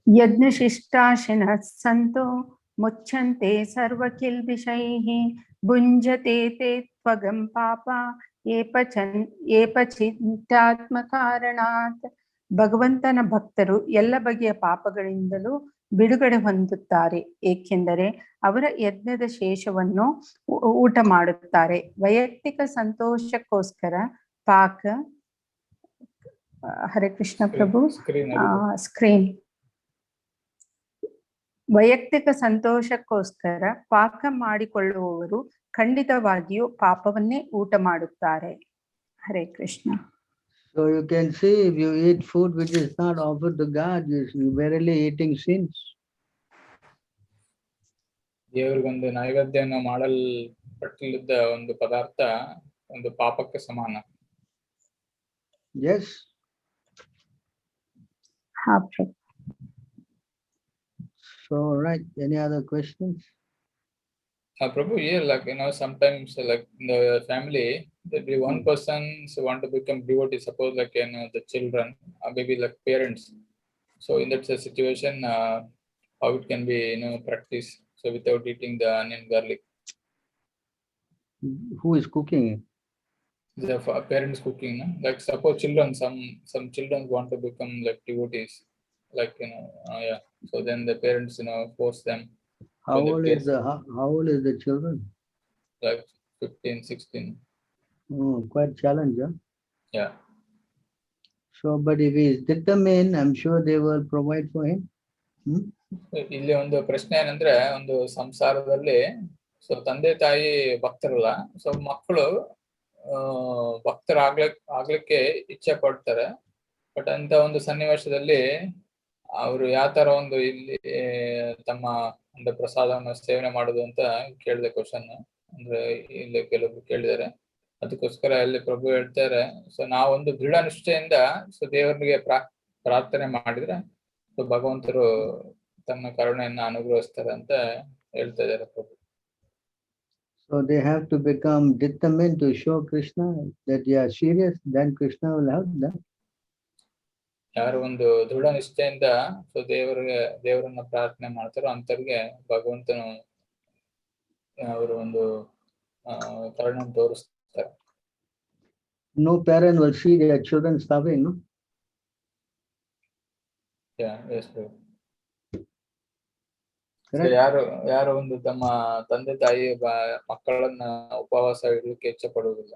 ಯಜ್ಞಶಿಷ್ಟಾಶಿನಃ ಸಂತೋ ಮುಚ್ಯಂತೆ ಸರ್ವಕಿಲ್ಬಿಷೈಃ ಭುಂಜತೆ ತೇ ತ್ವಗಂ ಪಾಪ ಏಪಚಿತ್ತಾತ್ಮಕಾರಣಾತ್. ಭಗವಂತನ ಭಕ್ತರು ಎಲ್ಲ ಬಗೆಯ ಪಾಪಗಳಿಂದಲೂ ಬಿಡುಗಡೆ ಹೊಂದುತ್ತಾರೆ, ಏಕೆಂದರೆ ಅವರ ಯಜ್ಞದ ಶೇಷವನ್ನು ಊಟ ಮಾಡುತ್ತಾರೆ. ವೈಯಕ್ತಿಕ ಸಂತೋಷಕ್ಕೋಸ್ಕರ ಪಾಕ. ಹರೇ ಕೃಷ್ಣ ಪ್ರಭು. ಸ್ಕ್ರೀನ್. ವೈಯಕ್ತಿಕ ಸಂತೋಷಕ್ಕೋಸ್ಕರ ಪಾಕ ಮಾಡಿಕೊಳ್ಳುವವರು ಖಂಡಿತವಾಗಿಯೂ ಪಾಪವನ್ನೇ ಊಟ ಮಾಡುತ್ತಾರೆ. Hare Krishna. So you can see, if you eat food which is not offered to God, you are verily eating sins. ದೇವರಿಗೊಂದು ನೈವೇದ್ಯವನ್ನು ಮಾಡಲ್ಪಟ್ಟಿದ್ದ ಒಂದು ಪದಾರ್ಥ ಒಂದು ಪಾಪಕ್ಕೆ ಸಮಾನ. Yes. So right, any other questions? Prabhu, yeah, sometimes like in the family, there be one person want to become devotee, suppose like the children or maybe like parents. So in that situation, how it can be practiced without eating the onion garlic? Who is cooking it? The parents cooking, no? Like suppose children, some children want to become like devotees, like yeah. So then the parents force them. How old is the children? Like 15, 16. Oh, quite challenge, huh? Yeah. So, but if he is determined, I'm sure they will provide for him. ಇಲ್ಲಿ ಒಂದು ಪ್ರಶ್ನೆ ಏನಂದ್ರೆ, ಒಂದು ಸಂಸಾರದಲ್ಲಿ ತಂದೆ ತಾಯಿ ಭಕ್ತರಲ್ಲ, ಮಕ್ಕಳು ಆಗ್ಲಿಕ್ಕೆ ಇಚ್ಛೆ ಪಡ್ತಾರೆ. ಬಟ್ ಅಂತ ಒಂದು ಸನ್ನಿವೇಶದಲ್ಲಿ ಅವರು ಯಾವ ತರ ಒಂದು ಇಲ್ಲಿ ತಮ್ಮ ಒಂದು ಪ್ರಸಾದವನ್ನು ಸೇವನೆ ಮಾಡುದು ಅಂತ ಕೇಳಿದೆ ಕ್ವಶನ್. ಅಂದ್ರೆ ಇಲ್ಲಿ ಕೆಲವರು ಕೇಳಿದ್ದಾರೆ, ಅದಕ್ಕೋಸ್ಕರ ಅಲ್ಲಿ ಪ್ರಭು ಹೇಳ್ತಾರೆ, ಸೊ ನಾವೊಂದು ದೃಢ ನಿಷ್ಠೆಯಿಂದ ಸೊ ದೇವರಿಗೆ ಪ್ರಾರ್ಥನೆ ಮಾಡಿದ್ರೆ ಸೊ ಭಗವಂತರು ತನ್ನ ಕರುಣೆಯನ್ನ ಅನುಗ್ರಹಿಸ್ತಾರೆ ಅಂತ ಹೇಳ್ತಾ ಇದ್ದಾರೆ ಪ್ರಭು. So they have to become determined to show Krishna that they are serious, then Krishna will help them. ಯಾರು ಒಂದು ದೃಢ ನಿಷ್ಠೆಯಿಂದ ಸೊ ದೇವರನ್ನ ಪ್ರಾರ್ಥನೆ ಮಾಡ್ತಾರೋ ಅಂತವ್ರಿಗೆ ಭಗವಂತನು ಅವರು ಒಂದು ಕರುಣೆ ತೋರಿಸ್ತಾರೆ. No parent will see their children starving, no? Yes, bro. So Correct? ಯಾರು ಒಂದು ತಮ್ಮ ತಂದೆ ತಾಯಿ ಮಕ್ಕಳನ್ನ ಉಪವಾಸ ಇಡಲಿಕ್ಕೆ ಇಚ್ಛೆ ಪಡುವುದಿಲ್ಲ.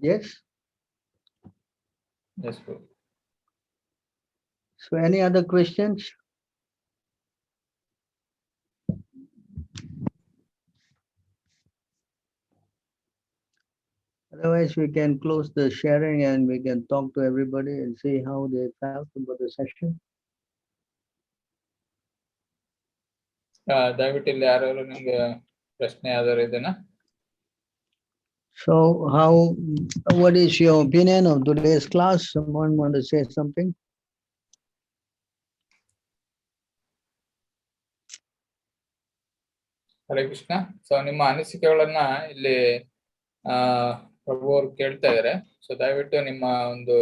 Yes. Yes, bro. So any other questions? Otherwise, we can close the sharing and we can talk to everybody and see how they felt about the session. ದಯವಿಟ್ಟು ಇಲ್ಲಿ ಯಾರು ನಿಮ್ಗೆ ಪ್ರಶ್ನೆ ಯಾವ್ದಾರು ಇದೆನಾ? So how, what is your opinion of today's class? Someone want to say something? Hare Krishna. So ನಿಮ್ಮ ಅನಿಸಿಕೆಗಳನ್ನ ಇಲ್ಲಿ ಪ್ರಭು ಅವರು ಕೇಳ್ತಾ ಇದಾರೆ. ಸೊ ದಯವಿಟ್ಟು ನಿಮ್ಮ ಒಂದು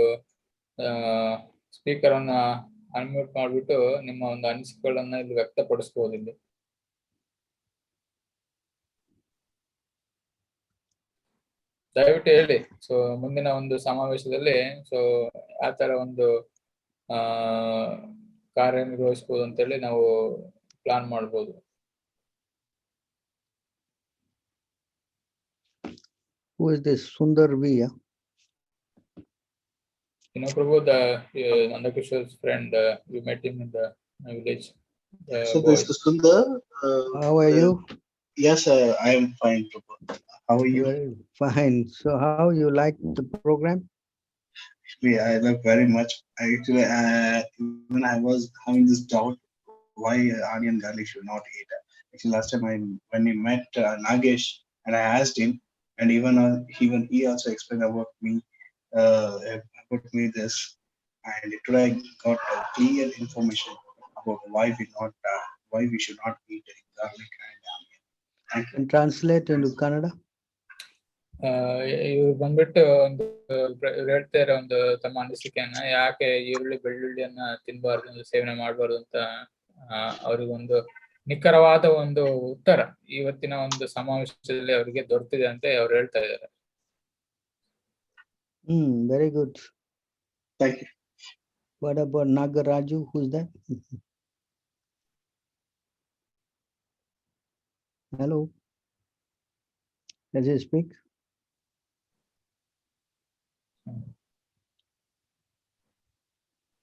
ಸ್ಪೀಕರ್ ಅನ್ನ ಅನ್ಮ್ಯೂಟ್ ಮಾಡ್ಬಿಟ್ಟು ನಿಮ್ಮ ಒಂದು ಅನಿಸಿಕೆಗಳನ್ನ ಇಲ್ಲಿ ವ್ಯಕ್ತಪಡಿಸಬಹುದು ಇಲ್ಲಿ. ದಯವಿಟ್ಟು ಹೇಳಿ. ಸೊ ಮುಂದಿನ ಒಂದು ಸಮಾವೇಶದಲ್ಲಿ ಸೊ ಯಾವ ತರ ಒಂದು ಕಾರ್ಯನಿರ್ವಹಿಸಬಹುದು ಅಂತೇಳಿ ನಾವು ಪ್ಲಾನ್ ಮಾಡ್ಬೋದು. Who is this Sundar V? You know, Prabhu, Nandakishore's friend, we met him in the village. So this is Sundar. How are you? Yes, I am fine, Prabhu. How are you? Very fine. So how you like the program? Yeah, I love very much. Actually, even I was having this doubt why onion garlic should not eat. Actually, last time when we met Nagesh and I asked him, and even he also explained about me this, and today I got clear information about why we should not eat garlic and onion. Thank you. And translate into Kannada. ಇವ್ರು ಬಂದ್ಬಿಟ್ಟು ಒಂದು ಹೇಳ್ತಾ ಇರೋ ಒಂದು ತಮ್ಮ ಅನಿಸಿಕೆಯನ್ನ, ಯಾಕೆ ಈರುಳ್ಳಿ ಬೆಳ್ಳುಳ್ಳಿಯನ್ನ ತಿನ್ಬಾರ್ದು, ಸೇವನೆ ಮಾಡಬಾರ್ದು ಅಂತ ಅವ್ರಿಗೊಂದು ನಿಖರವಾದ ಒಂದು ಉತ್ತರ ಇವತ್ತಿನ ಒಂದು ಸಮಾವೇಶದಲ್ಲಿ ಅವರಿಗೆ ದೊರೆತಿದೆ ಅಂತ ಅವ್ರು ಹೇಳ್ತಾ ಇದ್ದಾರೆ. Very good. Thank you. What about Nagaraju? Who's that? Hello. Does he speak?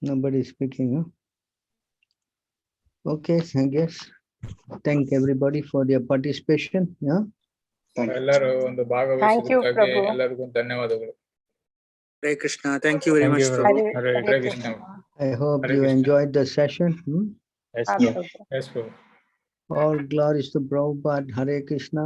Nobody is speaking, huh? Okay, I guess. Thank everybody for their participation. Yeah. Thank you. ಎಲ್ಲರೂ ಒಂದು ಭಾಗವಹಿಸಿದ್ದಕ್ಕಾಗಿ ಎಲ್ಲರಿಗೂ ಧನ್ಯವಾದಗಳು. Hare Krishna. Thank you very Thank much, you, Prabhu. Hare Hare Krishna. I hope Hare you Krishna. enjoyed the session. Yes, Yes, Prabhu. All glories to Prabhupada. Hare Krishna.